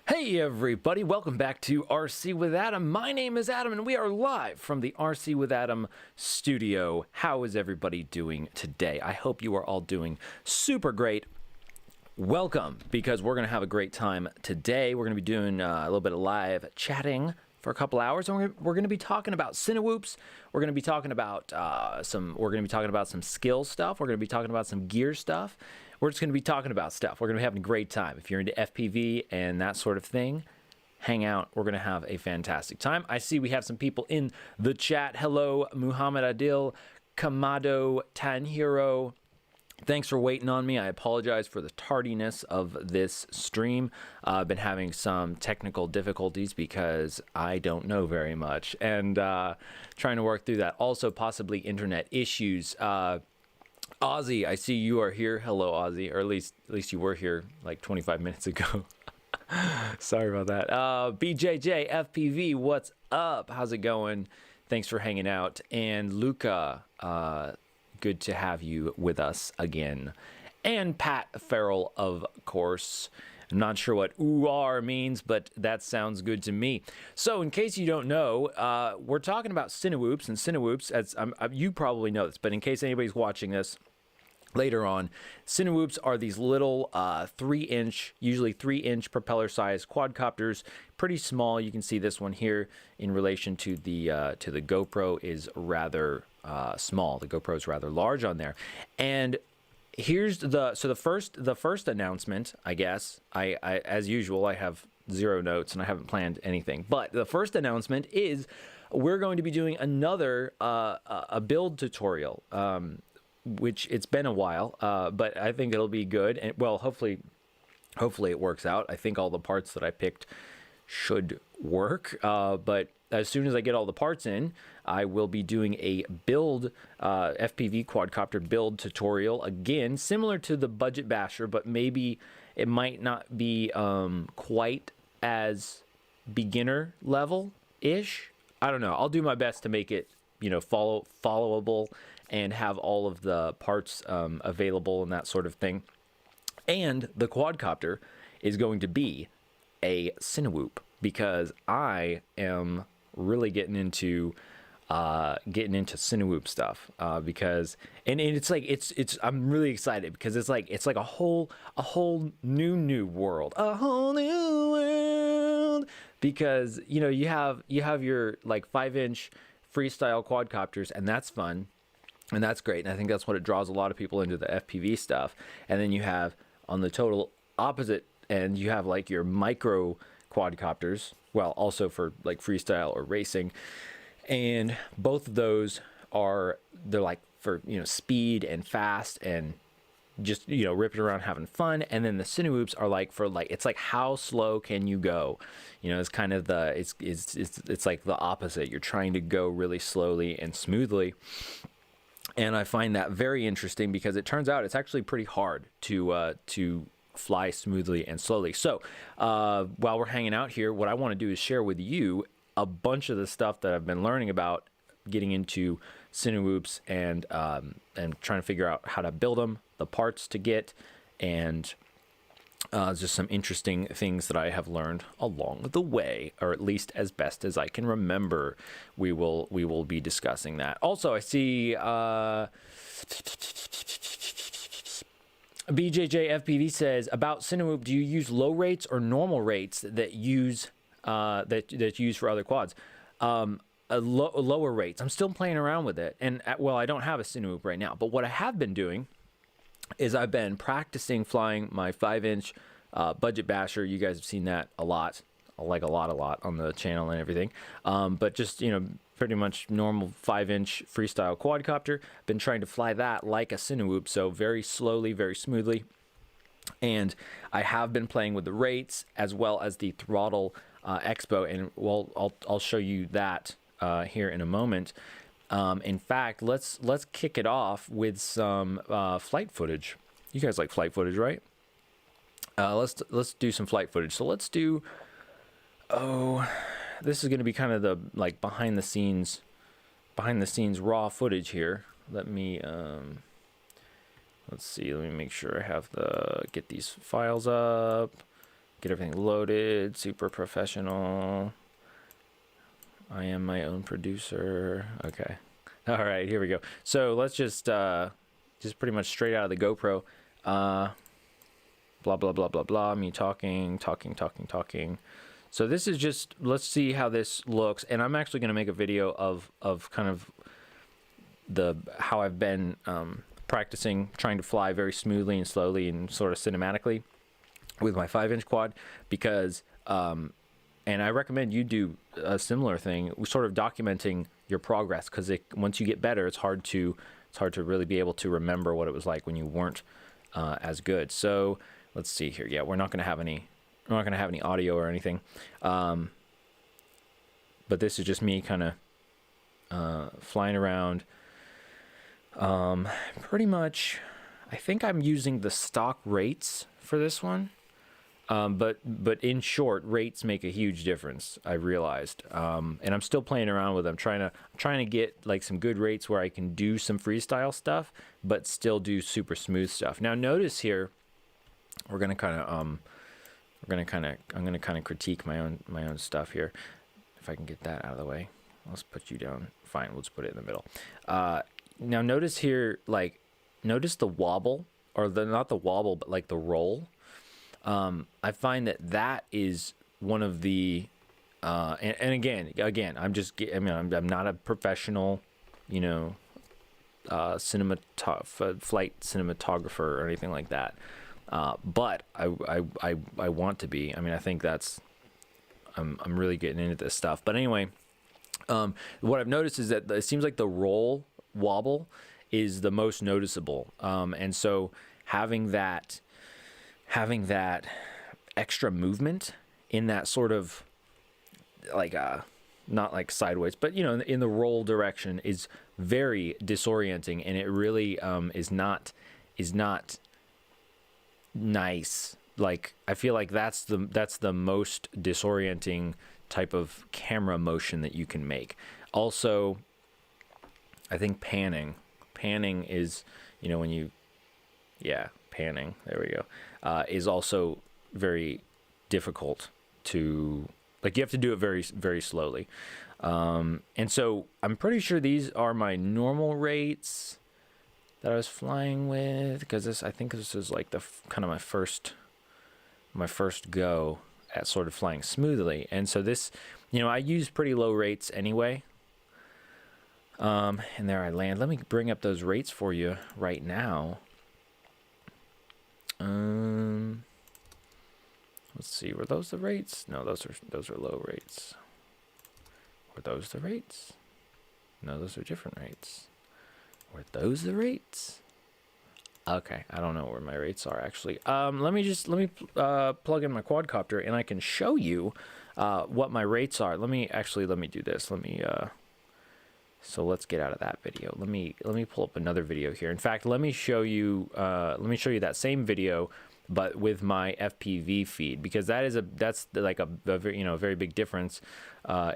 Hey everybody, welcome back to RC with Adam. My name is Adam and we are live from the RC with Adam studio. How is everybody doing today? I hope you are all doing super great. Welcome, because we're going to have a great time today. We're going to be doing a little bit of live chatting for a couple hours, and we're going to be talking about CineWhoops. We're going to be talking about some skill stuff. We're going to be talking about some gear stuff. We're just going to be talking about stuff. We're going to be having a great time. If you're into FPV and that sort of thing, hang out. We're going to have a fantastic time. I see we have some people in the chat. Hello, Muhammad Adil, Kamado, Tanhiro. Thanks for waiting on me. I apologize for the tardiness of this stream. I've been having some technical difficulties because I don't know very much, and trying to work through that. Also, possibly internet issues. Ozzy, I see you are here. Hello, Ozzy, or at least you were here like 25 minutes ago. Sorry about that. BJJ FPV, what's up? How's it going? Thanks for hanging out. And Luca, good to have you with us again. And Pat Farrell, of course. I'm not sure what OOR means, but that sounds good to me. So in case you don't know, we're talking about CineWhoops, and CineWhoops, as you probably know this, but in case anybody's watching this later on, CineWhoops are these little 3-inch, usually 3-inch propeller-sized quadcopters. Pretty small. You can see this one here in relation to the GoPro is rather small. The GoPro is rather large on there, and here's the first announcement. I guess I as usual, I have zero notes and I haven't planned anything, but the first announcement is we're going to be doing another a build tutorial, which it's been a while, but I think it'll be good, and well, hopefully it works out. I think all the parts that I picked should work, but as soon as I get all the parts in, I will be doing a build, FPV quadcopter build tutorial, again, similar to the Budget Basher, but maybe it might not be quite as beginner level-ish. I don't know. I'll do my best to make it, followable and have all of the parts available and that sort of thing. And the quadcopter is going to be a Cinewoop, because I am really getting into Cinewoop stuff, because it's like I'm really excited because it's like a whole new world, because you have your like 5-inch freestyle quadcopters, and that's fun and that's great, and I think that's what it draws a lot of people into the FPV stuff. And then you have, on the total opposite end, you have like your micro quadcopters, well, also for like freestyle or racing, and both of those they're like for speed and fast and just ripping around having fun. And then the Cinewhoops are like for it's like how slow can you go, it's kind of it's like the opposite. You're trying to go really slowly and smoothly, and I find that very interesting because it turns out it's actually pretty hard to fly smoothly and slowly. So while we're hanging out here, what I want to do is share with you a bunch of the stuff that I've been learning about getting into Cinewhoops, and trying to figure out how to build them, the parts to get, and just some interesting things that I have learned along the way, or at least as best as I can remember. We will be discussing that. Also, I see BJJ FPV says, about Cinewoop, do you use low rates or normal rates that use that use for other quads? Lower rates. I'm still playing around with it, and well, I don't have a Cinewoop right now, but what I have been doing is I've been practicing flying my 5-inch Budget Basher. You guys have seen that a lot like a lot on the channel and everything. But just, you know, pretty much normal 5-inch freestyle quadcopter. Been trying to fly that like a Cinewoop, so very slowly, very smoothly. And I have been playing with the rates as well as the throttle expo, and well, I'll show you that here in a moment. In fact, let's kick it off with some flight footage. You guys like flight footage, right? Let's do some flight footage. So let's do, this is going to be kind of the like behind the scenes raw footage here. Let me let's see, let me make sure I have get these files up, get everything loaded, super professional. I am my own producer. Okay. All right, here we go. So let's just pretty much straight out of the GoPro. Blah, blah, blah, blah, blah. Me talking. So this is just, let's see how this looks. And I'm actually going to make a video of kind of how I've been practicing trying to fly very smoothly and slowly and sort of cinematically with my 5-inch quad, because and I recommend you do a similar thing, sort of documenting your progress, because once you get better, it's hard to really be able to remember what it was like when you weren't as good. So let's see here. Yeah, we're not going to have any audio or anything, but this is just me kind of flying around. Pretty much, I think I'm using the stock rates for this one. But in short, rates make a huge difference, I realized. And I'm still playing around with them, trying to get like some good rates where I can do some freestyle stuff, but still do super smooth stuff. Now notice here, I'm gonna kind of critique my own stuff here. If I can get that out of the way, let's put you down. Fine, we'll just put it in the middle. Now notice here, like, notice the wobble, or not the wobble, but like the roll. I find that is one of the, and again, I'm not a professional, you know, flight cinematographer or anything like that. But I want to be. I mean, I think I'm really getting into this stuff. But anyway, what I've noticed is that it seems like the roll wobble is the most noticeable. And so having that extra movement in that sort of like not like sideways, but you know, in the roll direction is very disorienting, and it really is not nice. Like, I feel like that's the most disorienting type of camera motion that you can make. Also, I think panning is, you know, when you, panning, there we go, is also very difficult to, like, you have to do it very, very slowly. And so I'm pretty sure these are my normal rates that I was flying with, because I think this is like the kind of my first go at sort of flying smoothly. And so this, you know, I use pretty low rates anyway. And there I land. Let me bring up those rates for you right now. Let's see, were those the rates? No, those are low rates. Were those the rates? No, those are different rates. Were those the rates? Okay, I don't know where my rates are actually. Let me plug in my quadcopter and I can show you what my rates are. Let me do this. So let's get out of that video. Let me pull up another video here. In fact, let me show you that same video, but with my FPV feed, because that's like a very, you know, very big difference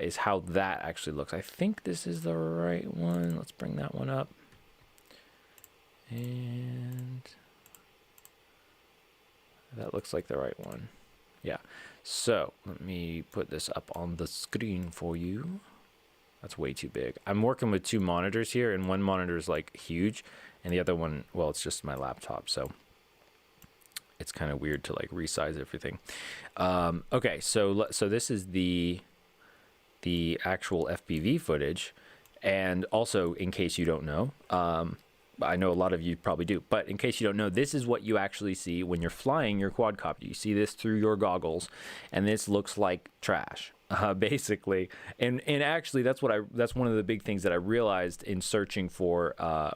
is how that actually looks. I think this is the right one. Let's bring that one up. And that looks like the right one. Yeah. So let me put this up on the screen for you. That's way too big. I'm working with two monitors here, and one monitor is like huge, and the other one, well, it's just my laptop, so it's kind of weird to like resize everything. Okay, so this is the actual FPV footage, and also, in case you don't know, I know a lot of you probably do, but in case you don't know, this is what you actually see when you're flying your quadcopter. You see this through your goggles, and this looks like trash, basically. And actually, that's one of the big things that I realized in searching for, a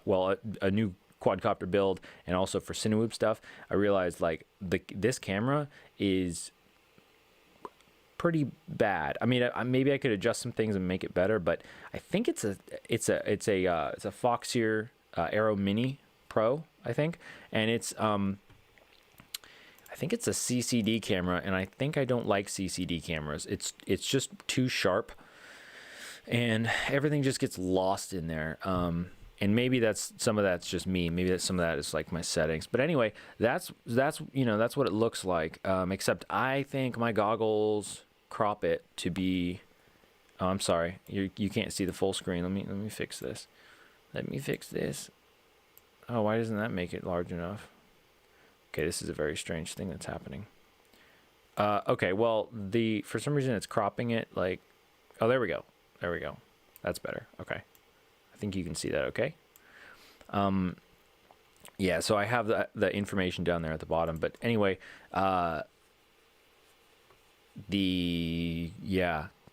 new quadcopter build, and also for Cinewoop stuff. I realized like this camera is pretty bad. I mean, maybe I could adjust some things and make it better, but I think it's a Foxeer Aero Mini Pro, I think, and it's I think it's a CCD camera, and I think I don't like CCD cameras. It's just too sharp, and everything just gets lost in there. And maybe some of that's just me. Maybe some of that is like my settings. But anyway, that's what it looks like. Except I think my goggles crop it to be. Oh, I'm sorry. You can't see the full screen. Let me fix this. Let me fix this. Oh, why doesn't that make it large enough? Okay, this is a very strange thing that's happening. Okay, well, for some reason it's cropping it like. Oh, there we go. There we go. That's better. Okay. I think you can see that okay. Yeah, so I have the information down there at the bottom, but anyway,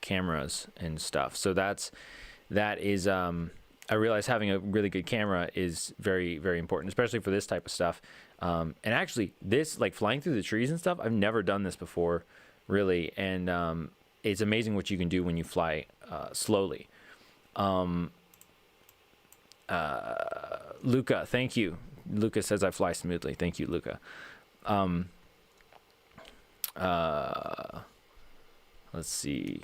cameras and stuff. So that is I realize having a really good camera is very, very important, especially for this type of stuff. And actually this, like flying through the trees and stuff, I've never done this before really, and it's amazing what you can do when you fly slowly. Luca, thank you. Luca says I fly smoothly. Thank you, Luca. Let's see.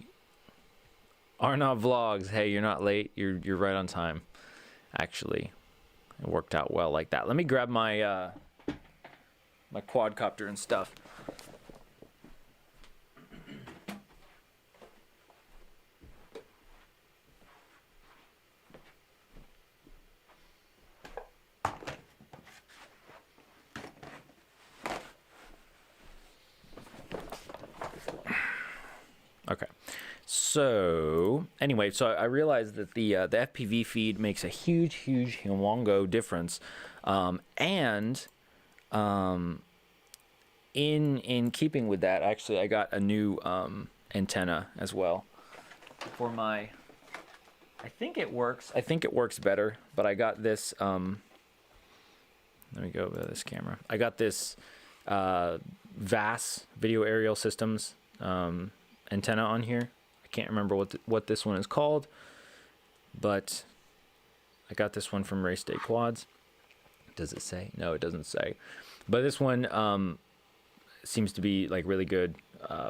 Arnav Vlogs. Hey, you're not late. You're right on time. Actually, it worked out well like that. Let me grab my my quadcopter and stuff. Okay, so anyway, so I realized that the FPV feed makes a huge humongous difference, and in keeping with that, actually, I got a new antenna as well for my. I think it works. I think it works better, but I got this. Let me go over this camera. I got this VAS Video Aerial Systems antenna on here. I can't remember what this one is called, but I got this one from Race Day Quads. Does it say? No, it doesn't say. But this one seems to be like really good.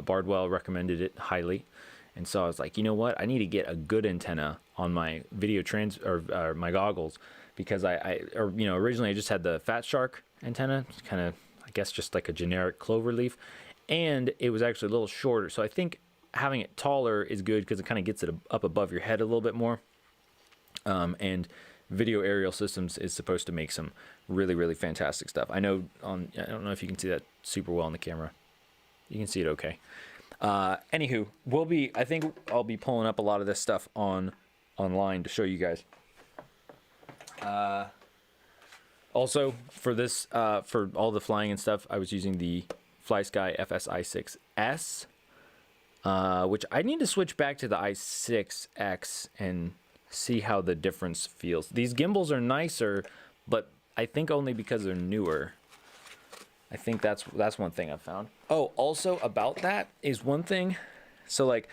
Bardwell recommended it highly, and so I was like, you know what? I need to get a good antenna on my video or my goggles, because originally I just had the Fat Shark antenna, kind of I guess just like a generic clover leaf, and it was actually a little shorter. So I think having it taller is good because it kind of gets it up above your head a little bit more. And Video Aerial Systems is supposed to make some really fantastic stuff. I don't know if you can see that super well on the camera. You can see it okay. Anywho, I think I'll be pulling up a lot of this stuff online to show you guys. Also for this, for all the flying and stuff, I was using the FlySky FSi6S, which I need to switch back to the i6X and see how the difference feels. These gimbals are nicer, but I think only because they're newer. I think that's one thing I've found. Oh, also about that is one thing. So like,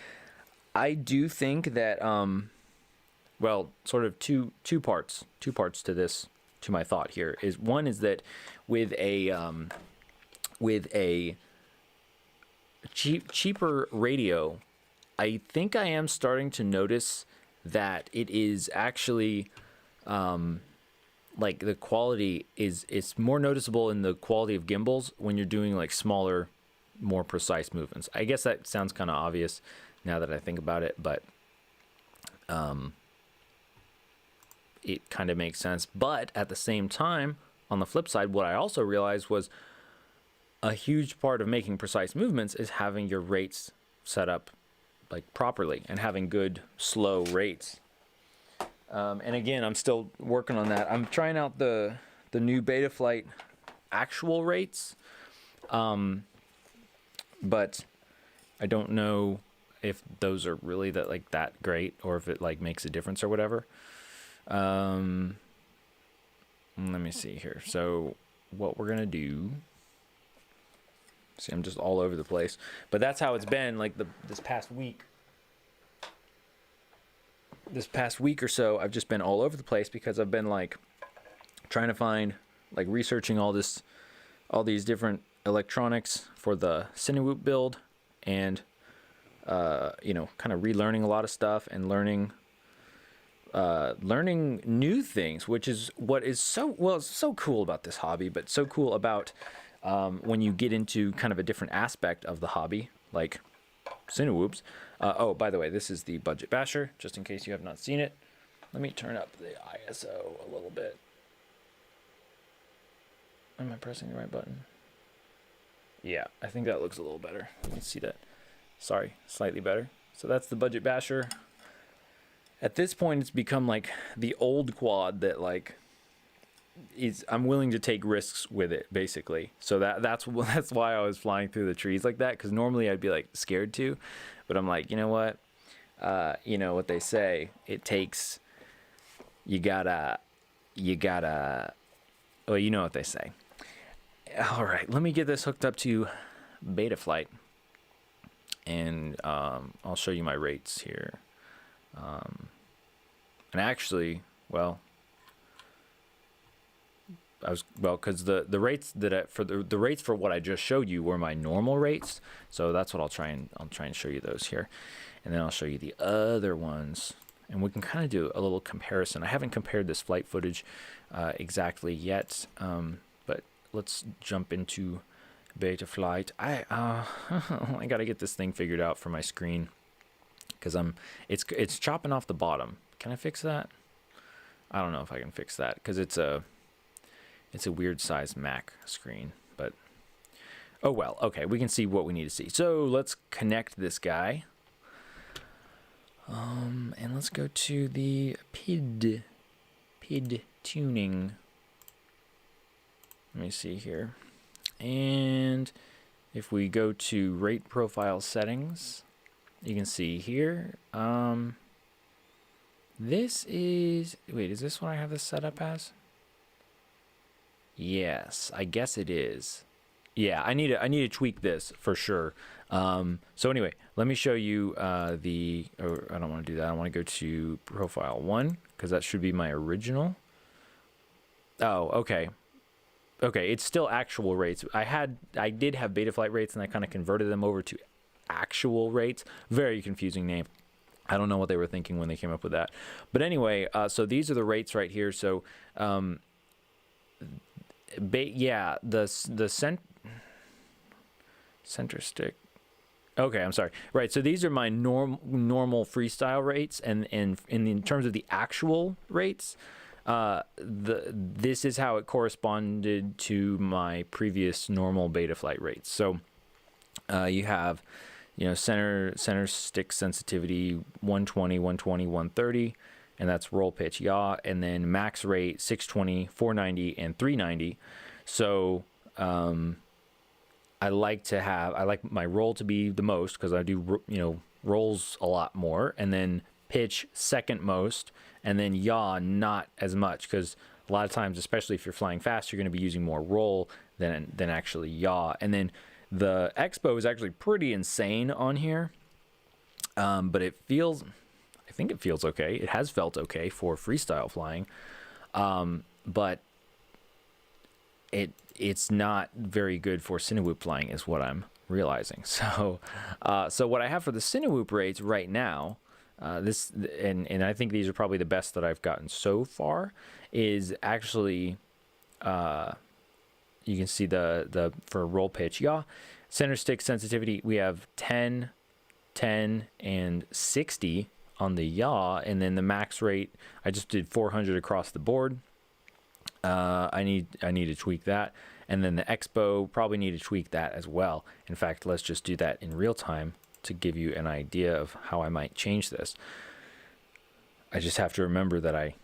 I do think that sort of two parts to this, to my thought here is, one is that with a cheaper radio, I think I am starting to notice that it is actually like the quality it's more noticeable in the quality of gimbals when you're doing like smaller, more precise movements. I guess that sounds kind of obvious now that I think about it, but it kind of makes sense. But at the same time, on the flip side, what I also realized was a huge part of making precise movements is having your rates set up like properly and having good slow rates. And again, I'm still working on that. I'm trying out the new Betaflight actual rates, but I don't know if those are really that great, or if it like makes a difference or whatever. Let me see here. So what we're gonna do. See, I'm just all over the place, but that's how it's been like this past week. This past week or so, I've just been all over the place because I've been like trying to find, like researching all these different electronics for the Cinewoop build, and you know, kind of relearning a lot of stuff and learning new things, which is what is so cool about this hobby, but so cool about when you get into kind of a different aspect of the hobby, like CineWhoops. Oh, by the way, this is the budget basher, just in case you have not seen it. Let me turn up the ISO a little bit. Am I pressing the right button? Yeah, I think that looks a little better. You can see that. Sorry, slightly better. So that's the budget basher. At this point, it's become like the old quad that like I'm willing to take risks with it, basically. So that's why I was flying through the trees like that, because normally I'd be like scared to, but I'm like, you know what? You know what they say? It takes. You gotta. Well, you know what they say. All right, let me get this hooked up to Betaflight, and I'll show you my rates here. And actually, well, because the rates that the rates for what I just showed you were my normal rates, so that's what I'll try and show you those here, and then I'll show you the other ones, and we can kind of do a little comparison. I haven't compared this flight footage exactly yet, but let's jump into Betaflight. I gotta get this thing figured out for my screen, because it's chopping off the bottom. Can I fix that? I don't know if I can fix that, because it's a weird size Mac screen, but oh well. Okay, we can see what we need to see. So let's connect this guy, and let's go to the PID tuning. Let me see here, and if we go to rate profile settings, you can see here. This is, wait, is this what I have this set up as? Yes, I guess it is. Yeah, I need to tweak this for sure. So anyway, let me show you I don't want to do that. I want to go to profile 1, because that should be my original. Oh, okay. Okay, it's still actual rates. I did have Betaflight rates, and I kind of converted them over to actual rates. Very confusing name. I don't know what they were thinking when they came up with that. But anyway, so these are the rates right here. So yeah, the center stick. Okay, I'm sorry. Right, so these are my normal freestyle rates, and in terms of the actual rates, this is how it corresponded to my previous normal Betaflight rates. So you have, you know, center stick sensitivity 120, 120, 130, and that's roll pitch yaw, and then max rate 620, 490, and 390. So I like my roll to be the most, because I do, you know, rolls a lot more, and then pitch second most, and then yaw not as much, because a lot of times, especially if you're flying fast, you're going to be using more roll than actually yaw. And then the expo is actually pretty insane on here, but I think it feels okay. It has felt okay for freestyle flying, but it's not very good for Cinewoop flying, is what I'm realizing. So what I have for the Cinewoop rates right now, and I think these are probably the best that I've gotten so far, is actually you can see the for roll pitch yaw, center stick sensitivity, we have 10, 10, and 60 on the yaw, and then the max rate, I just did 400 across the board. I need to tweak that, and then the expo, probably need to tweak that as well. In fact, let's just do that in real time to give you an idea of how I might change this. I just have to remember that I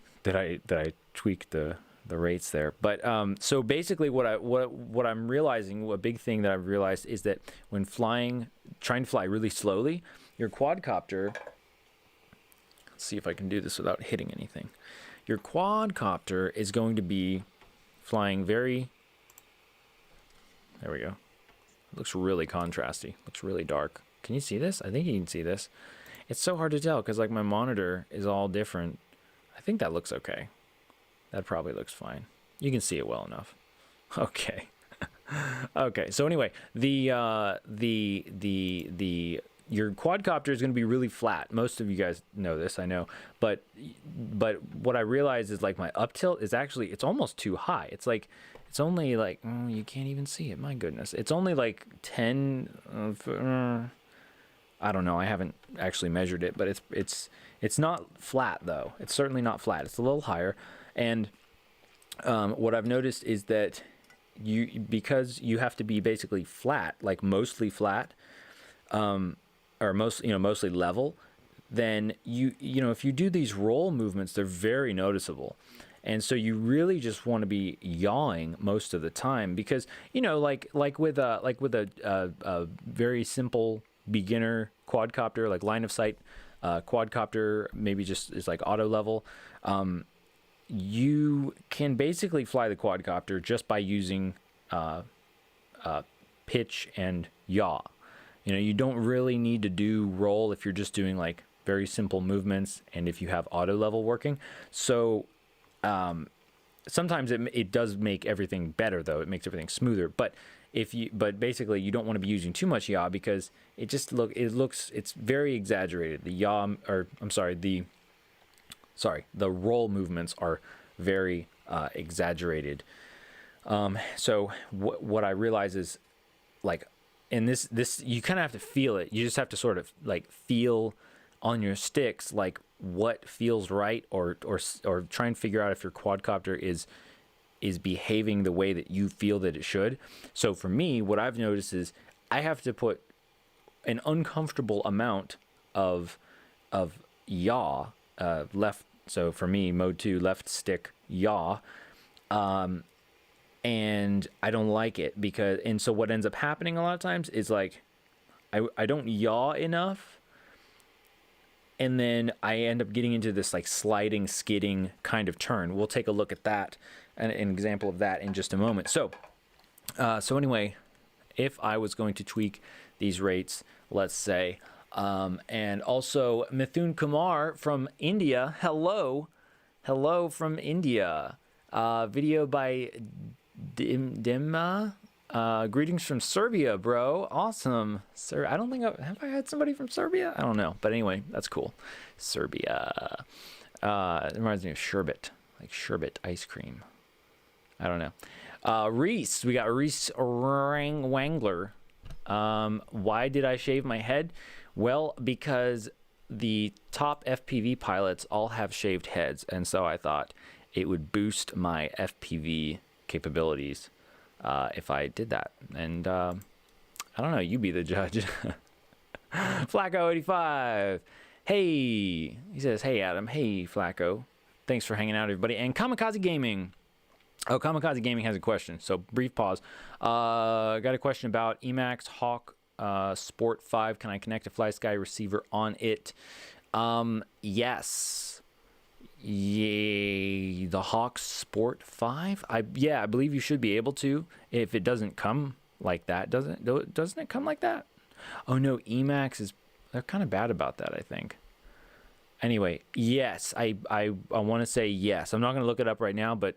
tweaked the rates there. But so basically what I'm realizing, a big thing that I've realized is that when trying to fly really slowly, your quadcopter, let's see if I can do this without hitting anything. Your quadcopter is going to be flying very, there we go. It looks really contrasty, looks really dark. Can you see this? I think you can see this. It's so hard to tell because like my monitor is all different. I think that looks okay. That probably looks fine. You can see it well enough. Okay. Okay. So anyway, your quadcopter is going to be really flat. Most of you guys know this, I know. But what I realized is like my up tilt is actually, it's almost too high. It's like, it's only like, oh, you can't even see it. My goodness. It's only like 10, I don't know. I haven't actually measured it, but it's not flat though. It's certainly not flat. It's a little higher. And what I've noticed is that because you have to be basically flat, like mostly flat, or mostly level, then if you do these roll movements, they're very noticeable. And so you really just want to be yawing most of the time because like with a very simple beginner quadcopter, like line of sight quadcopter, maybe just is like auto level. You can basically fly the quadcopter just by using pitch and yaw. You don't really need to do roll if you're just doing like very simple movements and if you have auto level working. So sometimes it does make everything better though. It makes everything smoother. But basically you don't want to be using too much yaw because it's very exaggerated. The roll movements are very exaggerated. So what I realize is like, and this you kind of have to feel it. You just have to sort of like feel on your sticks like what feels right, or try and figure out if your quadcopter is behaving the way that you feel that it should. So for me, what I've noticed is I have to put an uncomfortable amount of yaw left. So for me, mode 2, left stick yaw, and I don't like it and so what ends up happening a lot of times is like I don't yaw enough, and then I end up getting into this like sliding, skidding kind of turn. We'll take a look at that, an example of that in just a moment. So anyway, if I was going to tweak these rates, let's say, and also Mithun Kumar from India, hello from India, video by Dimma, greetings from Serbia, bro. Awesome. Sir, I don't think have I had somebody from Serbia? I don't know, but anyway, that's cool. Serbia. It reminds me of sherbet, like sherbet ice cream. I don't know. Reese, we got Reese Wangler. Why did I shave my head? Well, because the top FPV pilots all have shaved heads, and so I thought it would boost my FPV capabilities if I did that. And I don't know, you be the judge. Flacco85. Hey, he says, hey, Adam. Hey, Flacco. Thanks for hanging out, everybody. And Kamikaze Gaming. Oh, Kamikaze Gaming has a question. So brief pause. Got a question about Emax Hawk Sport 5. Can I connect a FlySky receiver on it? Yes. Yay, the Hawk Sport 5. I believe you should be able to if it doesn't come like that. Doesn't it come like that? Oh no, Emax they're kind of bad about that, I think. Anyway, yes, I want to say yes. I'm not going to look it up right now, but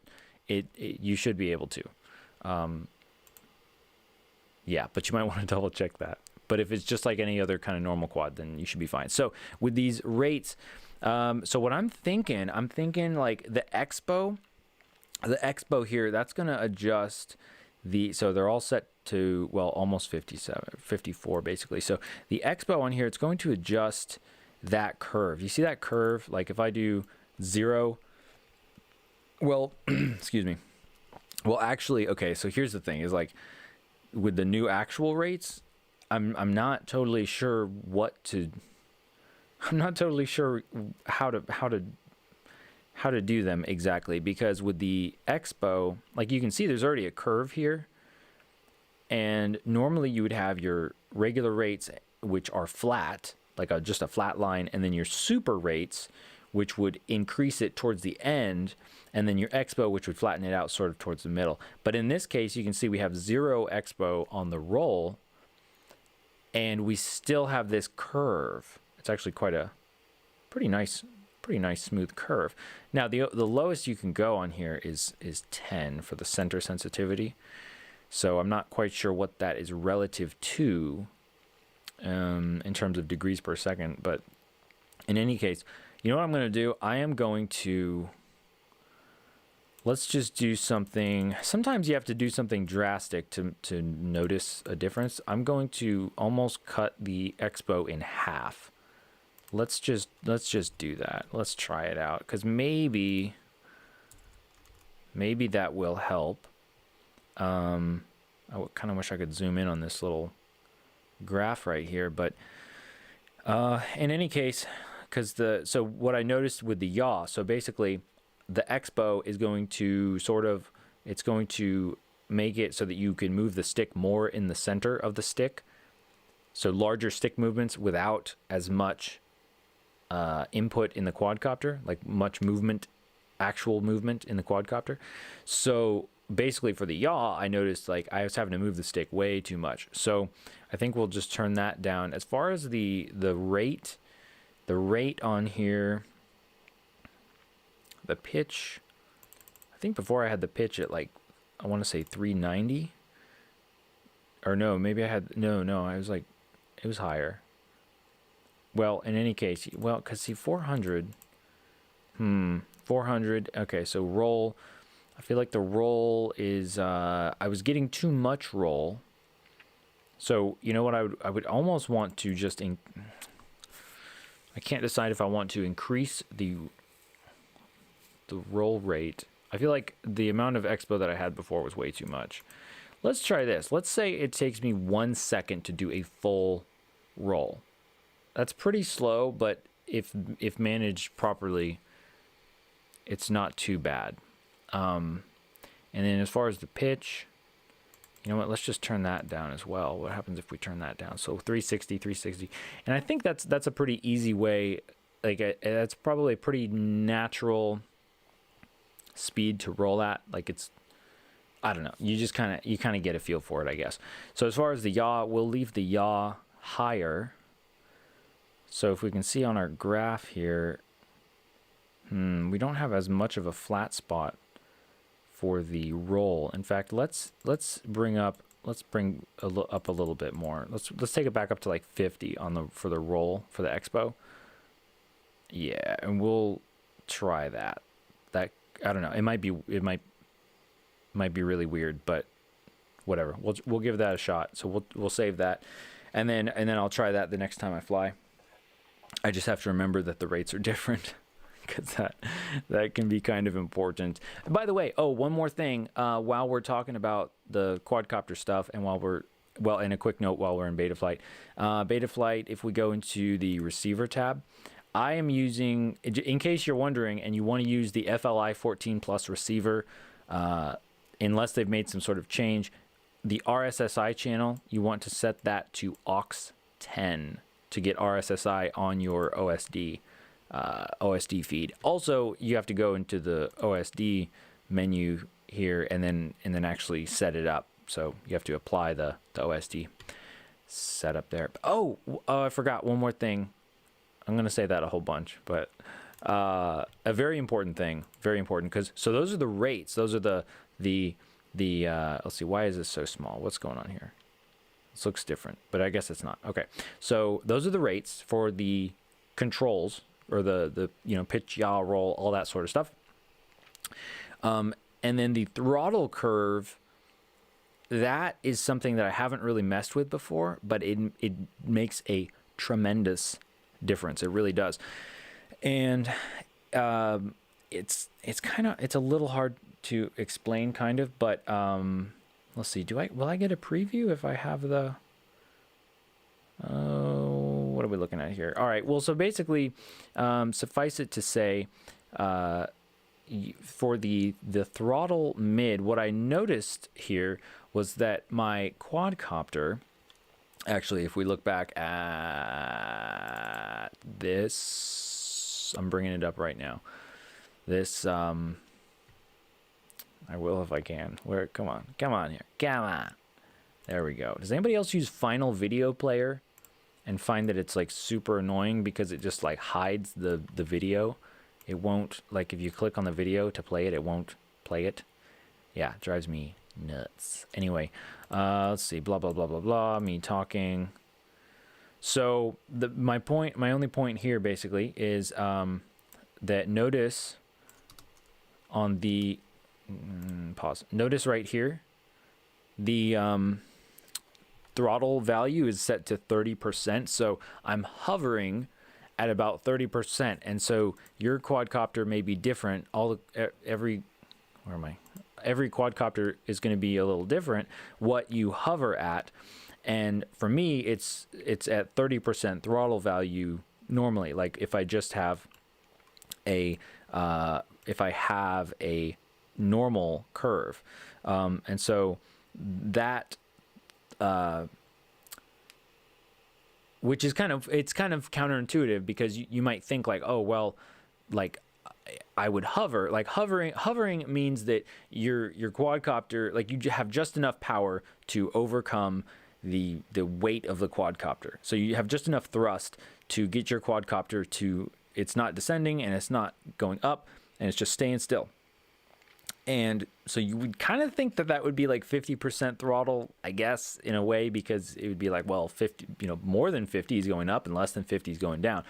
you should be able to. Yeah, but you might want to double check that. But if it's just like any other kind of normal quad, then you should be fine. So with these rates, so what I'm thinking like the Expo here, that's going to adjust so they're all set to, well, almost 54 basically. So the Expo on here, it's going to adjust that curve. You see that curve? Like if I do 0, well, excuse me. Well, actually, okay, so here's the thing is like with the new actual rates, I'm not totally sure what to I'm not totally sure how to do them exactly, because with the expo, like you can see there's already a curve here, and normally you would have your regular rates, which are flat, like just a flat line, and then your super rates, which would increase it towards the end, and then your expo, which would flatten it out sort of towards the middle. But in this case, you can see we have 0 expo on the roll, and we still have this curve. It's actually quite a pretty nice smooth curve. Now the lowest you can go on here is 10 for the center sensitivity. So I'm not quite sure what that is relative to in terms of degrees per second. But in any case, you know what I'm going to do? I am going to, let's just do something. Sometimes you have to do something drastic to notice a difference. I'm going to almost cut the expo in half. Let's just do that. Let's try it out, because maybe that will help. I kind of wish I could zoom in on this little graph right here, but in any case, so what I noticed with the yaw, so basically the expo is going to it's going to make it so that you can move the stick more in the center of the stick. So larger stick movements without as much input in the quadcopter, like much movement, actual movement in the quadcopter. So basically for the yaw, I noticed like I was having to move the stick way too much. So I think we'll just turn that down. As far as the rate on here, the pitch, I think before I had the pitch at like, I want to say 390, or no, maybe I had, no, I was like, it was higher. Well, in any case, well, because see, 400, okay, so roll, I feel like the roll is, I was getting too much roll. So, you know what, I would almost want to just, I can't decide if I want to increase the roll rate. I feel like the amount of expo that I had before was way too much. Let's try this. Let's say it takes me 1 second to do a full roll. That's pretty slow, but if managed properly, it's not too bad. And then as far as the pitch, you know what, let's just turn that down as well. What happens if we turn that down? So 360. And I think that's a pretty easy way, like that's probably a pretty natural speed to roll at. Like it's, I don't know, you just kind of get a feel for it, I guess. So as far as the yaw, we'll leave the yaw higher. So if we can see on our graph here, we don't have as much of a flat spot for the roll. In fact, let's bring up a little bit more. Let's take it back up to like 50 for the roll for the expo. Yeah, and we'll try that. That, I don't know. It might be really weird, but whatever. We'll give that a shot. So we'll save that, and then I'll try that the next time I fly. I just have to remember that the rates are different, because that can be kind of important. And by the way, one more thing, while we're talking about the quadcopter stuff, and and a quick note while we're in Betaflight. Betaflight, if we go into the receiver tab, I am using, in case you're wondering, and you want to use the FLI 14 Plus receiver, unless they've made some sort of change, the RSSI channel, you want to set that to aux 10 to get RSSI on your OSD feed. Also, you have to go into the OSD menu here and then actually set it up. So you have to apply the OSD setup there. I forgot one more thing. I'm going to say that a whole bunch, but a very important thing, because so those are the rates. Those are the let's see, why is this so small? What's going on here? This looks different, but I guess it's not. Okay, so those are the rates for the controls, or the pitch, yaw, roll, all that sort of stuff. And then the throttle curve, that is something that I haven't really messed with before, but it makes a tremendous difference. It really does. And it's a little hard to explain, kind of, but let's see, will I get a preview if I have the, what we looking at here? All right, well, so basically, suffice it to say, for the throttle mid, what I noticed here was that my quadcopter, actually, if we look back at this, I'm bringing it up right now. This, I will if I can. Where? Come on here. Come on. There we go. Does anybody else use Final Video Player and find that it's like super annoying because it just like hides the video? It won't, like if you click on the video to play it, it won't play it. Yeah, it drives me nuts. Anyway, let's see, blah, blah, blah, blah, blah, me talking. So my only point here basically is that notice on the, pause, notice right here, the throttle value is set to 30%. So I'm hovering at about 30%. And so your quadcopter may be different. Every quadcopter is going to be a little different what you hover at. And for me, it's at 30% throttle value normally. Like if I just have a normal curve. And so that, which is kind of counterintuitive because you might think like, oh, well, like I would hover, like hovering means that your quadcopter, like you have just enough power to overcome the weight of the quadcopter. So you have just enough thrust to get your quadcopter to, it's not descending and it's not going up and it's just staying still. And so you would kind of think that would be like 50% throttle, I guess, in a way, because it would be like, well, 50, more than 50 is going up and less than 50 is going down.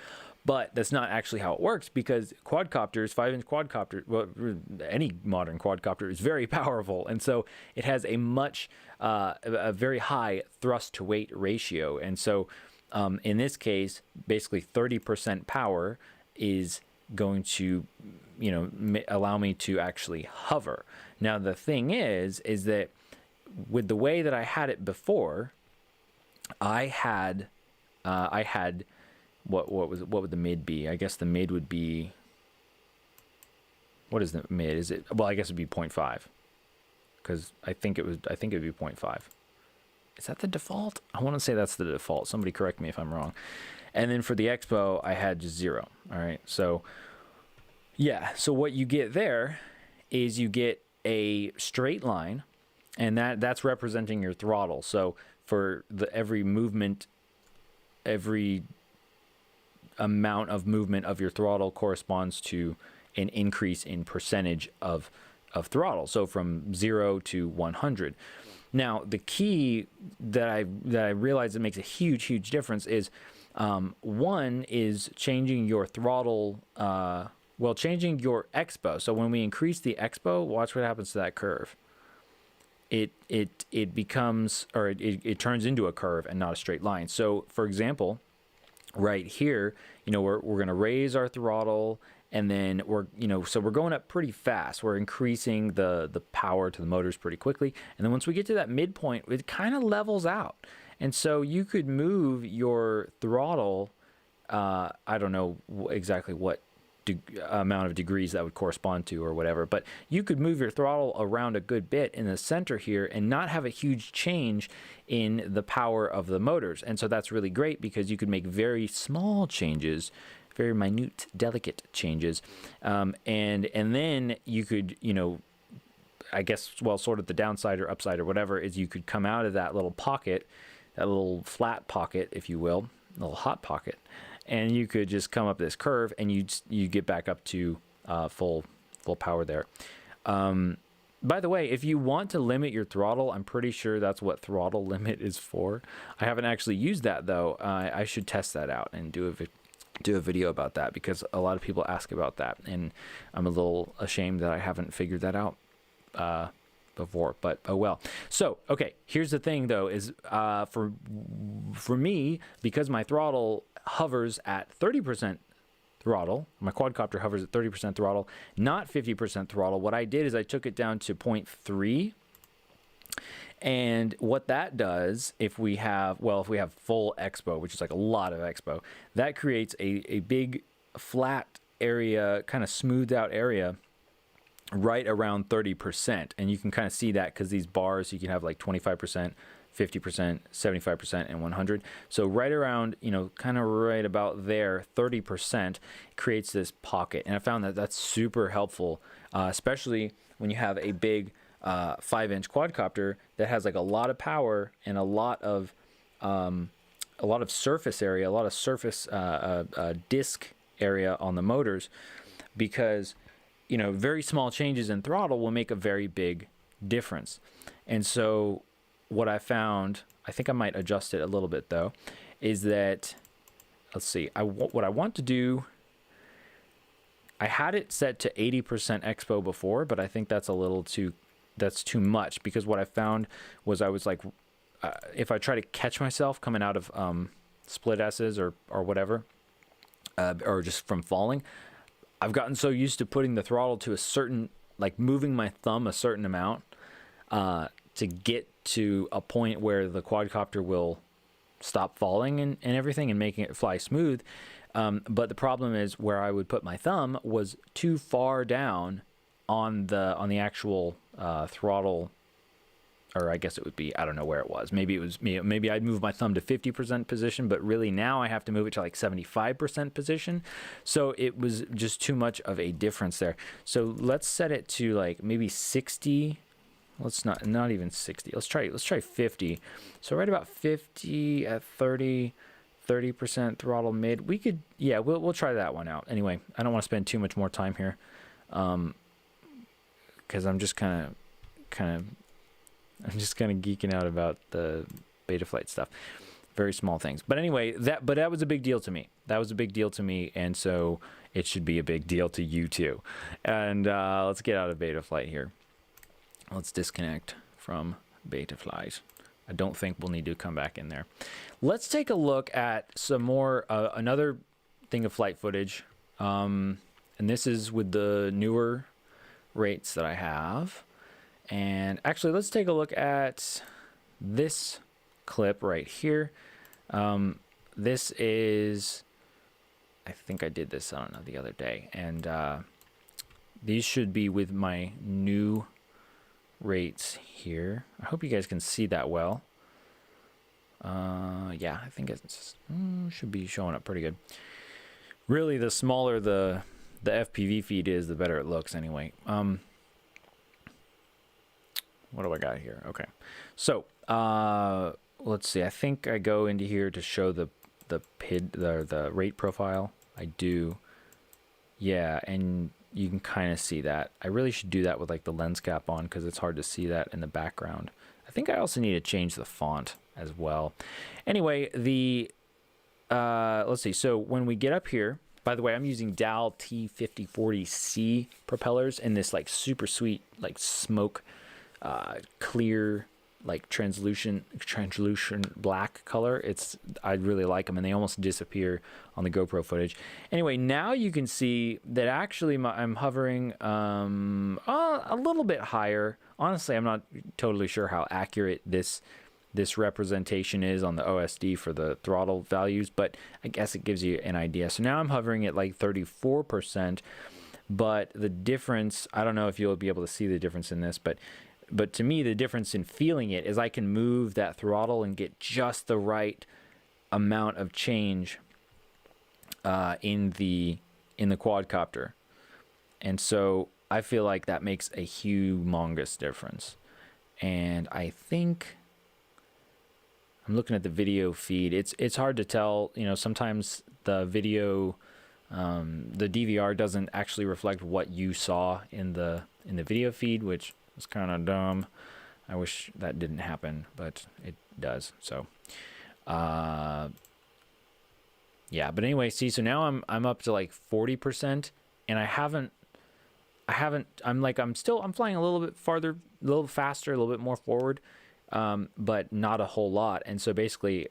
But that's not actually how it works, because quadcopters, 5-inch quadcopter, well, any modern quadcopter is very powerful. And so it has a very high thrust to weight ratio. And so in this case, basically 30% power is going to allow me to actually hover. Now the thing is that with the way that I had it before, I had what would the mid be? I guess the mid would be, what is the mid? Is it, well, I guess it'd be 0.5, because I think it would be 0.5. Is that the default? I want to say that's the default. Somebody correct me if I'm wrong. And then for the Expo, I had just 0. All right, so yeah, so what you get there is you get a straight line, and that's representing your throttle. So for every movement, every amount of movement of your throttle corresponds to an increase in percentage of throttle. So from 0 to 100. Now, the key that I realize that makes a huge difference is, one is changing your throttle, changing your expo. So when we increase the expo, watch what happens to that curve. It becomes, or it turns into a curve and not a straight line. So for example, right here, we're going to raise our throttle, and then so we're going up pretty fast. We're increasing the power to the motors pretty quickly. And then once we get to that midpoint, it kind of levels out. And so you could move your throttle, I don't know exactly what amount of degrees that would correspond to or whatever, but you could move your throttle around a good bit in the center here and not have a huge change in the power of the motors. And so that's really great, because you could make very small changes, very minute, delicate changes, and then you could, I guess, well, sort of the downside or upside or whatever is you could come out of that little pocket, that little flat pocket, if you will, little hot pocket, and you could just come up this curve and you get back up to full power there. By the way, if you want to limit your throttle, I'm pretty sure that's what throttle limit is for. I haven't actually used that though. I should test that out and do a video about that, because a lot of people ask about that, and I'm a little ashamed that I haven't figured that out before, but oh well. So okay, here's the thing though, is for me, because my throttle hovers at 30% throttle, my quadcopter hovers at 30% throttle, not 50% throttle, what I did is I took it down to 0.3, And what that does, if we have full expo, which is like a lot of expo, that creates a big flat area, kind of smoothed out area right around 30%. And you can kind of see that because these bars, you can have like 25%, 50%, 75%, and 100. So right around, kind of right about there, 30% creates this pocket. And I found that that's super helpful, especially when you have a big 5-inch quadcopter that has like a lot of power and a lot of surface area, a lot of surface disc area on the motors, because very small changes in throttle will make a very big difference. And so what I found, I think I might adjust it a little bit though, is that, let's see, what I want to do, I had it set to 80% expo before, but I think that's that's too much, because what I found was I was like, if I try to catch myself coming out of split S's or whatever, or just from falling, I've gotten so used to putting the throttle to a certain, like moving my thumb a certain amount to get to a point where the quadcopter will stop falling and everything and making it fly smooth. But the problem is where I would put my thumb was too far down on the actual throttle, or I guess it would be, I don't know where it was. Maybe I'd move my thumb to 50% position, but really now I have to move it to like 75% position. So it was just too much of a difference there. So let's set it to like maybe 60. Let's not even 60. Let's try 50. So right about 50 at 30% throttle mid. We could, yeah, we'll try that one out. Anyway, I don't want to spend too much more time here, because I'm just kind of geeking out about the Betaflight stuff. Very small things. But anyway, that was a big deal to me. That was a big deal to me, and so it should be a big deal to you too. And let's get out of Betaflight here. Let's disconnect from Betaflight. I don't think we'll need to come back in there. Let's take a look at some more, another thing of flight footage. And this is with the newer rates that I have. And actually, let's take a look at this clip right here. This is, I think I did this, I don't know, the other day. And these should be with my new rates here. I hope you guys can see that well. Yeah, I think it's should be showing up pretty good. Really, the smaller the FPV feed is, the better it looks anyway. What do I got here? Okay, so let's see. I think I go into here to show the rate profile. I do, yeah, and you can kind of see that. I really should do that with like the lens cap on, because it's hard to see that in the background. I think I also need to change the font as well. Anyway, let's see. So when we get up here, by the way, I'm using Dow T5040C propellers in this like super sweet, like smoke, clear, like translucent black color. I really like them, and they almost disappear on the GoPro footage. Anyway, now you can see that actually I'm hovering a little bit higher. Honestly, I'm not totally sure how accurate this representation is on the OSD for the throttle values, but I guess it gives you an idea. So now I'm hovering at like 34%, but the difference, I don't know if you'll be able to see the difference in this, but to me, the difference in feeling it is I can move that throttle and get just the right amount of change in the quadcopter. And so I feel like that makes a humongous difference. And I think I'm looking at the video feed. It's hard to tell, sometimes the video, the DVR doesn't actually reflect what you saw in the video feed, which is kind of dumb. I wish that didn't happen, but it does. So, yeah. But anyway, see. So now I'm up to like 40%, and I'm flying a little bit farther, a little faster, a little bit more forward, but not a whole lot. And so basically,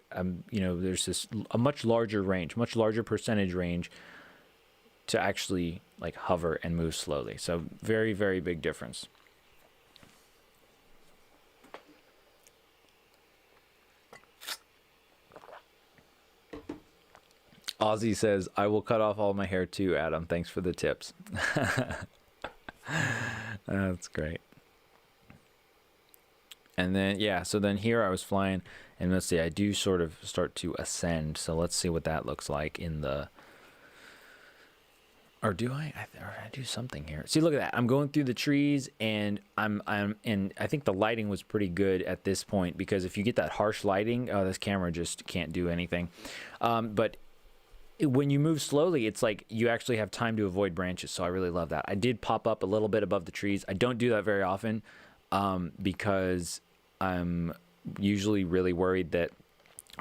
there's a much larger range, much larger percentage range to actually like hover and move slowly. So very, very big difference. Ozzy says, I will cut off all my hair too, Adam. Thanks for the tips. That's great. And then, yeah, so then here I was flying, and let's see, I do sort of start to ascend. So let's see what that looks like in the, or do I do something here? See, look at that. I'm going through the trees, and and I think the lighting was pretty good at this point, because if you get that harsh lighting, this camera just can't do anything. But when you move slowly, it's like you actually have time to avoid branches. So I really love that. I did pop up a little bit above the trees. I don't do that very often, because I'm usually really worried that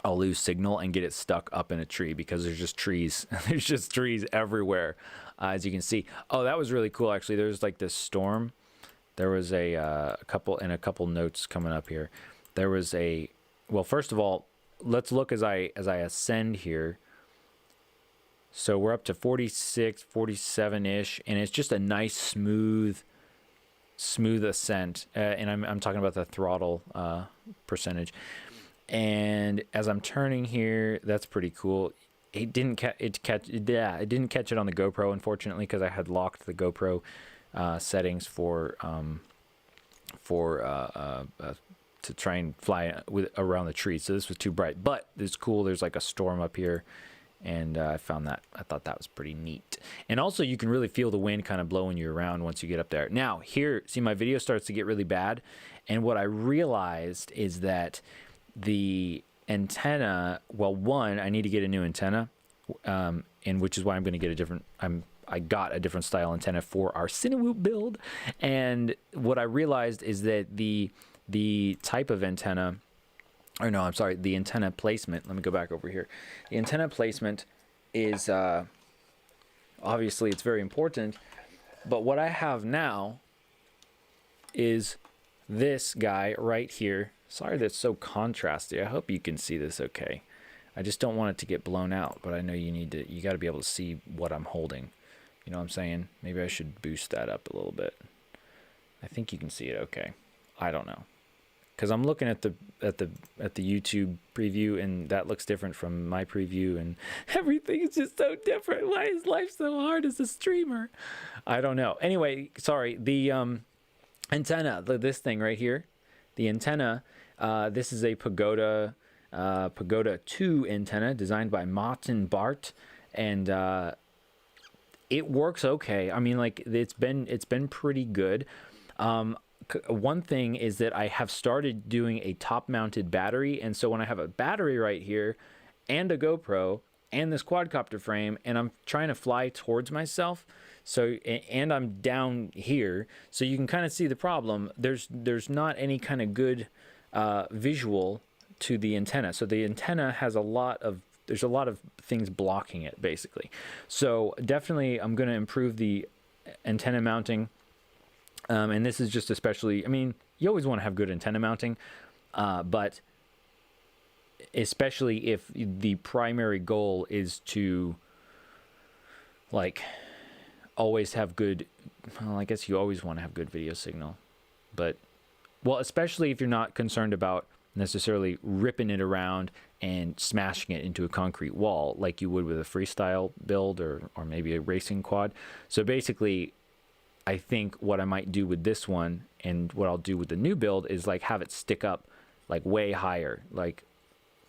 I'll lose signal and get it stuck up in a tree, because there's just trees. There's just trees everywhere, as you can see. Oh, that was really cool, actually. There's like this storm. There was a couple notes coming up here. There was a, well, first of all, let's look as I ascend here. So we're up to 46, 47-ish, and it's just a nice smooth ascent. And I'm talking about the throttle percentage. And as I'm turning here, that's pretty cool. It didn't catch it on the GoPro, unfortunately, because I had locked the GoPro settings for to try and fly around the trees. So this was too bright, but it's cool. There's like a storm up here. And I thought that was pretty neat. And also you can really feel the wind kind of blowing you around once you get up there. Now here, see, my video starts to get really bad. And what I realized is that the antenna, well, one, I need to get a new antenna, and which is why I'm going to get a different, I got a different style antenna for our Cinewoop build. And what I realized is that the type of antenna, or no, I'm sorry, the antenna placement. Let me go back over here. The antenna placement is, obviously it's very important, but what I have now is this guy right here. Sorry that's so contrasty. I hope you can see this okay. I just don't want it to get blown out, but I know you got to be able to see what I'm holding. You know what I'm saying? Maybe I should boost that up a little bit. I think you can see it okay. I don't know. Because I'm looking at the YouTube preview, and that looks different from my preview, and everything is just so different. Why is life so hard as a streamer? I don't know. Anyway, sorry. The antenna, this thing right here, the antenna. This is a Pagoda 2 antenna designed by Martin Bart, and it works okay. I mean, like it's been pretty good. One thing is that I have started doing a top-mounted battery, and so when I have a battery right here and a GoPro and this quadcopter frame, and I'm trying to fly towards myself, so and I'm down here, so you can kind of see the problem. There's not any kind of good visual to the antenna. So the antenna has there's a lot of things blocking it, basically. So definitely I'm going to improve the antenna mounting. And this is just especially, I mean, you always want to have good antenna mounting, but especially if the primary goal is to, like, always have good, well, I guess you always want to have good video signal, but, well, especially if you're not concerned about necessarily ripping it around and smashing it into a concrete wall like you would with a freestyle build or maybe a racing quad. So basically, I think what I might do with this one and what I'll do with the new build is like have it stick up like way higher, like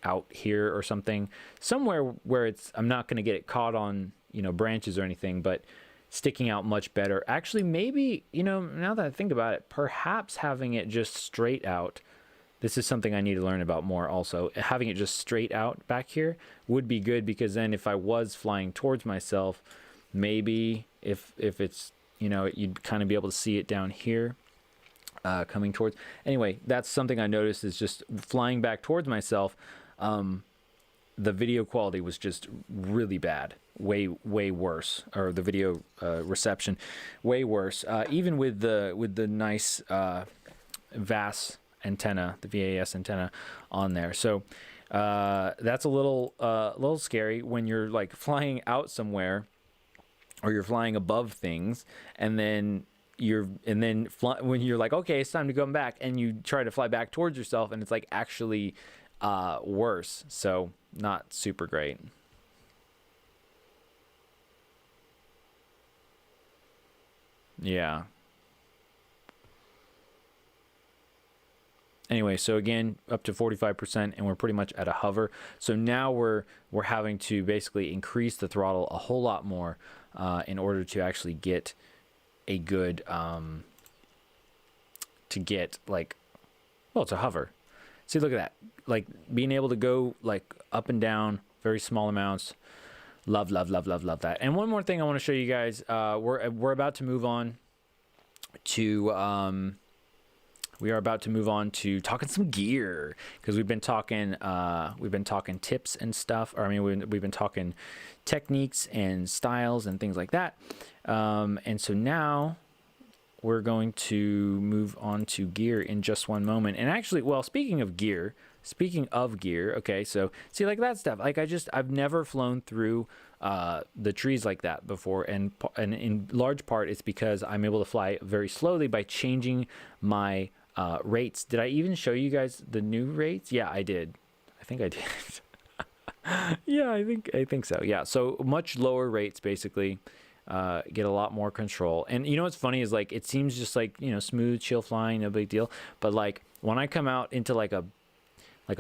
out here or something, somewhere where I'm not going to get it caught on, branches or anything, but sticking out much better. Actually, maybe, now that I think about it, perhaps having it just straight out. This is something I need to learn about more also. Having it just straight out back here would be good, because then if I was flying towards myself, maybe if it's, you'd kind of be able to see it down here coming towards. Anyway, that's something I noticed is just flying back towards myself. The video quality was just really bad, way worse, or the video reception way worse. Even with the nice VAS antenna, the VAS antenna on there. So that's a little scary when you're like flying out somewhere, or you're flying above things, and then when you're like, okay, it's time to come back, and you try to fly back towards yourself, and it's like actually worse. So not super great. Yeah. Anyway, so again, up to 45%, and we're pretty much at a hover. So now we're having to basically increase the throttle a whole lot more in order to actually get a good to get like, well, it's a hover. See, look at that, like being able to go like up and down, very small amounts. Love that. And one more thing I want to show you guys, we're about to move on to we are about to move on to talking some gear, because we've been talking tips and stuff, or I mean we've been talking techniques and styles and things like that, and so now we're going to move on to gear in just one moment. And actually, well, speaking of gear, okay, so see, like that stuff, like I've never flown through the trees like that before, and in large part it's because I'm able to fly very slowly by changing my rates. Did I even show you guys the new rates? Yeah, I did. I think I did. Yeah, I think so. Yeah, so much lower rates basically. Get a lot more control. And you know what's funny is, like, it seems just like, you know, smooth, chill flying, no big deal. But like when I come out into like a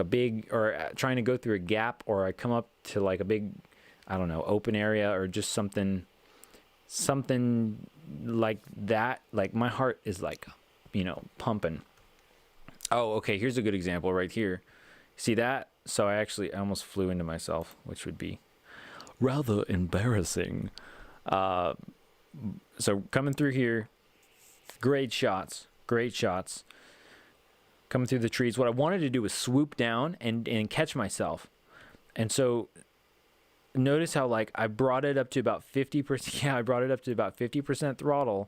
big, or trying to go through a gap, or I come up to like a big, I don't know, open area, or just something like that, like my heart is like, you know, pumping. Oh, okay, here's a good example right here. See that? So I almost flew into myself, which would be rather embarrassing. So coming through here, great shots. Coming through the trees. What I wanted to do was swoop down and catch myself. And so notice how, like, I brought it up to about 50%. Yeah, I brought it up to about 50% throttle,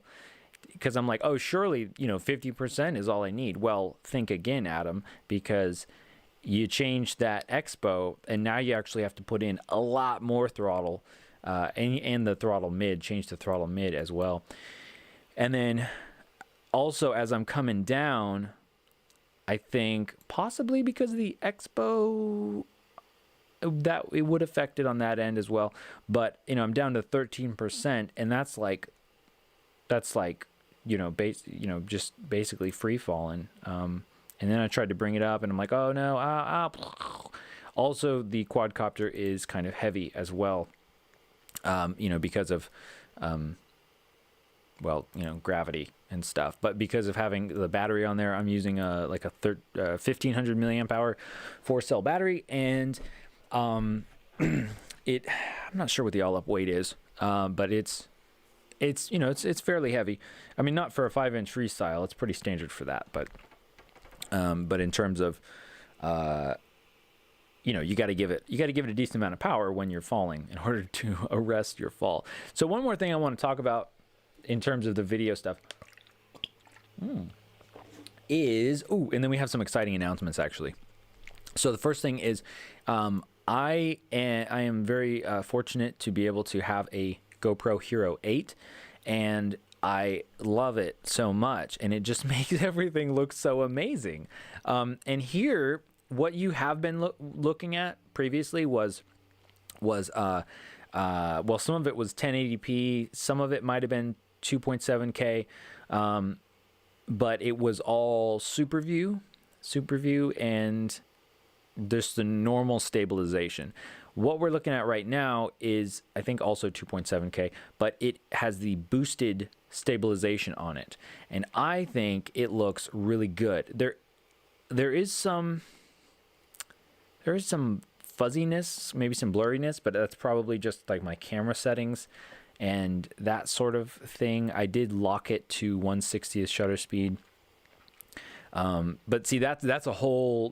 because I'm like, oh, surely, you know, 50% is all I need. Well, think again, Adam, because you changed that expo, and now you actually have to put in a lot more throttle. And the throttle mid, change the throttle mid as well. And then also, as I'm coming down, I think possibly because of the expo, that it would affect it on that end as well. But, you know, I'm down to 13%, and that's like, you know, just basically free falling. And then I tried to bring it up, and I'm like, oh no, Also, the quadcopter is kind of heavy as well. You know, because of, well, you know, gravity and stuff, but because of having the battery on there, I'm using like a 1500 milliamp hour 4-cell battery, and I'm not sure what the all-up weight is, but it's you know, it's fairly heavy. I mean, not for a 5-inch freestyle, it's pretty standard for that, but in terms of you know, you got to give it a decent amount of power when you're falling in order to arrest your fall. So one more thing I want to talk about in terms of the video stuff is, and then we have some exciting announcements actually. So the first thing is, I am very fortunate to be able to have a GoPro Hero 8, and I love it so much, and it just makes everything look so amazing. And here, what you have been looking at previously was well, some of it was 1080p, some of it might have been 2.7K, but it was all super view, and just the normal stabilization. What we're looking at right now is, I think, also 2.7K, but it has the boosted stabilization on it, and I think it looks really good. There is some fuzziness, maybe some blurriness, but that's probably just like my camera settings and that sort of thing. I did lock it to 1/60th shutter speed. But see, that's a whole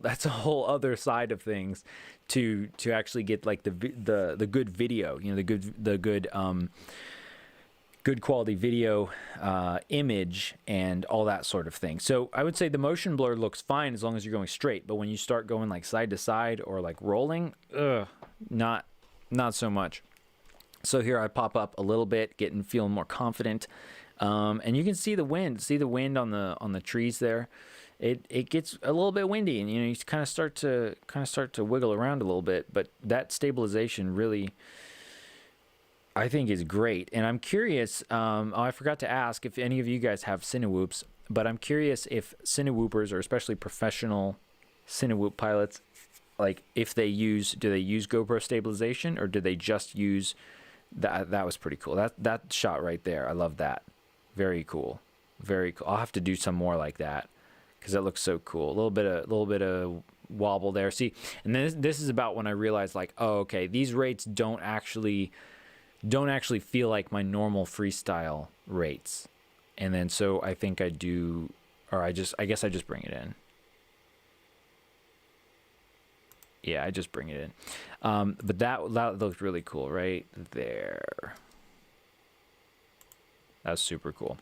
other side of things to actually get like the good video, you know, the good quality video, image, and all that sort of thing. So I would say the motion blur looks fine as long as you're going straight, but when you start going like side to side or like rolling, not so much. So here I pop up a little bit, feeling more confident, and you can see the wind on the trees there. It gets a little bit windy, and you know, you kind of start to wiggle around a little bit, but that stabilization really, I think is great. And I'm curious, I forgot to ask if any of you guys have CineWhoops, but I'm curious if CineWhoopers, or especially professional Cinewoop pilots, like if do they use GoPro stabilization, or do they just use that? That was pretty cool. That shot right there, I love that. Very cool. Very cool. I'll have to do some more like that because that looks so cool. A little bit of wobble there. See, and then this is about when I realized, like, oh, okay, these rates don't actually feel like my normal freestyle rates. And then so I think I do, or I guess I just bring it in. Yeah, I just bring it in. But that looked really cool right there. That's super cool.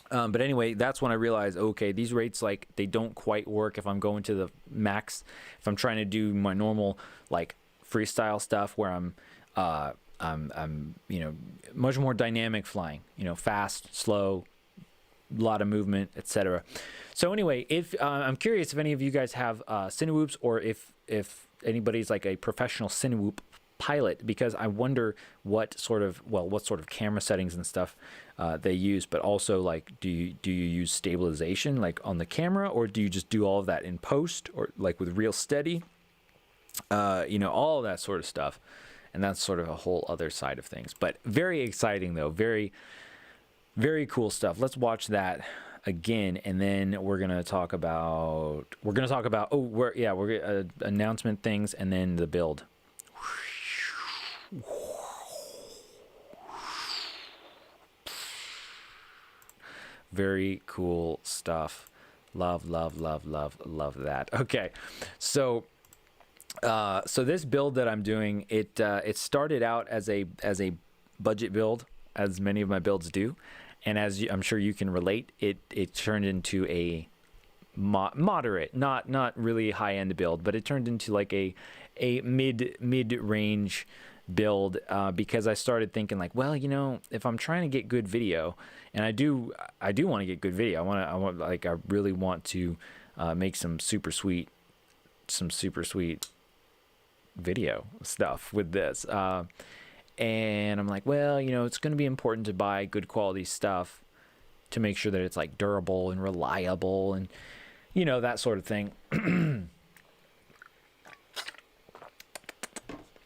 But anyway, that's when I realized, okay, these rates, like, they don't quite work if I'm going to the max. If I'm trying to do my normal, like, freestyle stuff where I'm you know, much more dynamic flying, you know, fast, slow, a lot of movement, etc. So anyway, if I'm curious if any of you guys have CineWhoops, or if anybody's like a professional Cinewoop pilot, because I wonder what sort of camera settings and stuff they use, but also, like, do you use stabilization like on the camera, or do you just do all of that in post, or like with real steady, you know, all of that sort of stuff. And that's sort of a whole other side of things, but very exciting though. Very, very cool stuff. Let's watch that again, and then we're gonna talk about announcement things, and then the build. Very cool stuff. Love that. Okay, so this build that I'm doing, it started out as a budget build, as many of my builds do, and as I'm sure you can relate, it turned into a moderate, not really high end build, but it turned into like a mid range build, because I started thinking, like, well, you know, if I'm trying to get good video, and I do want to get good video, I really want to make some super sweet video stuff with this, and I'm like, well, you know, it's going to be important to buy good quality stuff to make sure that it's like durable and reliable, and, you know, that sort of thing.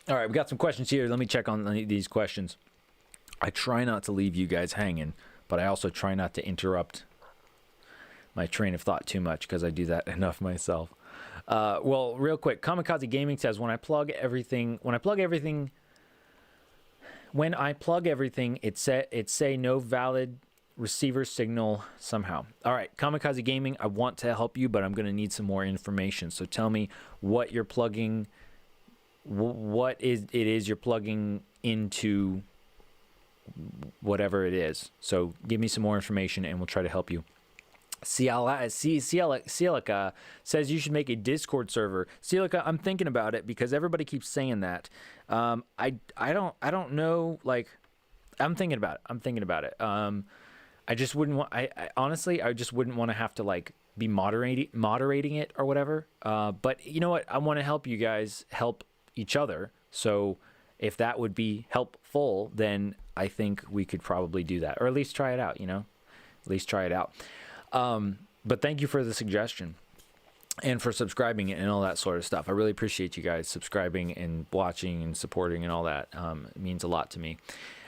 All right, we got some questions here. Let me check on these questions. I try not to leave you guys hanging, but I also try not to interrupt my train of thought too much, because I do that enough myself. Well, real quick, Kamikaze Gaming says, when I plug everything, it say no valid receiver signal somehow. All right, Kamikaze Gaming, I want to help you, but I'm going to need some more information. So tell me what you're plugging, what it is you're plugging into, whatever it is. So give me some more information and we'll try to help you. Cielica says you should make a Discord server. Cielica, I'm thinking about it, because everybody keeps saying that. I don't know, like, I'm thinking about it. I just wouldn't want, honestly, I just wouldn't want to have to, like, be moderating it or whatever. But you know what? I want to help you guys help each other. So if that would be helpful, then I think we could probably do that, or at least try it out, you know, at least try it out. But thank you for the suggestion and for subscribing and all that sort of stuff. I really appreciate you guys subscribing and watching and supporting and all that. It means a lot to me.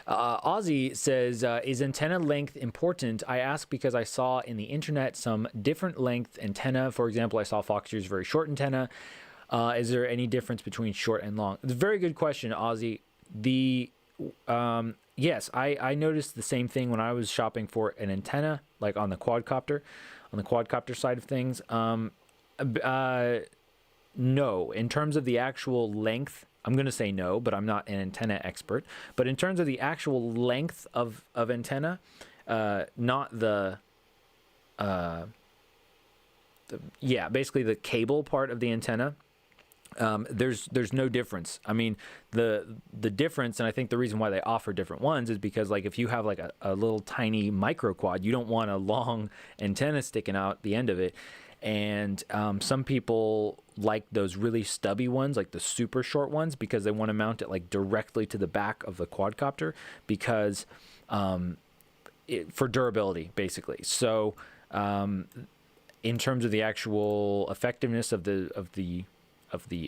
Ozzy says, is antenna length important? I ask because I saw in the internet some different length antenna. For example, I saw Foxtrot's very short antenna. Is there any difference between short and long? It's a very good question, Ozzy. Yes, I noticed the same thing when I was shopping for an antenna, like on the quadcopter side of things. No, in terms of the actual length, I'm going to say no, but I'm not an antenna expert. But in terms of the actual length of antenna, not basically the cable part of the antenna, there's no difference. I mean, the difference, and I think the reason why they offer different ones is because, like, if you have like a little tiny micro quad, you don't want a long antenna sticking out the end of it. And some people like those really stubby ones, like the super short ones, because they want to mount it like directly to the back of the quadcopter, because for durability, basically. So in terms of the actual effectiveness of the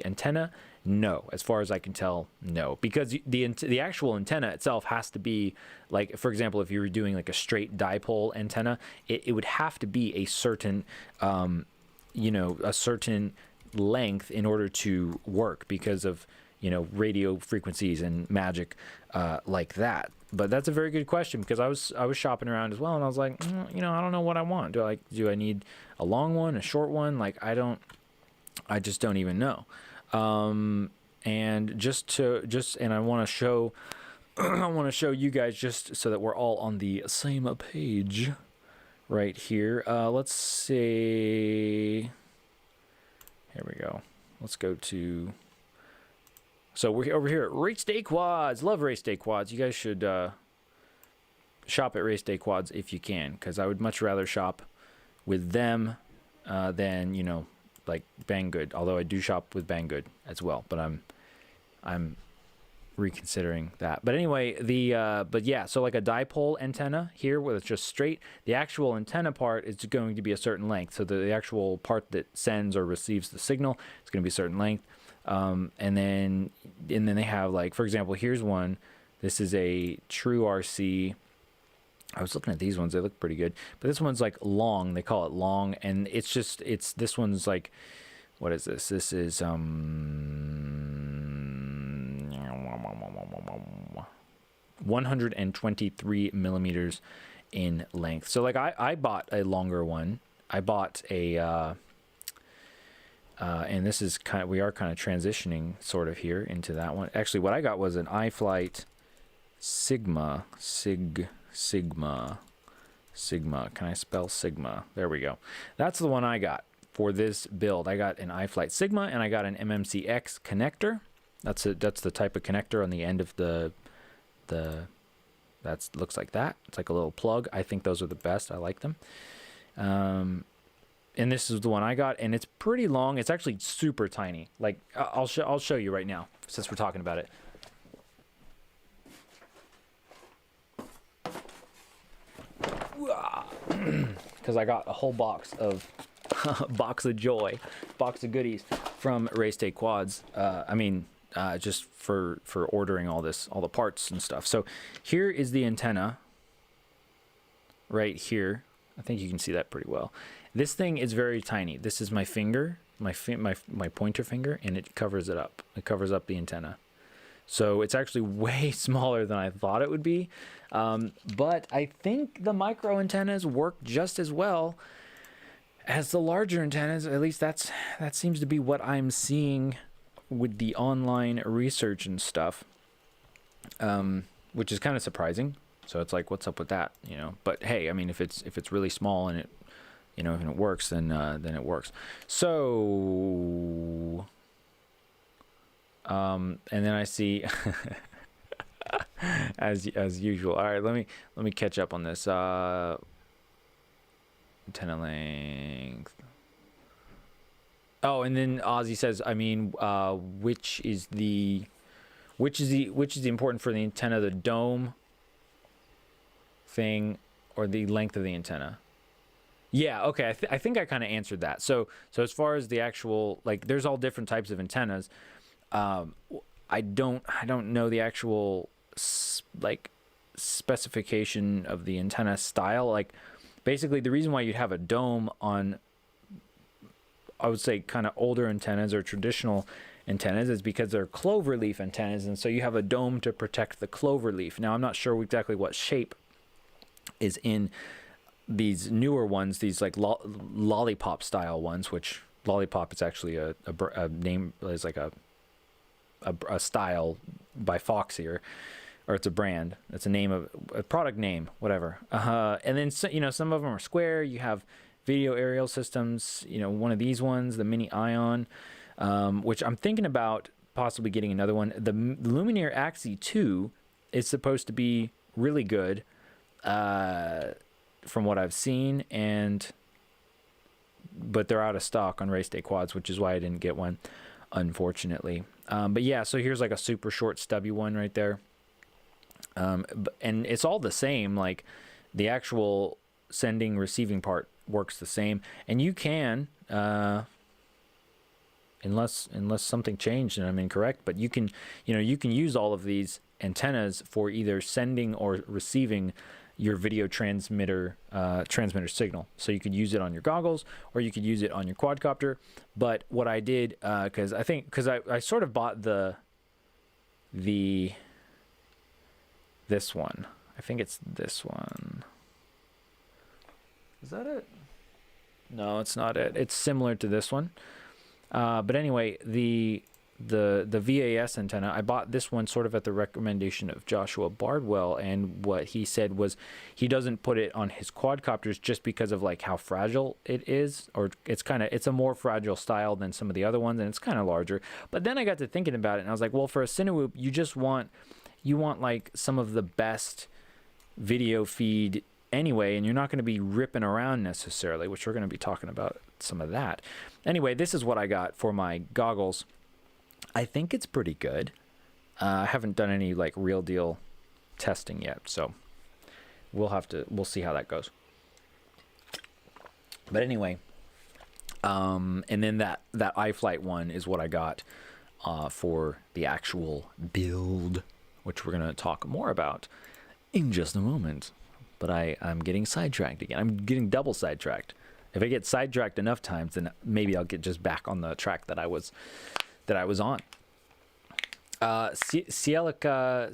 antenna, no. As far as I can tell, no, because the actual antenna itself has to be, like, for example, if you were doing like a straight dipole antenna, it would have to be a certain a certain length in order to work, because of radio frequencies and magic like that. But that's a very good question, because I was shopping around as well, and I was like, I don't know what I want. Do I need a long one, a short one? Like, I just don't even know. And and I want to show I want to show you guys, just so that we're all on the same page right here. Let's see. Here we go. Let's go to. So we're over here at Race Day Quads. Love Race Day Quads. You guys should shop at Race Day Quads if you can, because I would much rather shop with them than like Banggood. Although I do shop with Banggood as well, but I'm reconsidering that. But anyway, but yeah, so like a dipole antenna here, where it's just straight, the actual antenna part is going to be a certain length. So the actual part that sends or receives the signal is going to be a certain length. And then they have, like, for example, here's one. This is a true RC. I was looking at these ones, they look pretty good, but this one's like long. They call it long, and this one's like, what is this? This is 123 millimeters in length. So like I bought a longer one. I bought a and this is we are kind of transitioning sort of here into that one. Actually, what I got was an iFlight Sigma. Can I spell Sigma? There we go. That's the one I got for this build. I got an iFlight Sigma, and I got an MMCX connector. That's the type of connector on the end of that looks like that. It's like a little plug. I think those are the best. I like them. And this is the one I got, and it's pretty long. It's actually super tiny. Like, I'll show you right now, since we're talking about it. Because I got a whole box of box of goodies from Race Day Quads. Just for ordering all the parts and stuff. So here is the antenna right here. I think you can see that pretty well. This thing is very tiny. This is my finger, my pointer finger, and it covers it up. It covers up the antenna. So it's actually way smaller than I thought it would be. But I think the micro antennas work just as well as the larger antennas. At least that seems to be what I'm seeing with the online research and stuff, which is kind of surprising. So it's like, what's up with that? But hey, I mean, if it's really small and it, if it works, then it works. So, and then I see, as usual. All right, let me catch up on this. Antenna length. Oh, and then Ozzy says, which is the important for the antenna, the dome thing or the length of the antenna? Yeah, okay. I think I kind of answered that. So as far as the actual, like, there's all different types of antennas. I don't know the actual specification of the antenna style. Like, basically, the reason why you'd have a dome on, I would say, kind of older antennas or traditional antennas is because they're cloverleaf antennas, and so you have a dome to protect the cloverleaf. Now, I'm not sure exactly what shape is in these newer ones, these like lollipop style ones, which lollipop is actually a name, is like a style by Foxy, or it's a brand. It's a name of a product name, whatever. And then some of them are square. You have video aerial systems. One of these ones, the Mini Ion, which I'm thinking about possibly getting another one. The Lumineer Axie 2 is supposed to be really good, from what I've seen, and but they're out of stock on race day quads, which is why I didn't get one, unfortunately. But yeah, so here's like a super short stubby one right there. And it's all the same, like the actual sending receiving part works the same, and you can unless something changed and I'm incorrect, but you can use all of these antennas for either sending or receiving your video transmitter signal. So you could use it on your goggles or you could use it on your quadcopter. But what I did, because I sort of bought this one. I think it's this one. Is that it? No, it's not it. It's similar to this one. But anyway, the VAS antenna, I bought this one sort of at the recommendation of Joshua Bardwell, and what he said was he doesn't put it on his quadcopters just because of like how fragile it is, or it's a more fragile style than some of the other ones, and it's kind of larger. But then I got to thinking about it, and I was like, well, for a Cinewoop, you want like some of the best video feed anyway, and you're not going to be ripping around necessarily, which we're going to be talking about some of that. Anyway, this is what I got for my goggles. I think it's pretty good. I haven't done any like real deal testing yet, so we'll see how that goes. But anyway, and then that iFlight one is what I got for the actual build, which we're gonna talk more about in just a moment. But I'm getting sidetracked again. I'm getting double sidetracked. If I get sidetracked enough times, then maybe I'll get just back on the track that I was on. Cielica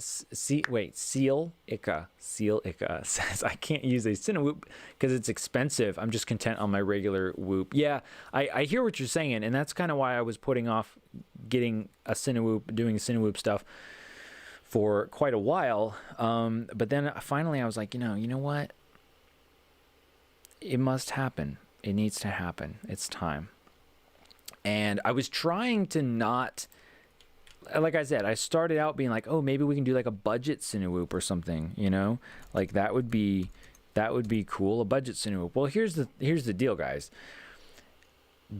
says, I can't use a Cinewoop because it's expensive. I'm just content on my regular Whoop. Yeah, I hear what you're saying, and that's kind of why I was putting off getting a Cinewoop, doing Cinewoop stuff for quite a while. But then finally I was like, you know what? It must happen. It needs to happen. It's time. And I was trying to not, like I said, I started out being like, oh, maybe we can do like a budget Cinewoop or something, like that would be cool, a budget Cinewoop. Well, here's the deal, guys.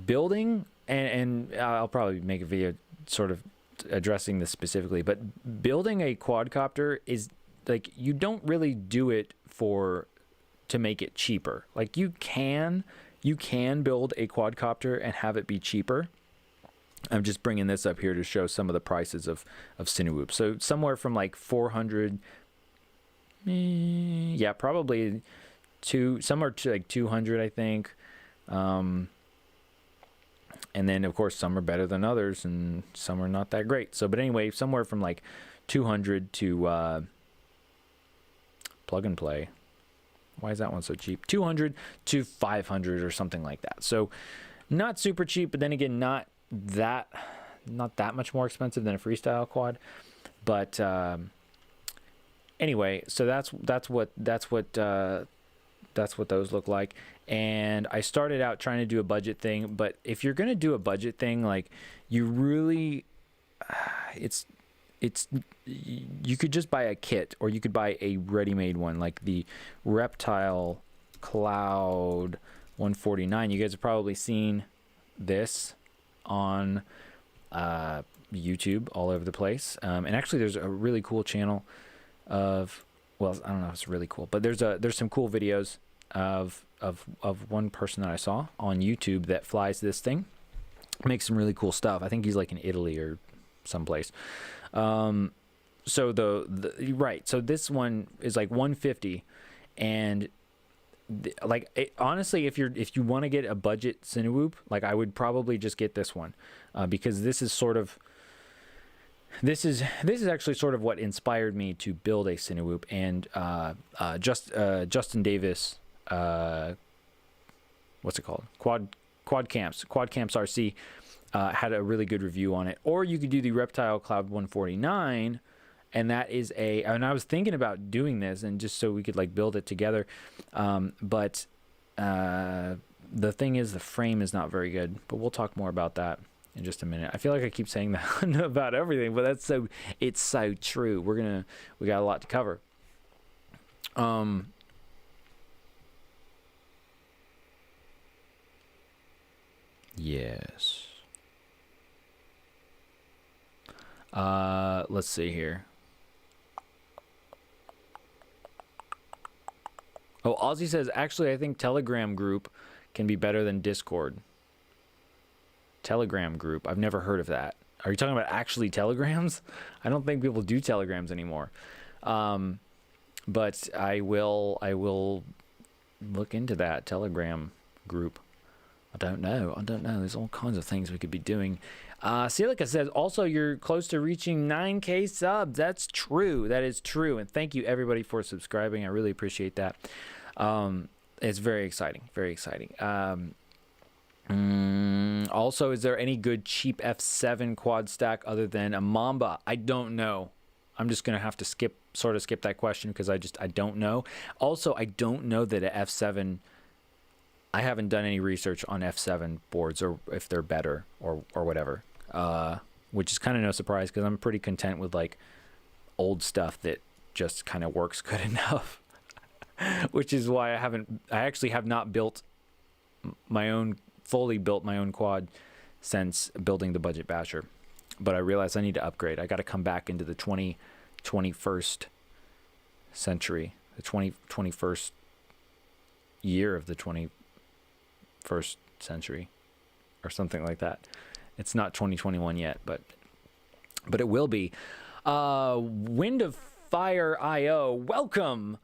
Building, and I'll probably make a video sort of addressing this specifically, but building a quadcopter is like, you don't really do it to make it cheaper. Like you can build a quadcopter and have it be cheaper. I'm just bringing this up here to show some of the prices of Cinewoop. So somewhere from like 400, yeah, probably somewhere to like 200, I think. And then of course some are better than others and some are not that great. So, but anyway, somewhere from like 200 to plug and play. Why is that one so cheap? 200 to 500 or something like that. So not super cheap, but then again, not that much more expensive than a freestyle quad. But anyway, so that's what those look like. And I started out trying to do a budget thing, but if you're going to do a budget thing, like you really, you could just buy a kit, or you could buy a ready-made one, like the Reptile Cloud 149. You guys have probably seen this on YouTube all over the place. And actually there's a really cool channel of, well, I don't know if it's really cool, but there's some cool videos of one person that I saw on YouTube that flies this thing. Makes some really cool stuff. I think he's like in Italy or someplace. So so this one is like 150, and honestly, if you want to get a budget Cinewoop, like I would probably just get this one, because this is actually sort of what inspired me to build a Cinewoop. And Justin Davis, what's it called? Quad Camps RC had a really good review on it. Or you could do the Reptile Cloud 149, and that is and I was thinking about doing this, and just so we could like build it together, but the thing is, the frame is not very good. But we'll talk more about that in just a minute. I feel like I keep saying that about everything, but it's so true. We got a lot to cover. Yes. Let's see here. Oh, Ozzy says, actually, I think Telegram group can be better than Discord. Telegram group. I've never heard of that. Are you talking about actually telegrams? I don't think people do telegrams anymore. But I will look into that Telegram group. I don't know. There's all kinds of things we could be doing. Celica says, also, you're close to reaching 9K subs. That's true. That is true. And thank you, everybody, for subscribing. I really appreciate that. It's very exciting. Very exciting. Also, is there any good cheap F7 quad stack other than a Mamba? I don't know. I'm just going to have to skip that question because I don't know. Also, I don't know that a F7... I haven't done any research on F7 boards or if they're better or whatever, which is kind of no surprise because I'm pretty content with like old stuff that just kind of works good enough, which is why I actually have not fully built my own quad since building the Budget Basher. But I realized I need to upgrade. I got to come back into the 21st century, the 21st year of the 21st century or something like that. It's not 2021 yet, but it will be. Wind of Fire IO, welcome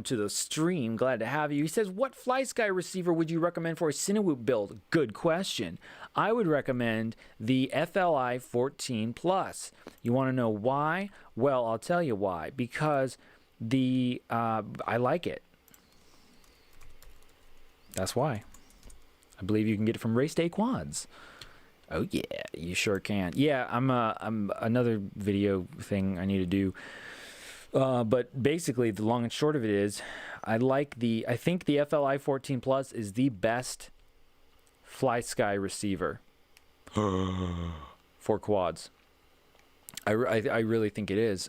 to the stream. Glad to have you. He says, what FlySky receiver would you recommend for a Cinewoop build? Good question. I would recommend the FLI 14 Plus. You want to know why? Well, I'll tell you why. Because I like it. That's why. I believe you can get it from Race Day Quads. Oh yeah, you sure can. Yeah, I'm another video thing I need to do. But basically, the long and short of it is, I think the FLI 14 Plus is the best FlySky receiver for quads. I really think it is.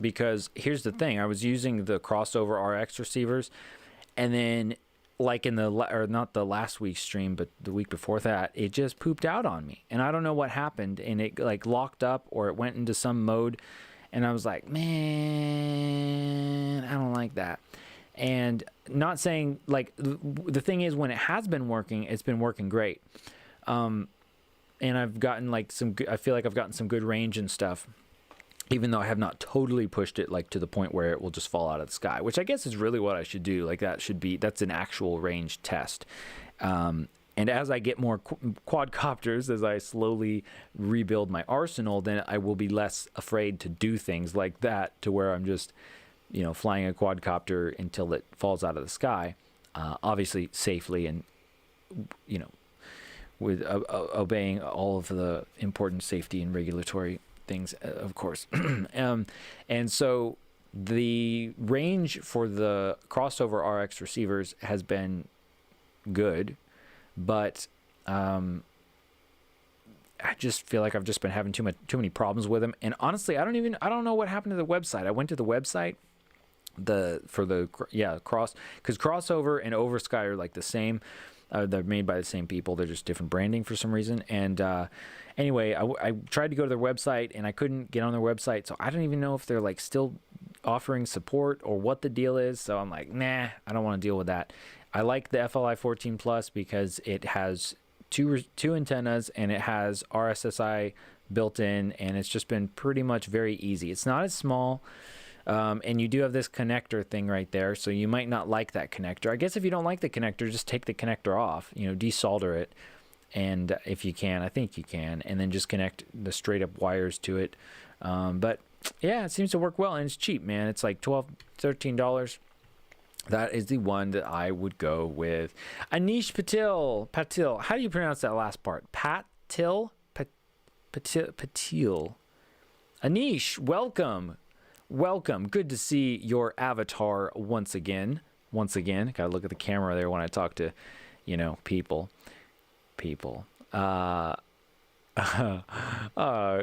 Because here's the thing, I was using the crossover RX receivers, and then like in not the last week's stream, but the week before that, it just pooped out on me. And I don't know what happened. And it like locked up or it went into some mode. And I was like, man, I don't like that. And not saying like, the thing is when it has been working, it's been working great. And I've gotten like I feel like I've gotten some good range and stuff, even though I have not totally pushed it like to the point where it will just fall out of the sky, which I guess is really what I should do. Like that's an actual range test. And as I get more quadcopters, as I slowly rebuild my arsenal, then I will be less afraid to do things like that, to where I'm just, flying a quadcopter until it falls out of the sky, obviously safely and, with obeying all of the important safety and regulatory things, of course. And so the range for the crossover RX receivers has been good, but I just feel like I've just been having too many problems with them. And honestly, I don't know what happened to the website. I went to the website because crossover and Oversky are like the same. They're made by the same people. They're just different branding for some reason. And anyway, I tried to go to their website and I couldn't get on their website. So I don't even know if they're like still offering support or what the deal is. So I'm like, nah, I don't want to deal with that. I like the FLI 14 Plus because it has two antennas and it has RSSI built in, and it's just been pretty much very easy. It's not as small. And you do have this connector thing right there, so you might not like that connector. I guess if you don't like the connector, just take the connector off, desolder it, and if you can, I think you can, and then just connect the straight up wires to it. But yeah, it seems to work well, and it's cheap, man. It's like $12, $13. That is the one that I would go with. Anish Patil. How do you pronounce that last part? Patil. Anish, welcome. Good to see your avatar once again. Gotta look at the camera there when I talk to, people.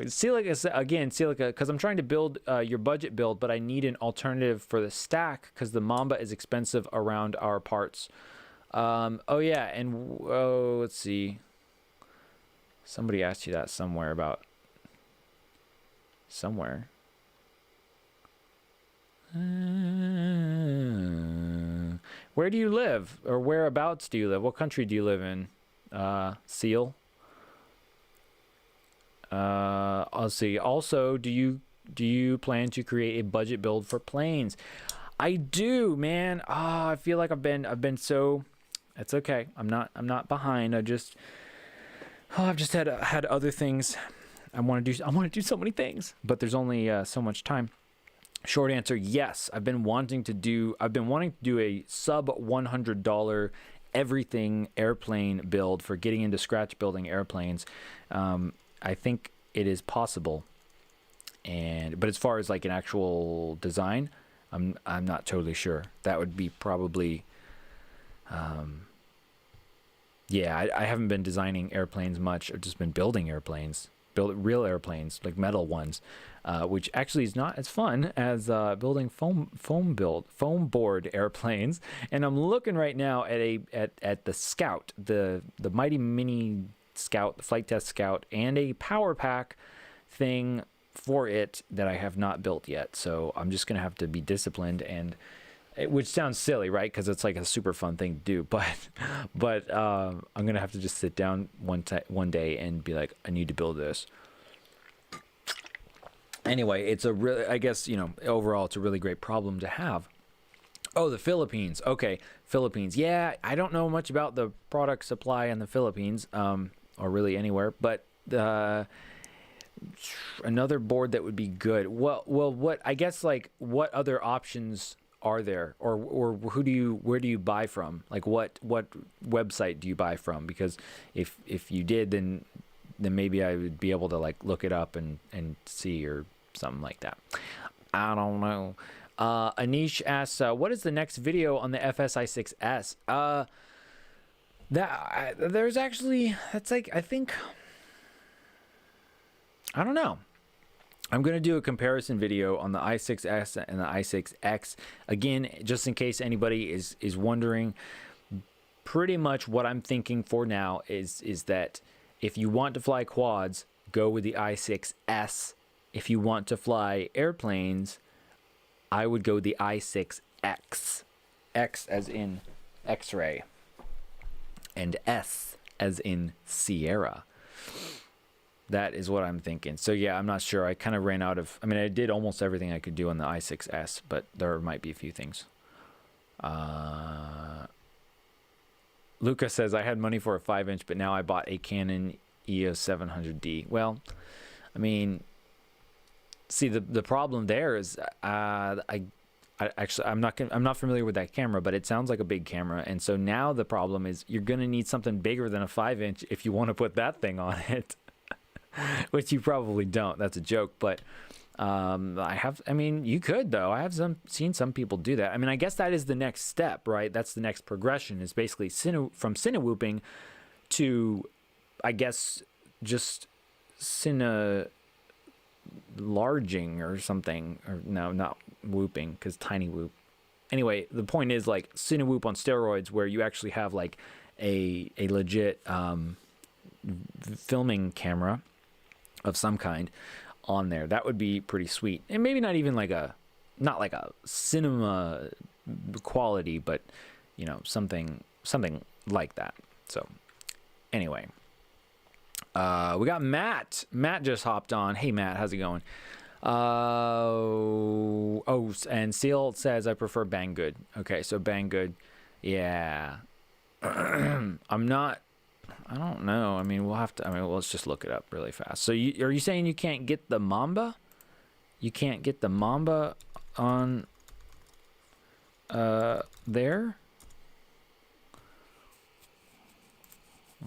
Celica, because I'm trying to build your budget build, but I need an alternative for the stack because the Mamba is expensive around our parts. Oh yeah, and let's see. Somebody asked you that somewhere about somewhere. Where do you live, or whereabouts do you live? What country do you live in? Seal. I'll see. Also, do you plan to create a budget build for planes? I do, man. I feel like I've been so. It's okay. I'm not behind. I've just had other things. I want to do so many things, but there's only so much time. Short answer, yes. I've been wanting to do a sub $100 everything airplane build for getting into scratch building airplanes. I think it is possible, but as far as like an actual design, I'm not totally sure. That would be probably, yeah. I haven't been designing airplanes much. I've just been building airplanes, real airplanes, like metal ones, which actually is not as fun as building foam board airplanes. And I'm looking right now at the Scout, the Mighty Mini Scout, the Flight Test Scout, and a power pack thing for it that I have not built yet. So I'm just gonna have to be disciplined, which sounds silly, right? Because it's like a super fun thing to do, but I'm gonna have to just sit down one day and be like, I need to build this. Anyway, it's I guess, overall it's a really great problem to have. Oh, the Philippines. Okay, Philippines. Yeah, I don't know much about the product supply in the Philippines, or really anywhere, but another board that would be good. Well, what I guess, like, what other options are there, or where do you buy from? Like, what website do you buy from? Because if you did, then maybe I would be able to like look it up and see, or something like that. I don't know. Anish asks, what is the next video on the FSI6S? There's actually, that's like, I think, I don't know. I'm going to do a comparison video on the i6S and the i6X. Again, just in case anybody is wondering, pretty much what I'm thinking for now is that if you want to fly quads, go with the i6S. If you want to fly airplanes, I would go the i6X. X as in X-ray. And S as in Sierra. That is what I'm thinking. So yeah, I'm not sure. I kind of ran out of, I mean, I did almost everything I could do on the i6S, but there might be a few things. Luca says, I had money for a 5-inch, but now I bought a Canon EOS 700D. Well, I mean, see, the problem there is, I'm not familiar with that camera, but it sounds like a big camera. And so now the problem is you're going to need something bigger than a 5-inch if you want to put that thing on it. Which you probably don't. That's a joke, but I mean, you could, though. I have seen some people do that. I mean, I guess that is the next step, right? That's the next progression, is basically from cinewooping to, I guess, just larging or something. Or no, not whooping, because tiny whoop. Anyway, the point is like Cinewoop on steroids, where you actually have like a legit filming camera of some kind on there. That would be pretty sweet. And maybe not even like not like a cinema quality, but something like that. So anyway, we got Matt. Matt just hopped on. Hey Matt, how's it going? And Seal says, I prefer Banggood. Okay, so Banggood. Yeah. I don't know. I mean, let's just look it up really fast. So are you saying you can't get the Mamba? You can't get the Mamba on there?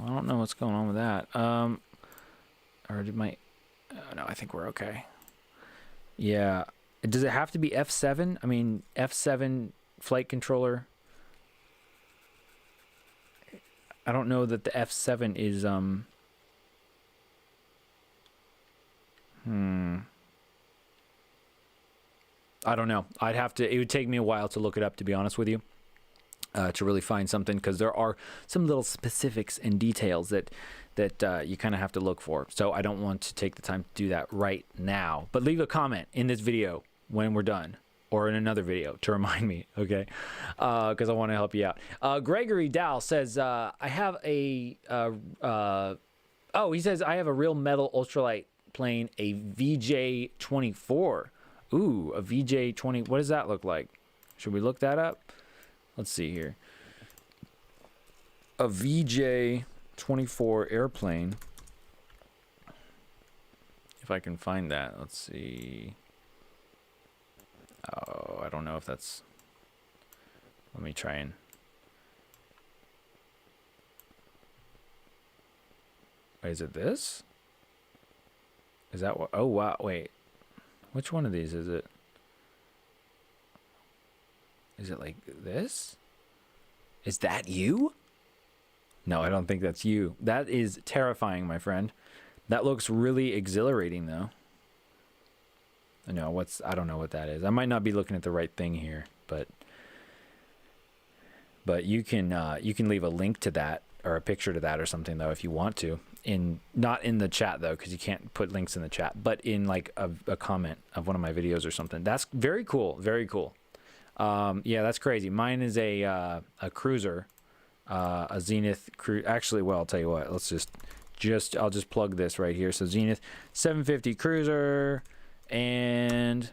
I don't know what's going on with that. Or did my... no, I think we're okay. Yeah. Does it have to be F7? I mean, F7 flight controller... I don't know that the F7 is, I don't know. It would take me a while to look it up, to be honest with you. to really find something, because there are some little specifics and details that you kind of have to look for. So I don't want to take the time to do that right now. But leave a comment in this video when we're done, or in another video to remind me, okay? Because I want to help you out. Gregory Dow says, I have a... he says, I have a real metal ultralight plane, a VJ24. Ooh, a VJ20. What does that look like? Should we look that up? Let's see here. A VJ24 airplane. If I can find that. Let's see. Oh, I don't know if that's... Let me try and... Is it this? Is that what... Oh, wow. Wait. Which one of these is it? Is it like this? Is that you? No, I don't think that's you. That is terrifying, my friend. That looks really exhilarating, though. No, I don't know what that is. I might not be looking at the right thing here, but you can leave a link to that, or a picture to that or something, though, if you want to. Not in the chat, though, because you can't put links in the chat, but in like a comment of one of my videos or something. That's very cool. Very cool. Yeah, that's crazy. Mine is a cruiser, a Zenith cruise. Actually, well, I'll tell you what. Let's I'll just plug this right here. So Zenith 750 cruiser, and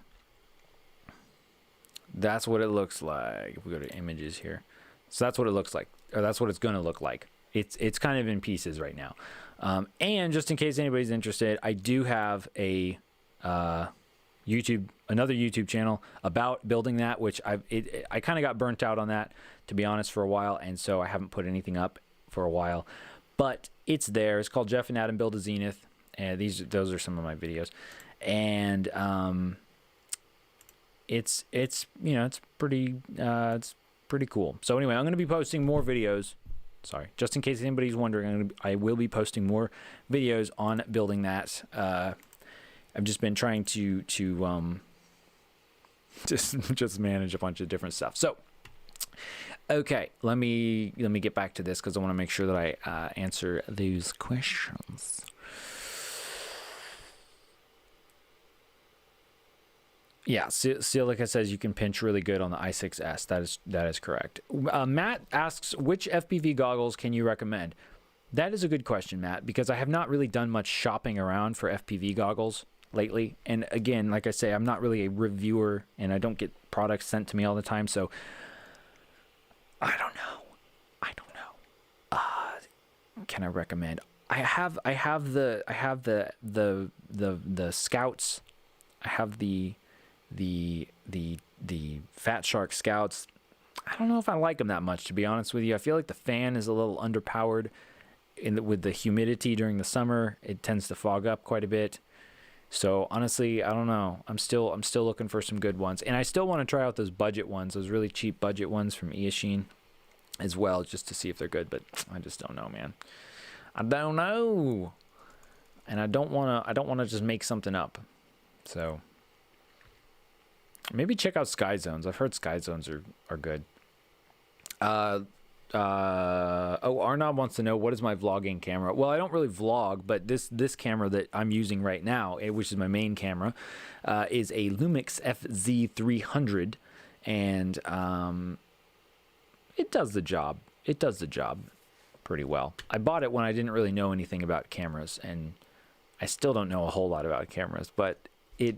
that's what it looks like. If we go to images here, so that's what it looks like, or that's what it's gonna look like. It's kind of in pieces right now. And just in case anybody's interested, I do have a another YouTube channel about building that, which I kind of got burnt out on that, to be honest, for a while, and so I haven't put anything up for a while. But it's there. It's called Jeff and Adam Build a Zenith, and those are some of my videos, and it's pretty cool. So anyway, I'm going to be posting more videos. Sorry, just in case anybody's wondering, I will be posting more videos on building that. I've just been trying to just manage a bunch of different stuff. So, okay, let me get back to this, because I want to make sure that I answer these questions. Yeah, Silica says you can pinch really good on the i6S. That is correct. Matt asks, which FPV goggles can you recommend? That is a good question, Matt, because I have not really done much shopping around for FPV goggles lately. And again, like I say, I'm not really a reviewer, and I don't get products sent to me all the time, so I don't know. Can I recommend? I have the Scouts. I have the Fat Shark Scouts. I don't know if I like them that much, to be honest with you. I feel like the fan is a little underpowered with the humidity during the summer. It tends to fog up quite a bit. So honestly, I don't know. I'm still looking for some good ones, and I still want to try out those budget ones, those really cheap budget ones from Eachine as well, just to see if they're good. But I just don't know, man. I don't know, and I don't want to just make something up. So maybe check out Sky Zones. I've heard Sky Zones are good. Arnob wants to know, what is my vlogging camera? Well, I don't really vlog, but this camera that I'm using right now, which is my main camera, is a Lumix FZ300, and it does the job. It does the job pretty well. I bought it when I didn't really know anything about cameras, and I still don't know a whole lot about cameras, but yeah,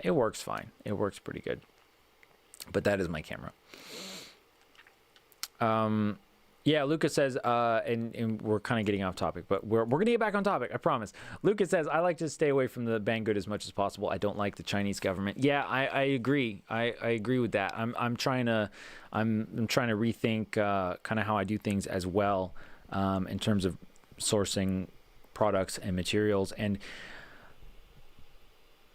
it works fine. It works pretty good. But that is my camera. Yeah, Lucas says, and we're kind of getting off topic, but we're going to get back on topic, I promise. Lucas says, I like to stay away from the Banggood as much as possible. I don't like the Chinese government. Yeah, I agree. I agree with that. I'm trying to rethink kind of how I do things as well, in terms of sourcing products and materials, and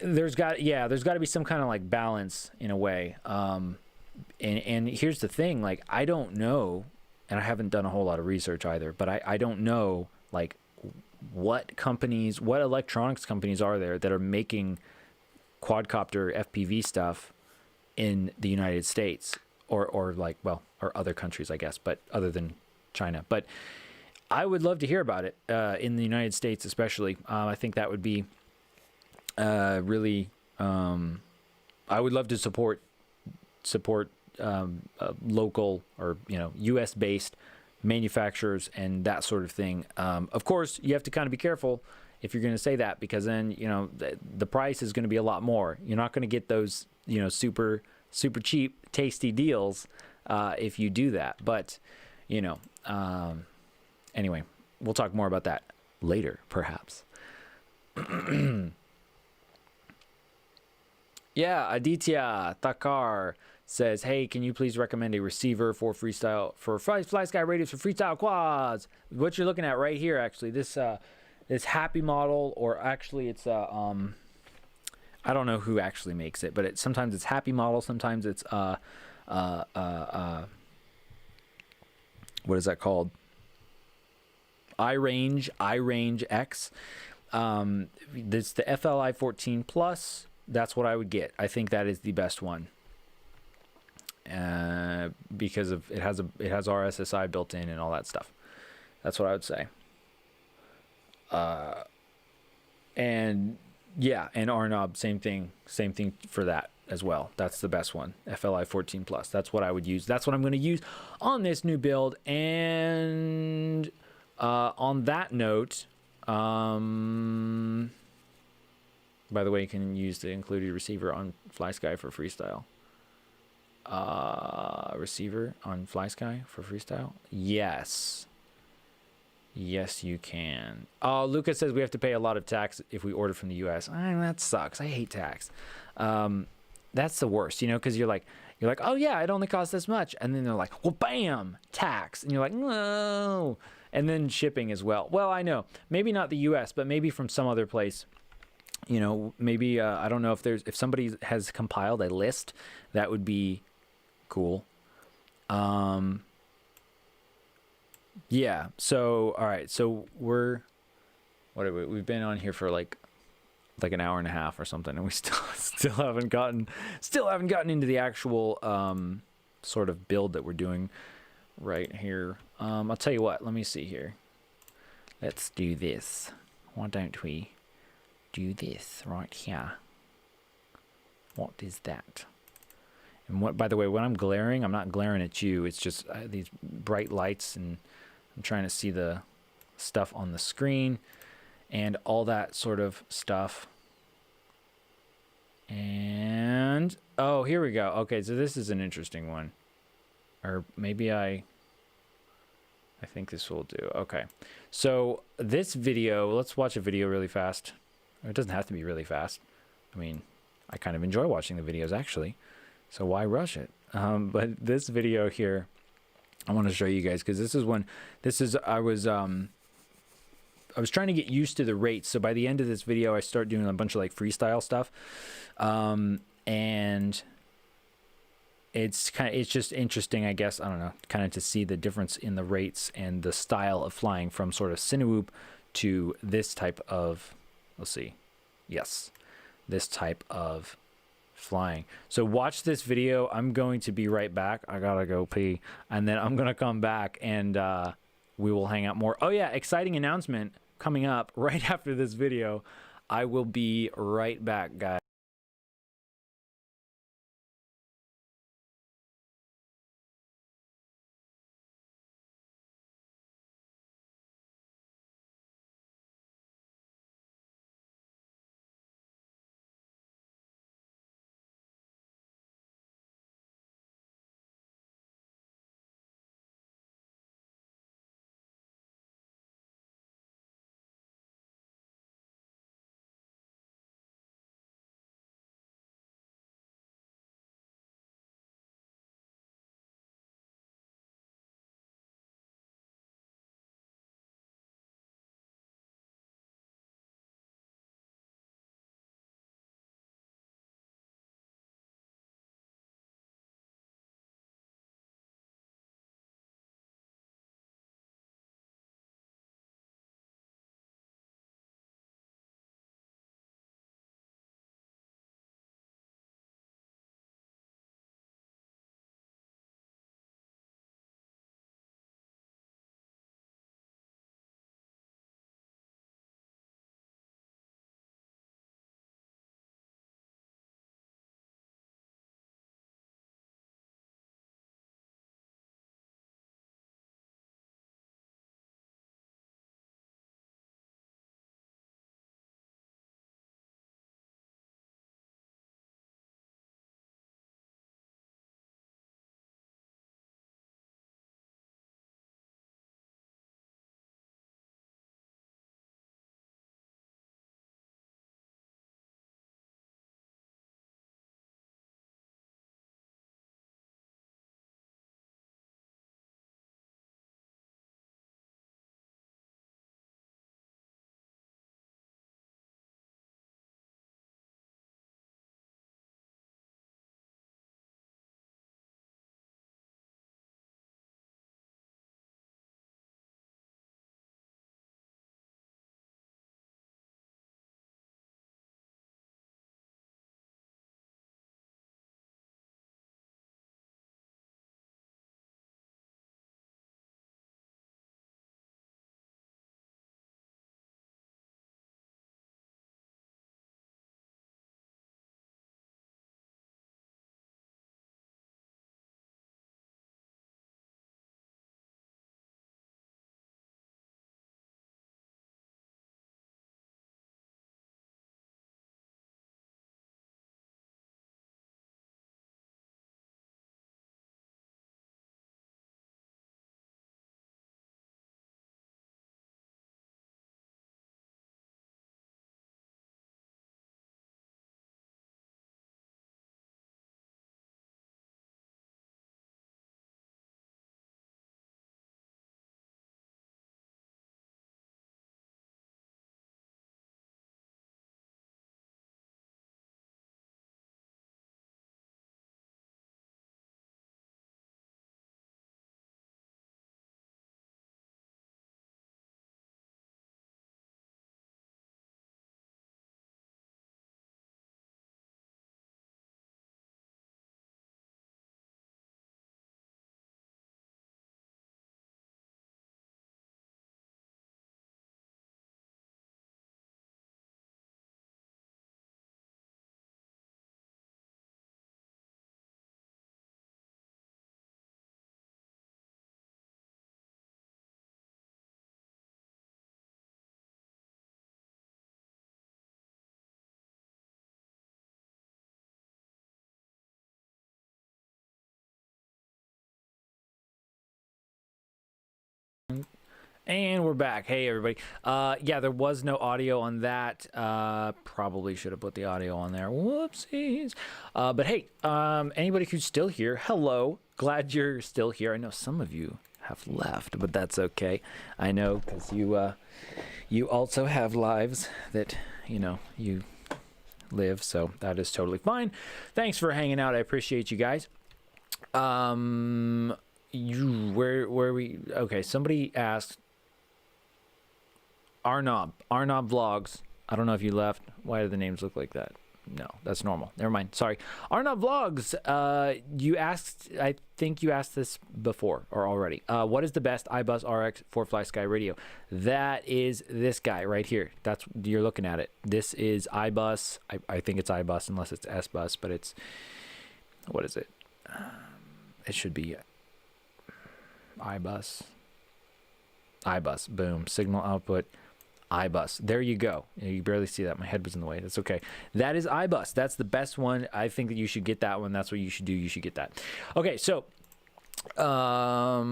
there's got to be some kind of like balance in a way. And here's the thing, like, I don't know, and I haven't done a whole lot of research either, but I don't know, like, what electronics companies are there that are making quadcopter FPV stuff in the United States, or like, well, or other countries, I guess, but other than China. But I would love to hear about it in the United States, especially. I think that would be really. I would love to support local, or U.S. based manufacturers and that sort of thing. Of course, you have to kind of be careful if you're going to say that, because then the price is going to be a lot more. You're not going to get those super cheap, tasty deals if you do that. But anyway, we'll talk more about that later, perhaps. Yeah, Aditya Takar says, "Hey, can you please recommend a receiver for freestyle, for fly sky radios for freestyle quads?" What you're looking at right here, actually, this Happy model, or actually it's I don't know who actually makes it, but sometimes it's Happy model, sometimes it's what is that called? iRange X. This the FLI 14 Plus. That's what I would get. I think that is the best one. Because of it has RSSI built in and all that stuff. That's what I would say. And yeah, and RNOB, same thing for that as well. That's the best one, FLI 14 Plus. That's what I would use. That's what I'm going to use on this new build. And on that note, by the way, you can use the included receiver on FlySky for freestyle. Receiver on FlySky for freestyle? Yes. Yes, you can. Oh, Lucas says we have to pay a lot of tax if we order from the U.S. That sucks. I hate tax. That's the worst, because you're like, oh yeah, it only costs this much, and then they're like, well, bam, tax, and you're like, no, and then shipping as well. Well, I know, maybe not the U.S., but maybe from some other place. Maybe I don't know if somebody has compiled a list, that would be cool. Yeah. So all right. So we've been on here for like an hour and a half or something, and we still haven't gotten into the actual sort of build that we're doing right here. I'll tell you what. Let me see here. Let's do this. Why don't we do this right here? What is that? And what, by the way, when I'm glaring, I'm not glaring at you. It's just these bright lights, and I'm trying to see the stuff on the screen and all that sort of stuff. And oh, here we go. Okay, so this is an interesting one. Or maybe I think this will do. Okay. So this video, let's watch a video really fast. It doesn't have to be really fast. I mean, I kind of enjoy watching the videos, actually. So why rush it? But this video here, I want to show you guys, because I was trying to get used to the rates. So by the end of this video, I start doing a bunch of like freestyle stuff. And it's just interesting, I guess, I don't know, kind of to see the difference in the rates and the style of flying from sort of Cinewoop to this type of, let's see. Yes. This type of flying. So watch this video. I'm going to be right back. I gotta go pee, and then I'm gonna come back, and we will hang out more. Oh yeah, exciting announcement coming up right after this video. I will be right back, guys. And we're back. Hey, everybody. Yeah, there was no audio on that. Probably should have put the audio on there. Whoopsies. But hey, anybody who's still here, hello. Glad you're still here. I know some of you have left, but that's okay. I know, because you also have lives that, you live, so that is totally fine. Thanks for hanging out. I appreciate you guys. Where we... Okay, somebody asked... Arnob Vlogs. I don't know if you left. Why do the names look like that? No, that's normal. Never mind. Sorry. Arnob Vlogs. You asked. I think you asked this before or already. What is the best iBus RX for Fly Sky radio? That is this guy right here. That's you're looking at it. This is iBus. I think it's iBus unless it's S-Bus, but it's what is it? It should be iBus. iBus. Boom. Signal output. iBus. There you go. You barely see that. My head was in the way. That's okay. That is iBus. That's the best one. I think that you should get that one. That's what you should do. You should get that. Okay, so Rob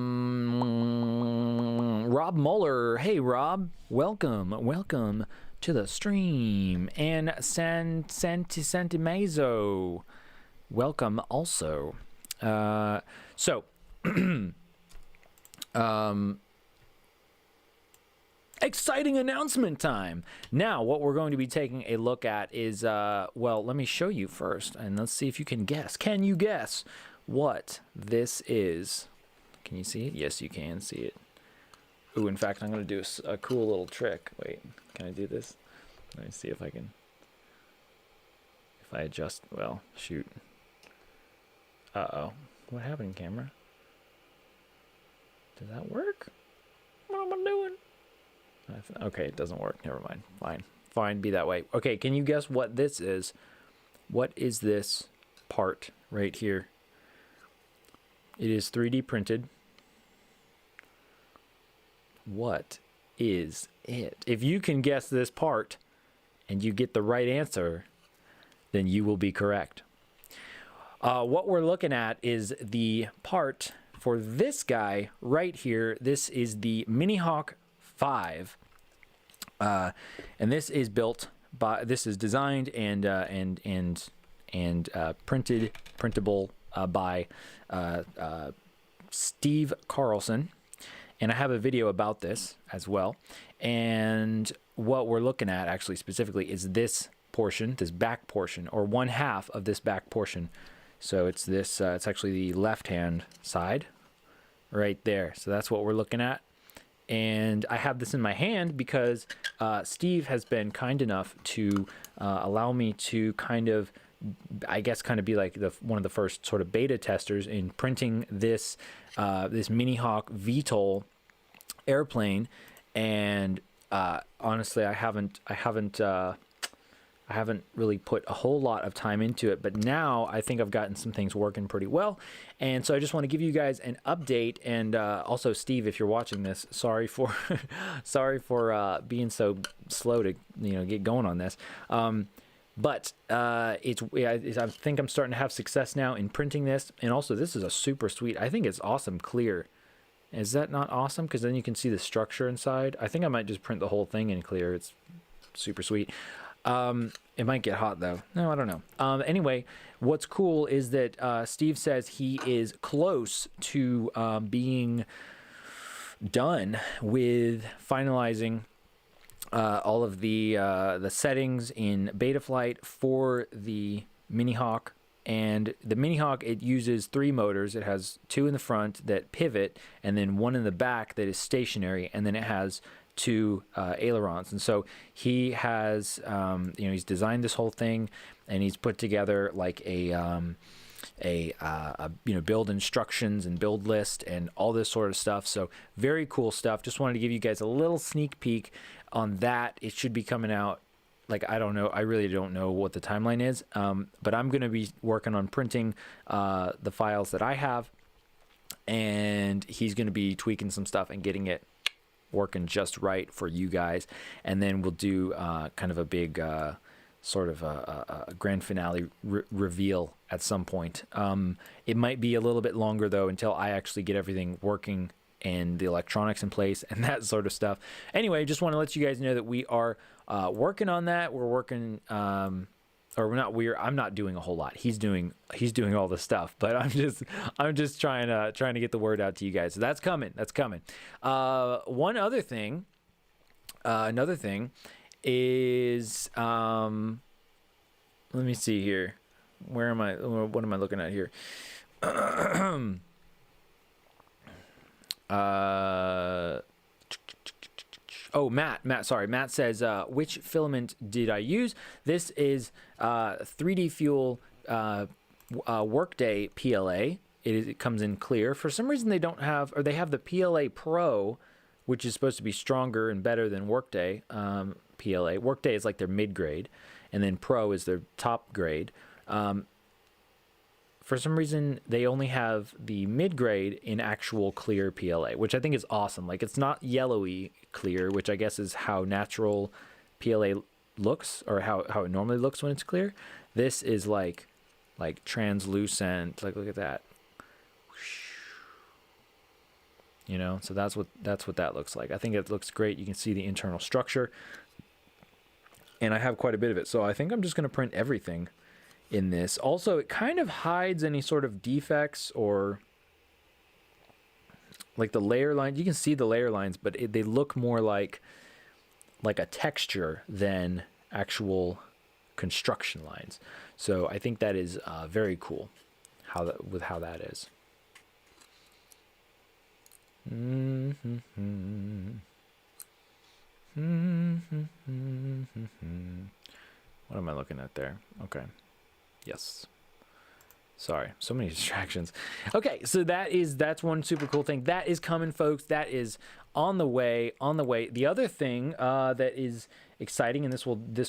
Muller. Hey, Rob. Welcome to the stream. And Santimazo. Welcome also. Exciting announcement time. Now, what we're going to be taking a look at is, well, let me show you first, and let's see if you can guess. Can you guess what this is? Can you see it? Yes, you can see it. Ooh, in fact, I'm going to do a cool little trick. Wait, can I do this? Let me see if I can. If I adjust, well, shoot. Uh-oh. What happened, camera? Does that work? What am I doing? Okay, it doesn't work. Never mind. Fine, be that way. Okay, can you guess what this is? What is this part right here? It is 3D printed. What is it? If you can guess this part and you get the right answer, then you will be correct. What we're looking at is the part for this guy right here. This is the Minihawk 5, and this is built by. This is designed and printable by Steve Carlson, and I have a video about this as well. And what we're looking at actually specifically is this portion, this back portion, or one half of this back portion. So it's this. It's actually the left-hand side, right there. So that's what we're looking at. And I have this in my hand because Steve has been kind enough to allow me to kind of, I guess, kind of be like one of the first sort of beta testers in printing this this Minihawk VTOL airplane. And honestly, I haven't really put a whole lot of time into it, but now I think I've gotten some things working pretty well. And so I just want to give you guys an update. And also, Steve, if you're watching this, sorry for being so slow to get going on this. But I think I'm starting to have success now in printing this. And also, this is a super sweet. I think it's awesome clear. Is that not awesome? Because then you can see the structure inside. I think I might just print the whole thing in clear. It's super sweet. It might get hot though. No, I don't know. Anyway, what's cool is that Steve says he is close to being done with finalizing all of the settings in Betaflight for the Minihawk. And the Minihawk, it uses 3 motors. It has 2 in the front that pivot, and then 1 in the back that is stationary, and then it has 2 ailerons. And so he has, he's designed this whole thing, and he's put together like a build instructions and build list and all this sort of stuff. So very cool stuff. Just wanted to give you guys a little sneak peek on that. It should be coming out. Like, I don't know. I really don't know what the timeline is. But I'm going to be working on printing the files that I have, and he's going to be tweaking some stuff and getting it working just right for you guys. And then we'll do kind of a big sort of a grand finale reveal at some point. It might be a little bit longer though until I actually get everything working and the electronics in place and that sort of stuff. Anyway, just want to let you guys know that we are working on that. We're working, or we're not. I'm not doing a whole lot. He's doing all the stuff, but I'm just trying to get the word out to you guys. So that's coming. That's coming. One other thing, another thing is, let me see here. Where am I? What am I looking at here? Oh, Matt, sorry. Matt says, which filament did I use? This is 3D Fuel Workday PLA. It comes in clear. For some reason, they don't have, or they have the PLA Pro, which is supposed to be stronger and better than Workday PLA. Workday is like their mid-grade, and then Pro is their top grade. For some reason, they only have the mid-grade in actual clear PLA, which I think is awesome. Like, it's not yellowy clear, which I guess is how natural PLA looks, or how it normally looks when it's clear. This is like translucent. Like, look at that. You know, so that's what that looks like. I think it looks great. You can see the internal structure, and I have quite a bit of it. So I think I'm just going to print everything in this. Also, it kind of hides any sort of defects or like the layer lines. You can see the layer lines, but they look more like a texture than actual construction lines. So I think that is very cool how that is. What am I looking at there? Okay. Yes. Sorry, so many distractions. Okay, so that's one super cool thing. That is coming, folks. That is on the way. The other thing that is exciting, and this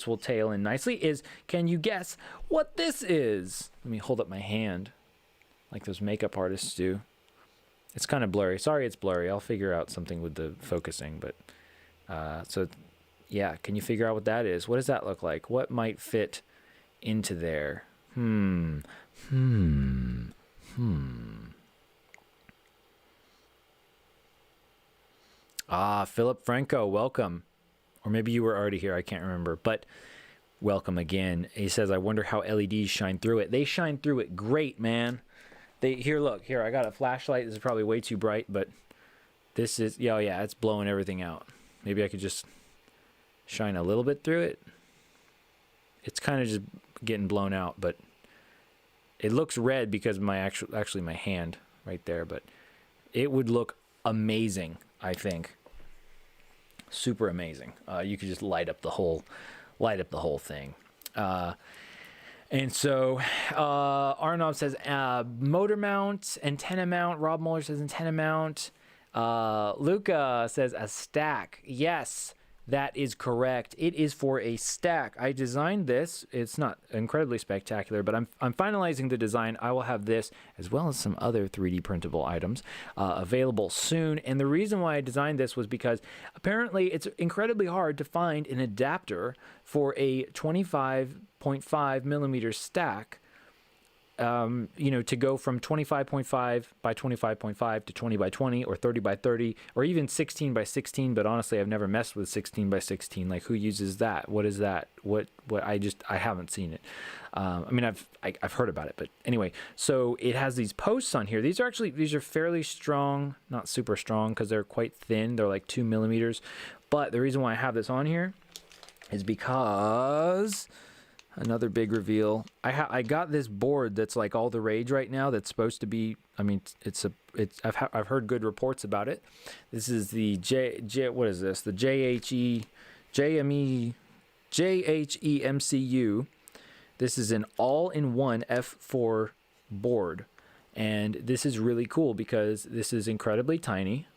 will tail in nicely, is, can you guess what this is? Let me hold up my hand like those makeup artists do. It's kind of blurry. Sorry, it's blurry. I'll figure out something with the focusing, but so yeah, can you figure out what that is? What does that look like? What might fit into there? Ah, Philip Franco, welcome. Or maybe you were already here, I can't remember, but welcome again. He says, I wonder how LEDs shine through it. They shine through it great, man. Look, I got a flashlight. This is probably way too bright, but this is, yeah, it's blowing everything out. Maybe I could just shine a little bit through it. It's kind of just getting blown out, but it looks red because of my actually my hand right there, but it would look amazing, I think. Super amazing. You could just light up the whole thing. And so Arnav says motor mount, antenna mount. Rob Muller says antenna mount. Luca says a stack. Yes, that is correct. It is for a stack. I designed this. It's not incredibly spectacular, but I'm finalizing the design. I will have this as well as some other 3D printable items available soon. And the reason why I designed this was because apparently it's incredibly hard to find an adapter for a 25.5 millimeter stack. To go from 25.5 by 25.5 to 20 by 20 or 30 by 30 or even 16 by 16. But honestly, I've never messed with 16 by 16. Like, who uses that? What is that? What I haven't seen it. I've heard about it, but anyway, so it has these posts on here. These are fairly strong, not super strong because they're quite thin. They're like 2 millimeters. But the reason why I have this on here is because another big reveal. I got this board that's like all the rage right now. That's supposed to be. I mean, I've heard good reports about it. This is the what is this? The JHEMCU. This is an all-in-one F4 board, and this is really cool because this is incredibly tiny.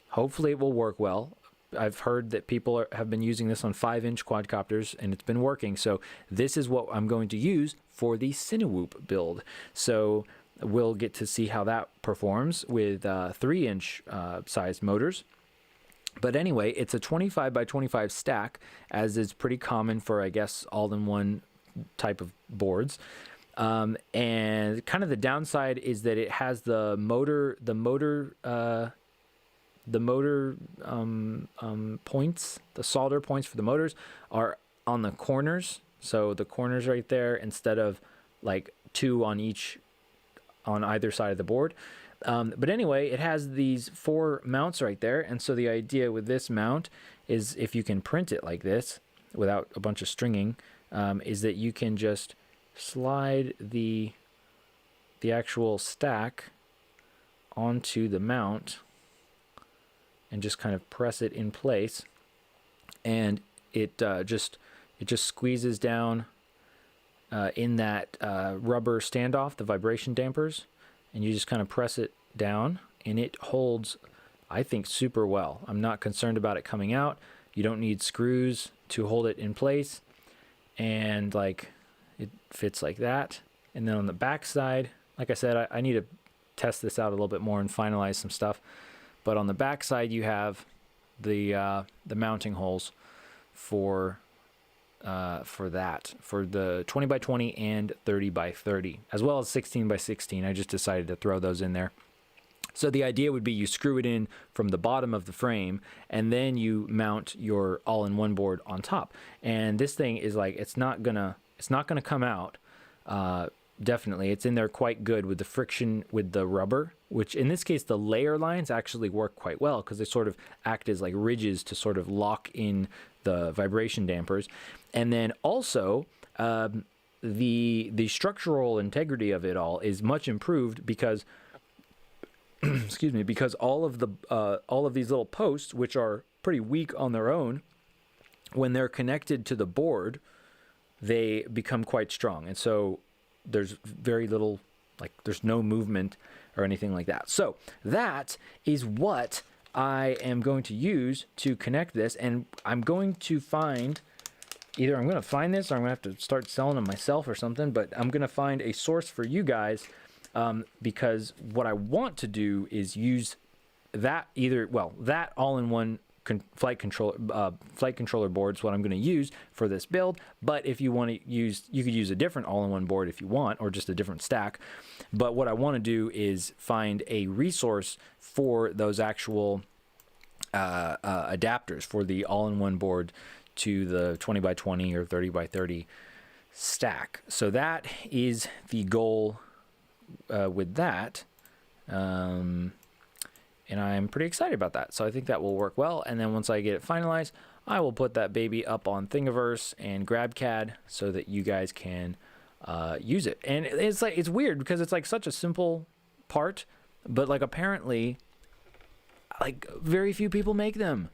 Hopefully, it will work well. I've heard that people have been using this on 5-inch quadcopters, and it's been working. So this is what I'm going to use for the Cinewoop build. So we'll get to see how that performs with 3-inch sized motors. But anyway, it's a 25 by 25 stack, as is pretty common for, I guess, all-in-one type of boards. And kind of the downside is that it has the motor motor points, the solder points for the motors are on the corners. So the corners right there, instead of like 2 on either side of the board. But anyway, it has these 4 mounts right there. And so the idea with this mount is, if you can print it like this without a bunch of stringing, is that you can just slide the actual stack onto the mount and just kind of press it in place, and it just squeezes down in that rubber standoff, the vibration dampers, and you just kind of press it down, and it holds, I think, super well. I'm not concerned about it coming out. You don't need screws to hold it in place, and like it fits like that. And then on the back side, like I said, I need to test this out a little bit more and finalize some stuff. But on the back side, you have the mounting holes for the 20 by 20 and 30 by 30, as well as 16 by 16. I just decided to throw those in there. So the idea would be you screw it in from the bottom of the frame, and then you mount your all-in-one board on top. And this thing is like, it's not gonna come out. Definitely, it's in there quite good with the friction with the rubber, which in this case the layer lines actually work quite well because they sort of act as like ridges to sort of lock in the vibration dampers. And then also the structural integrity of it all is much improved because excuse me, because all of these little posts, which are pretty weak on their own, when they're connected to the board, they become quite strong. And so there's very little, like there's no movement or anything like that. So that is what I am going to use to connect this, and I'm going to find, either I'm going to find this or I'm going to have to start selling them myself or something, but I'm going to find a source for you guys, because what I want to do is use that that all-in-one flight controller board is what I'm going to use for this build. But if you want to use, you could use a different all-in-one board if you want, or just a different stack. But what I want to do is find a resource for those actual adapters for the all-in-one board to the 20 by 20 or 30 by 30 stack. So that is the goal with that. And I'm pretty excited about that. So I think that will work well. And then once I get it finalized, I will put that baby up on Thingiverse and GrabCAD so that you guys can use it. And it's like, it's weird because it's like such a simple part, but like apparently like very few people make them.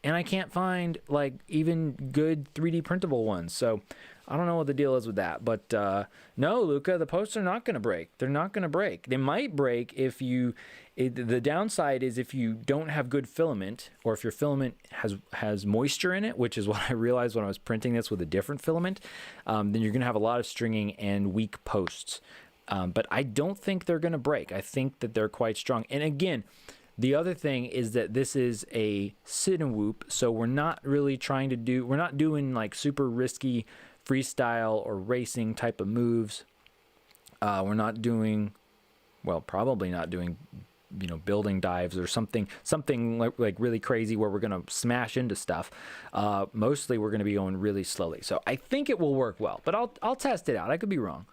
And I can't find like even good 3D printable ones. So I don't know what the deal is with that. But no, Luca, the posts are not going to break. They're not going to break. They might break if you... the downside is if you don't have good filament, or if your filament has moisture in it, which is what I realized when I was printing this with a different filament, then you're going to have a lot of stringing and weak posts. But I don't think they're going to break. I think that they're quite strong. And again, the other thing is that this is a Cinewoop, so we're not really trying to do, we're not doing like super risky freestyle or racing type of moves. We're not doing, well, probably not doing, you know, building dives or something like really crazy where we're going to smash into stuff. Mostly we're going to be going really slowly. So I think it will work well, but I'll test it out. I could be wrong.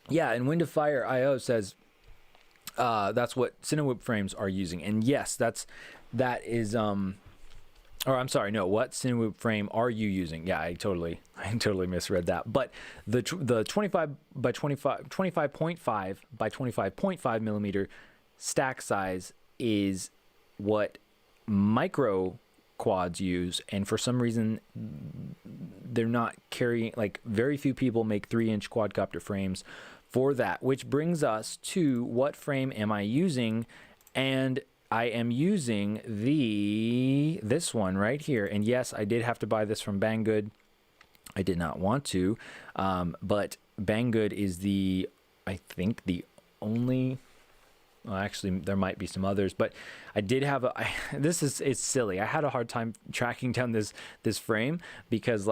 Yeah, and Wind of Fire IO says that's what Cinewoop frames are using. And yes, that is or I'm sorry, no, what Cinewoop frame are you using? Yeah, I totally misread that. But the 25 by 25, 25.5 by 25.5 millimeter stack size is what micro quads use, and for some reason they're not carrying, like very few people make 3-inch quadcopter frames for that, which brings us to what frame am I using? And I am using this one right here. And yes, I did have to buy this from Banggood. I did not want to, but Banggood is I think the only, well, actually there might be some others, but I did have it's silly. I had a hard time tracking down this frame because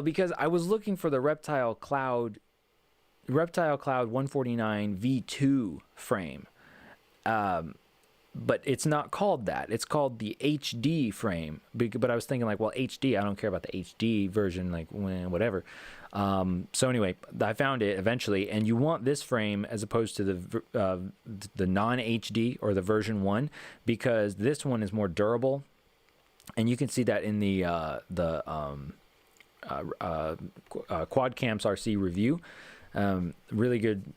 because I was looking for the Reptile Cloud 149 V2 frame. but it's not called that. It's called the HD frame. But I was thinking like, well, HD, I don't care about the HD version, like whatever. So anyway, I found it eventually, and you want this frame as opposed to the non-HD or the version 1, because this one is more durable, and you can see that in the Quad Camps RC review. Really good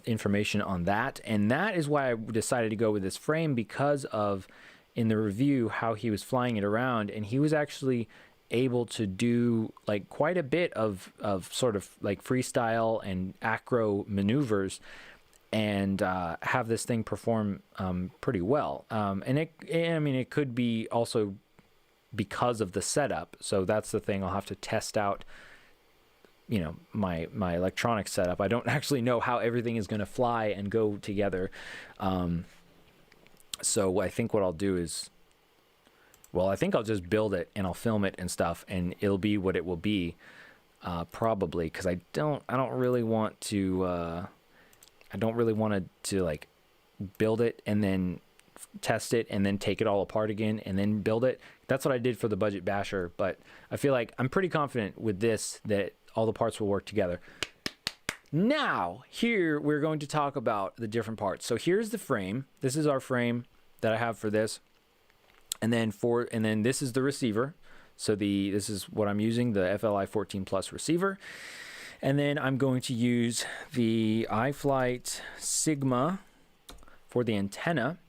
information on that, and that is why I decided to go with this frame, because of in the review how he was flying it around, and he was actually able to do like quite a bit of sort of like freestyle and acro maneuvers, and have this thing perform pretty well. And it could be also because of the setup. So that's the thing. I'll have to test out, you know, my electronic setup. I don't actually know how everything is going to fly and go together. So I think what I'll do is, well, I think I'll just build it and I'll film it and stuff, and it'll be what it will be, probably, because I don't really want to like build it and then test it and then take it all apart again and then build it. That's what I did for the Budget Basher, but I feel like I'm pretty confident with this that all the parts will work together. Now, here we're going to talk about the different parts. So here's the frame. This is our frame that I have for this. And then this is the receiver. So this is what I'm using, the FLI 14 Plus receiver. And then I'm going to use the iFlight Sigma for the antenna,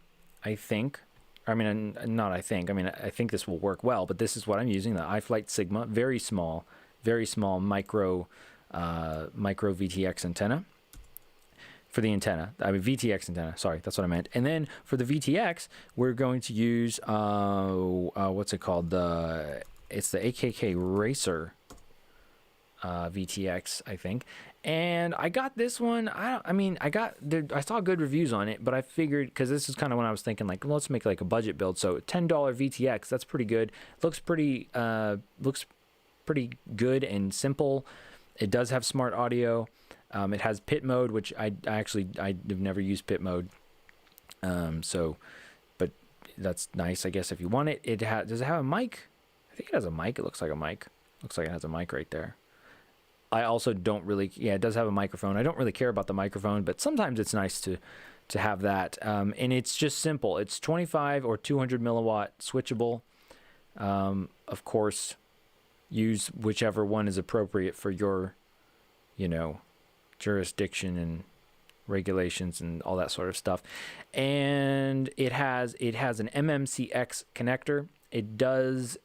I think. I mean, not I think. I mean, I think this will work well, but this is what I'm using, the iFlight Sigma, very small micro VTX antenna. For the antenna, I mean VTX antenna, sorry, that's what I meant. And then for the VTX, we're going to use, what's it called? It's the AKK Racer VTX, I think. And I got this one, I saw good reviews on it, but I figured, because this is kind of when I was thinking, like, well, let's make like a budget build. So $10 VTX, that's pretty good. Looks pretty good and simple. It does have smart audio. It has pit mode, which I've never used pit mode. But that's nice, I guess, if you want it. Does it have a mic? I think it has a mic. It looks like a mic. Looks like it has a mic right there. I also don't really, it does have a microphone. I don't really care about the microphone, but sometimes it's nice to have that. And it's just simple. It's 25 or 200 milliwatt switchable. Of course, use whichever one is appropriate for your, jurisdiction and regulations and all that sort of stuff. And it has an MMCX connector. It does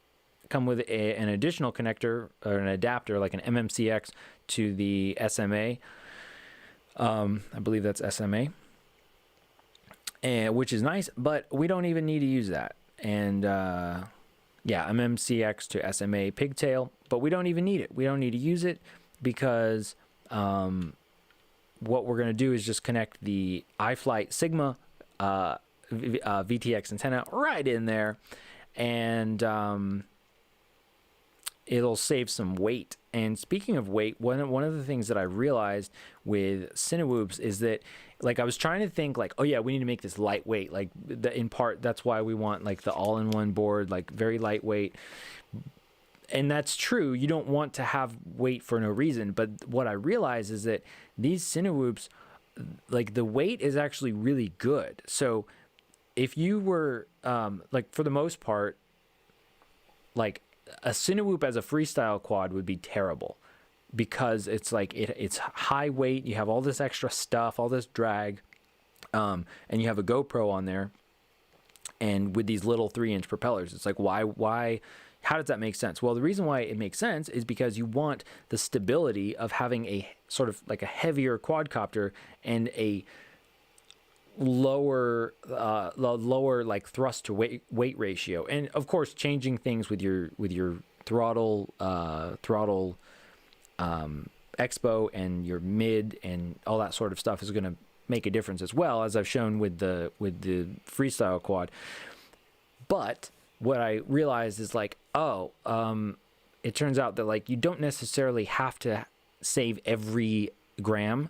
come with an additional connector or an adapter, like an MMCX to the SMA. I believe that's SMA, which is nice, but we don't even need to use that. And MMCX to SMA pigtail, but we don't even need it. We don't need to use it, because what we're going to do is just connect the iFlight Sigma VTX antenna right in there, and it'll save some weight. And speaking of weight, one of the things that I realized with CineWhoops is that, like, I was trying to think, like, oh yeah, we need to make this lightweight, like, in part that's why we want like the all-in-one board, like very lightweight. And that's true. You don't want to have weight for no reason. But what I realize is that these CineWhoops, like, the weight is actually really good. So if you were, like, for the most part, like, a Cinewoop as a freestyle quad would be terrible, because it's like it's high weight. You have all this extra stuff, all this drag, and you have a GoPro on there, and with these little 3-inch propellers, it's like, why? How does that make sense? Well, the reason why it makes sense is because you want the stability of having a sort of like a heavier quadcopter and a lower like thrust to weight ratio, and of course changing things with your throttle expo and your mid and all that sort of stuff is going to make a difference as well, as I've shown with the freestyle quad. But what I realized is, like, it turns out that, like, you don't necessarily have to save every gram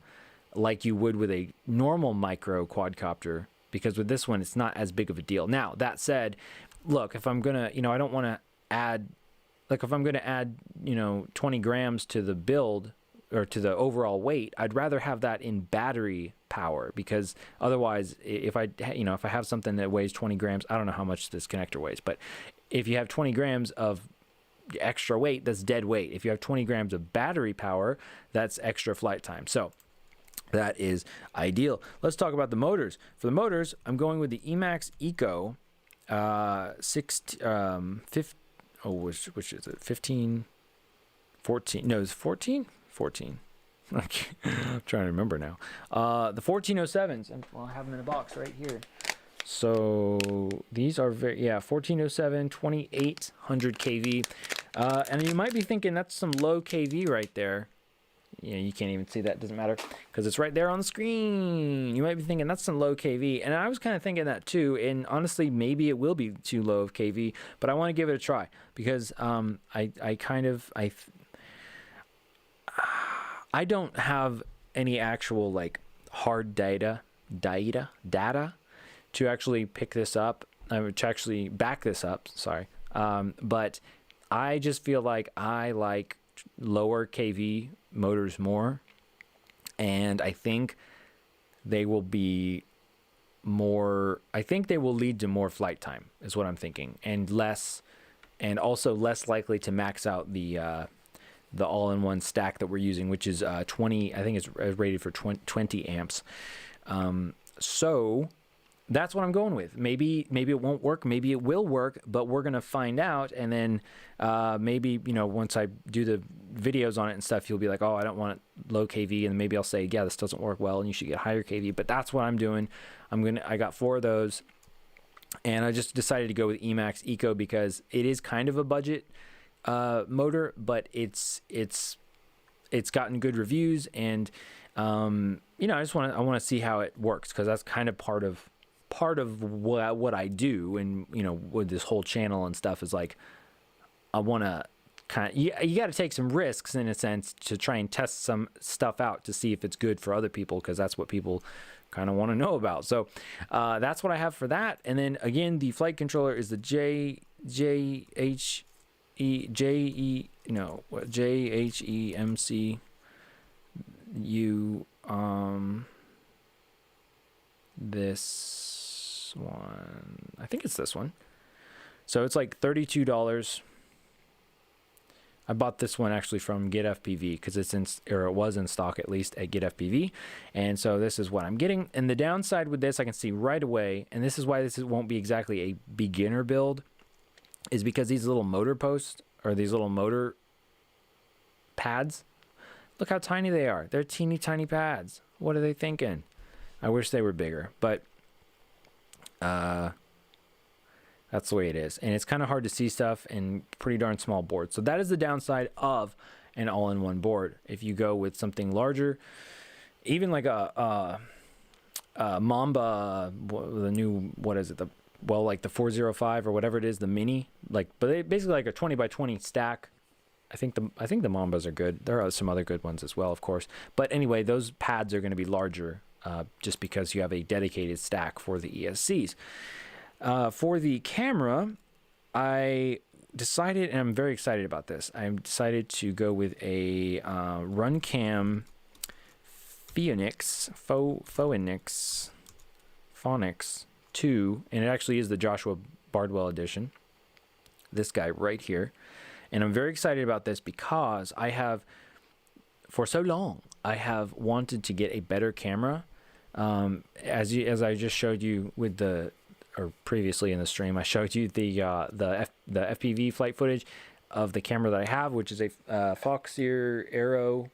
like you would with a normal micro quadcopter because with this one, it's not as big of a deal. Now, that said, look, if I'm going to, I don't want to add, like if I'm going to add, 20 grams to the build or to the overall weight, I'd rather have that in battery power, because otherwise, if I have something that weighs 20 grams, I don't know how much this connector weighs, but if you have 20 grams of extra weight, that's dead weight. If you have 20 grams of battery power, that's extra flight time. So that is ideal. Let's talk about the motors. For the motors, I'm going with the Emax Eco 15, 14. No, it's 14? 14. I'm trying to remember now. The 1407s, and I have them in a box right here. So these are 1407, 2800 kV. And you might be thinking that's some low kV right there. You can't even see that, doesn't matter, because it's right there on the screen. You might be thinking that's some low kV, and I was kind of thinking that too, and honestly maybe it will be too low of kV, but I want to give it a try, because I don't have any actual like hard data to actually pick this up, to actually back this up, sorry, but I just feel like I like lower kV motors more, and I think they will be more, I think they will lead to more flight time is what I'm thinking, and also less likely to max out the all-in-one stack that we're using, which is 20, I think it's rated for 20 amps. So that's what I'm going with. Maybe it won't work, maybe it will work, but we're gonna find out, and then maybe once I do the videos on it and stuff, you'll be like, oh, I don't want low kV, and maybe I'll say, yeah, this doesn't work well and you should get higher kV. But that's what I'm doing. I got 4 of those, and I just decided to go with Emax Eco because it is kind of a budget motor, but it's gotten good reviews, and I want to see how it works, because that's kind of part of what I do, and with this whole channel and stuff, is like I want to kind of, you got to take some risks in a sense to try and test some stuff out to see if it's good for other people, because that's what people kind of want to know about. So that's what I have for that. And then again, the flight controller is the JHEMC this one, I think it's this one. So it's like $32. I bought this one actually from Get FPV, because it was in stock, at least at Get FPV. And so this is what I'm getting. And the downside with this, I can see right away, and this is why this won't be exactly a beginner build, is because these little motor posts, or these little motor pads, look how tiny they are. They're teeny tiny pads. What are they thinking? I wish they were bigger, but that's the way it is. And it's kind of hard to see stuff, and pretty darn small board. So that is the downside of an all-in-one board. If you go with something larger, even like a Mamba, the new, what is it? Like the 405 or whatever it is, the mini, but they basically like a 20 by 20 stack. I think the Mambas are good. There are some other good ones as well, of course. But anyway, those pads are going to be larger, just because you have a dedicated stack for the ESCs. For the camera, I decided, and I'm very excited about this, I decided to go with a Runcam Phoenix 2, and it actually is the Joshua Bardwell edition, this guy right here. And I'm very excited about this because for so long, I have wanted to get a better camera. As I just showed you or previously in the stream, I showed you the FPV flight footage of the camera that I have, which is a Foxeer Aero.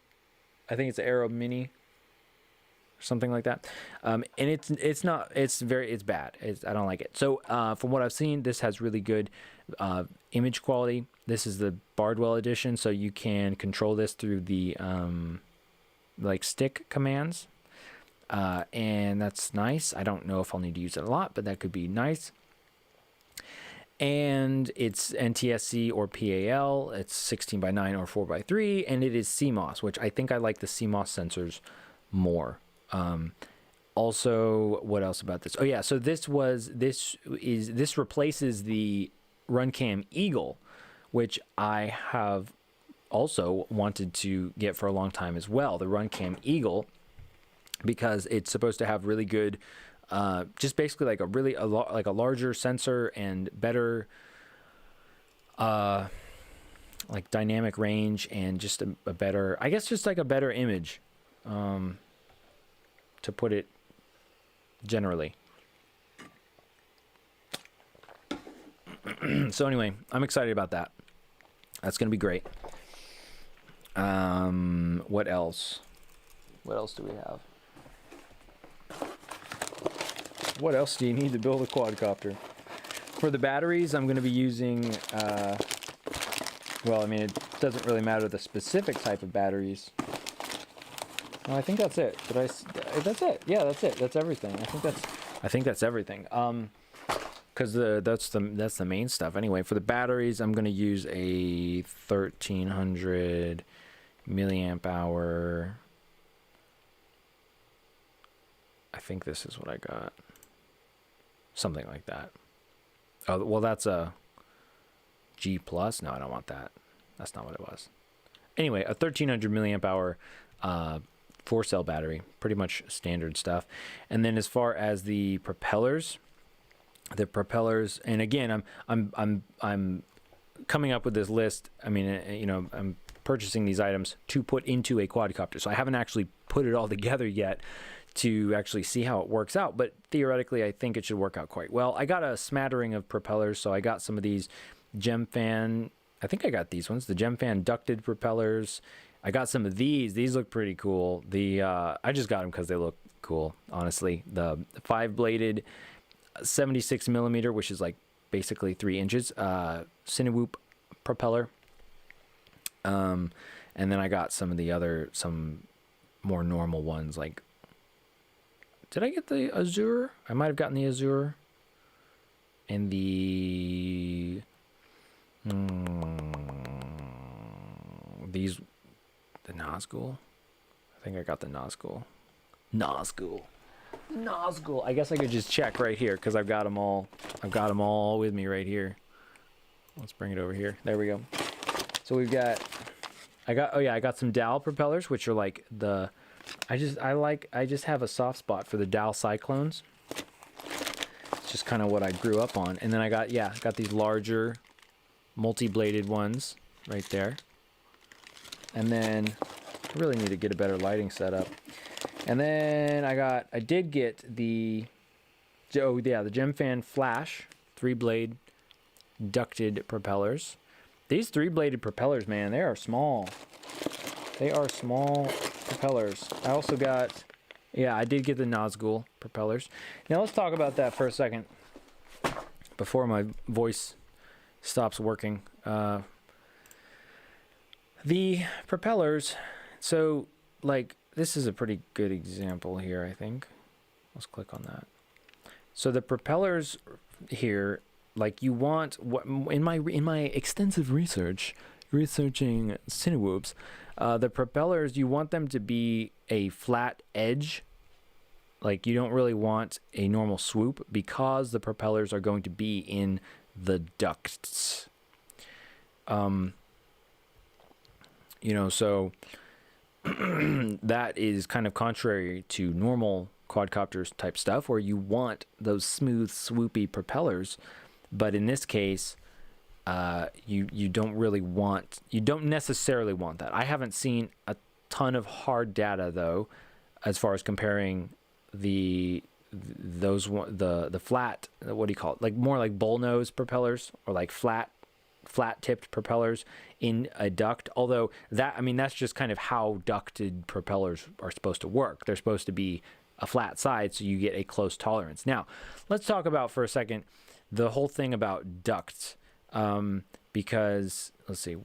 I think it's an Aero Mini, something like that. And it's bad. I don't like it. So from what I've seen, this has really good image quality. This is the Bardwell edition, so you can control this through the stick commands. And that's nice. I don't know if I'll need to use it a lot, but that could be nice. And it's NTSC or PAL. It's 16:9 or 4:3, and it is CMOS, which I think I like the CMOS sensors more. Also, what else about this? Oh yeah, so this replaces the Runcam Eagle, which I have also wanted to get for a long time as well. The Runcam Eagle, because it's supposed to have really good, just basically like like a larger sensor and better, like dynamic range and just a better, I guess just like a better image, to put it generally. So anyway, I'm excited about that. That's gonna be great. What else? What else do we have? What else do you need to build a quadcopter? For the batteries, I'm going to be using, well, I mean, it doesn't really matter the specific type of batteries. No, I think that's it. That's it. Yeah, that's it. That's everything. I think that's everything. Because that's the main stuff. Anyway, for the batteries, I'm going to use a 1300 milliamp hour. I think this is what I got. Something like that. Oh, well, that's a G plus. No, I don't want that. That's not what it was. Anyway, a 1300 milliamp hour 4-cell battery, pretty much standard stuff. And then as far as the propellers, and again, I'm coming up with this list. I mean, you know, I'm purchasing these items to put into a quadcopter, so I haven't actually put it all together yet to actually see how it works out, but theoretically I think it should work out quite well. I got a smattering of propellers, so I got some of these Gemfan, I think I got these ones, the Gemfan ducted propellers. I got some of these look pretty cool. I just got them because they look cool, honestly. The 5-bladed 76 millimeter, which is like basically 3 inches, Cinewoop propeller. And then I got some of the other, some more normal ones, like, did I get the Azure? I might have gotten the Azure. And the... the Nazgul? I think I got the Nazgul. Nazgul. I guess I could just check right here, because I've got them all. I've got them all with me right here. Let's bring it over here. There we go. So we've got... I got some Dow propellers, which are like the... I just have a soft spot for the Dow Cyclones. It's just kind of what I grew up on. And then I got these larger multi-bladed ones right there. And then I really need to get a better lighting setup. And then I did get the Gemfan Flash 3-blade ducted propellers. These 3-bladed propellers, man, they are small. They are small propellers. I also got, I did get the Nazgul propellers. Now let's talk about that for a second before my voice stops working. The propellers, so like this is a pretty good example here, I think. Let's click on that. So the propellers here, like you want, what in my extensive researching CineWhoops, the propellers, you want them to be a flat edge. Like you don't really want a normal swoop, because the propellers are going to be in the ducts. So that is kind of contrary to normal quadcopters type stuff, where you want those smooth, swoopy propellers. But in this case, you don't necessarily want that. I haven't seen a ton of hard data though, as far as comparing the flat, what do you call it? Like more like bullnose propellers, or like flat tipped propellers in a duct. Although that's just kind of how ducted propellers are supposed to work. They're supposed to be a flat side, so you get a close tolerance. Now, let's talk about for a second the whole thing about ducts. Because let's see,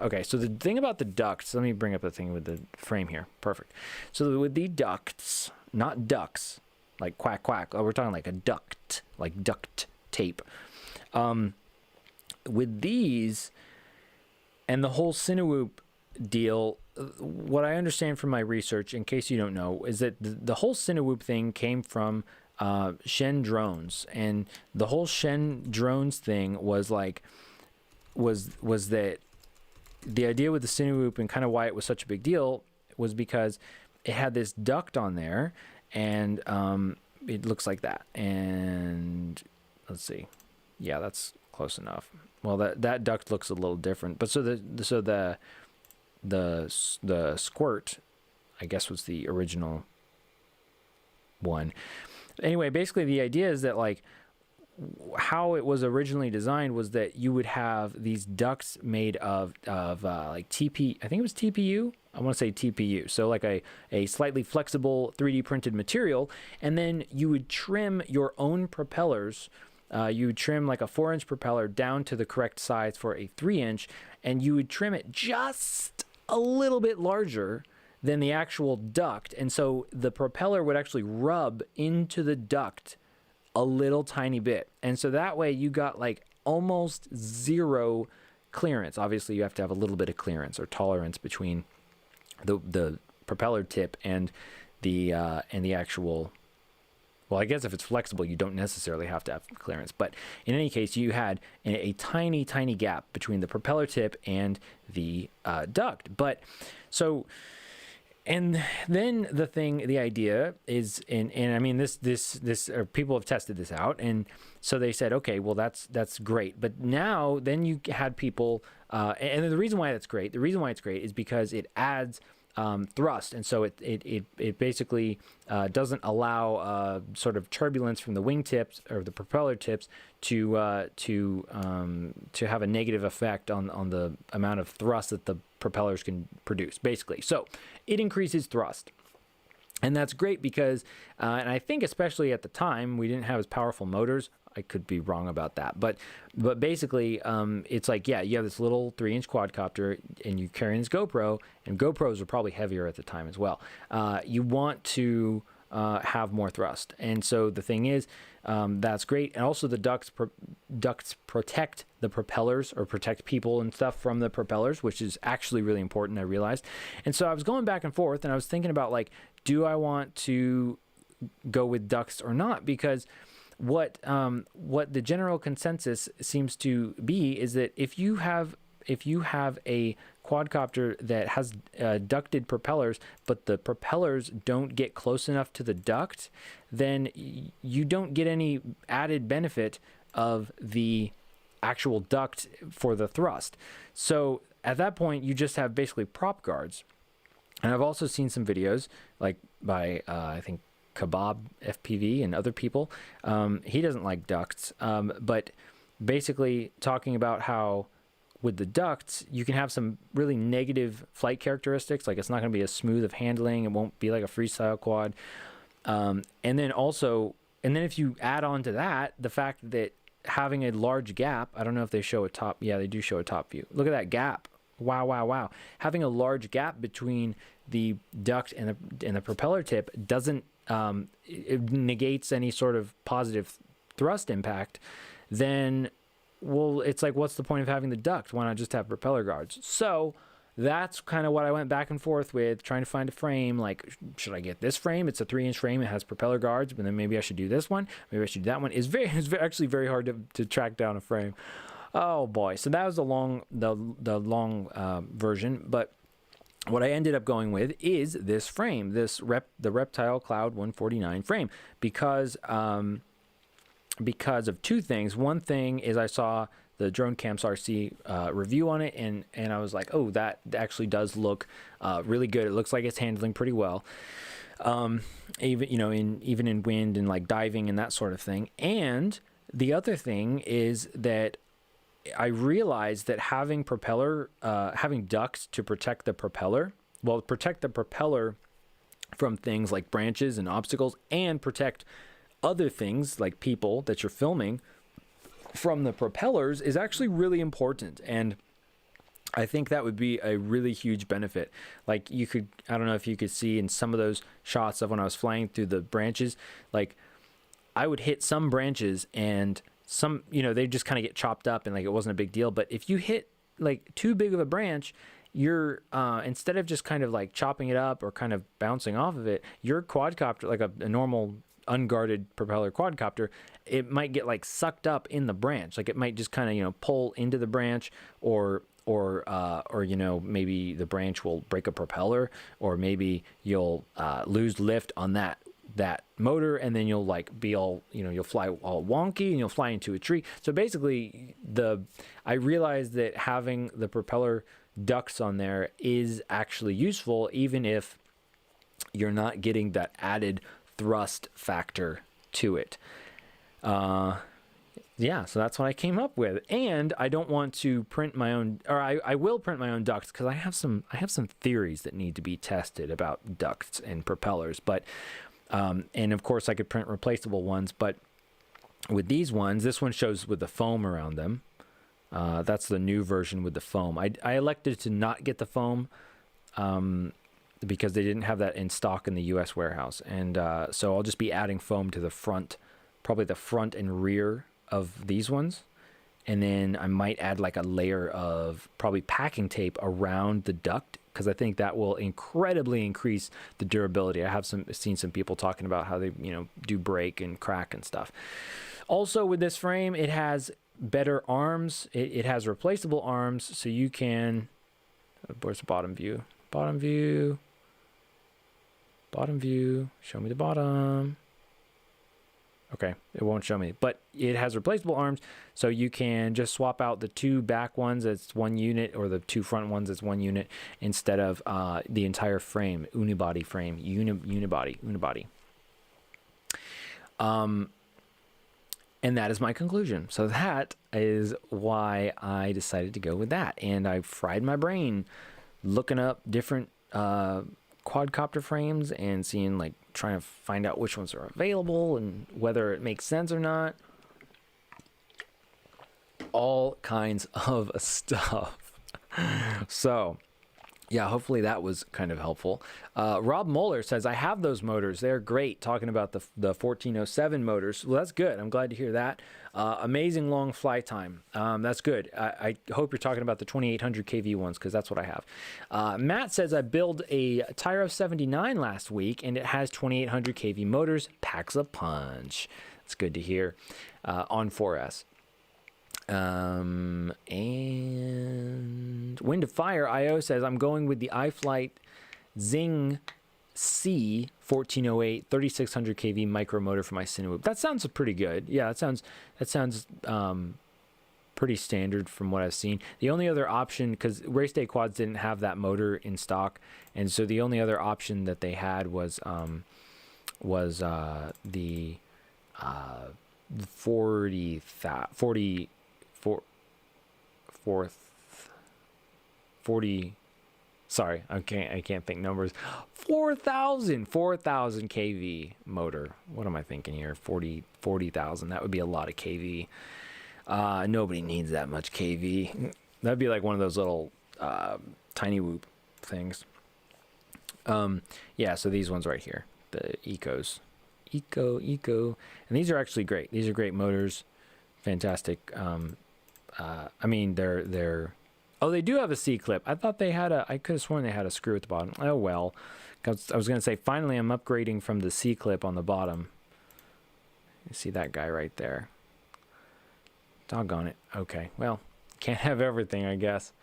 okay. So the thing about the ducts, let me bring up the thing with the frame here. Perfect. So with the ducts, not ducks, like quack quack. Oh, we're talking like a duct, like duct tape. With these, and the whole Cinewoop deal, what I understand from my research, in case you don't know, is that the whole Cinewoop thing came from Shen drones, and the whole Shen drones thing was like was that the idea with the Cinewoop and kind of why it was such a big deal was because it had this duct on there, and it looks like that. And let's see, yeah, that's close enough. Well, that duct looks a little different, but so the squirt, I guess, was the original one. Anyway, basically the idea is that like how it was originally designed was that you would have these ducts made of like TP, I think it was TPU. I want to say TPU. So like a slightly flexible 3D printed material, and then you would trim your own propellers. You would trim like a 4-inch propeller down to the correct size for a 3-inch, and you would trim it just a little bit larger than the actual duct. And so the propeller would actually rub into the duct a little tiny bit. And so that way you got like almost zero clearance. Obviously you have to have a little bit of clearance or tolerance between the propeller tip and the actual, well, I guess if it's flexible, you don't necessarily have to have clearance. But in any case, you had a tiny, tiny gap between the propeller tip and the duct. But so, and then the idea is, and I mean, this people have tested this out, and so they said, okay, well, that's great. But now, then you had people, and the reason why it's great is because it adds thrust, and so it basically doesn't allow sort of turbulence from the wingtips or the propeller tips to have a negative effect on the amount of thrust that the propellers can produce, basically. So it increases thrust, and that's great because, and I think especially at the time we didn't have as powerful motors. I could be wrong about that, but basically, it's like, yeah, you have this little 3-inch quadcopter and you carry this GoPro, and GoPros are probably heavier at the time as well. You want to have more thrust, and so the thing is, that's great. And also the ducts protect the propellers, or protect people and stuff from the propellers, which is actually really important, I realized. And so I was going back and forth, and I was thinking about, like, do I want to go with ducts or not? Because what the general consensus seems to be is that if you have a quadcopter that has ducted propellers, but the propellers don't get close enough to the duct, then you don't get any added benefit of the actual duct for the thrust. So at that point, you just have basically prop guards. And I've also seen some videos, like by I think Kebab FPV and other people. He doesn't like ducts, but basically talking about how with the ducts you can have some really negative flight characteristics, like it's not going to be as smooth of handling, it won't be like a freestyle quad, and then if you add on to that the fact that having a large gap, I don't know if they show a top, yeah, they do show a top view, look at that gap, wow, having a large gap between the duct and the propeller tip doesn't it negates any sort of positive thrust impact. Then, well, it's like, what's the point of having the duct? Why not just have propeller guards? So that's kind of what I went back and forth with, trying to find a frame. Like, should I get this frame? It's a 3-inch frame, it has propeller guards, but then maybe I should do this one, maybe I should do that one. It's actually very hard to track down a frame. Oh boy. So that was the long version, but what I ended up going with is this frame, the Reptile Cloud 149 frame, because of two things. One thing is I saw the Drone Camps RC review on it, and I was like, oh, that actually does look really good. It looks like it's handling pretty well, even in wind and like diving and that sort of thing. And the other thing is that I realized that having ducts to protect the propeller from things like branches and obstacles, and protect other things like people that you're filming from the propellers, is actually really important. And I think that would be a really huge benefit. Like, I don't know if you could see in some of those shots of when I was flying through the branches, like I would hit some branches and some, they just kind of get chopped up and like it wasn't a big deal. But if you hit like too big of a branch you're instead of just kind of like chopping it up or kind of bouncing off of it, your quadcopter, like a normal unguarded propeller quadcopter, it might get like sucked up in the branch. Like it might just kind of, you know, pull into the branch, or you know, maybe the branch will break a propeller, or maybe you'll lose lift on that motor, and then you'll like be all, you know, you'll fly all wonky and you'll fly into a tree. So basically I realized that having the propeller ducts on there is actually useful, even if you're not getting that added thrust factor to it. Yeah, so that's what I came up with. And I don't want to print my own, or I will print my own ducts, because I have some theories that need to be tested about ducts and propellers. But and of course I could print replaceable ones, but with these ones, this one shows with the foam around them. That's the new version with the foam. I elected to not get the foam because they didn't have that in stock in the US warehouse. And so I'll just be adding foam to the front, probably the front and rear of these ones. And then I might add like a layer of probably packing tape around the duct, because I think that will incredibly increase the durability. I have seen some people talking about how they, you know, do break and crack and stuff. Also with this frame, it has better arms. It has replaceable arms, so you can, where's the bottom view? Bottom view. Bottom view. Show me the bottom. Okay, it won't show me, but it has replaceable arms, so you can just swap out the two back ones as one unit, or the two front ones as one unit, instead of the entire frame, unibody frame, unibody. And that is my conclusion. So that is why I decided to go with that, and I fried my brain looking up different quadcopter frames and seeing, like, trying to find out which ones are available and whether it makes sense or not. All kinds of stuff. So yeah, hopefully that was kind of helpful. Rob Moeller says, I have those motors. They're great. Talking about the 1407 motors. Well, that's good. I'm glad to hear that. Amazing long fly time. That's good. I hope you're talking about the 2800 kV ones, because that's what I have. Matt says, I built a Tyro 79 last week, and it has 2800 kV motors. Packs a punch. That's good to hear. On 4S. And Wind of Fire IO says, I'm going with the iFlight Zing C 1408 3600 kV micro motor for my Cinewoop. That sounds pretty good. Yeah, that sounds pretty standard from what I've seen. The only other option, because Race Day Quads didn't have that motor in stock, and so the only other option that they had was the 40, sorry, I can't think numbers. 4,000 kV motor. What am I thinking here? 40,000. That would be a lot of kV. Nobody needs that much kV. That'd be like one of those little CineWhoop things. Yeah, so these ones right here, the Eco, and these are actually great. These are great motors. Fantastic. I mean, they're oh, they do have a C-clip. I thought they had I could have sworn they had a screw at the bottom. Oh well. I was going to say, finally I'm upgrading from the C-clip on the bottom. You see that guy right there. Doggone it. Okay, well, can't have everything, I guess.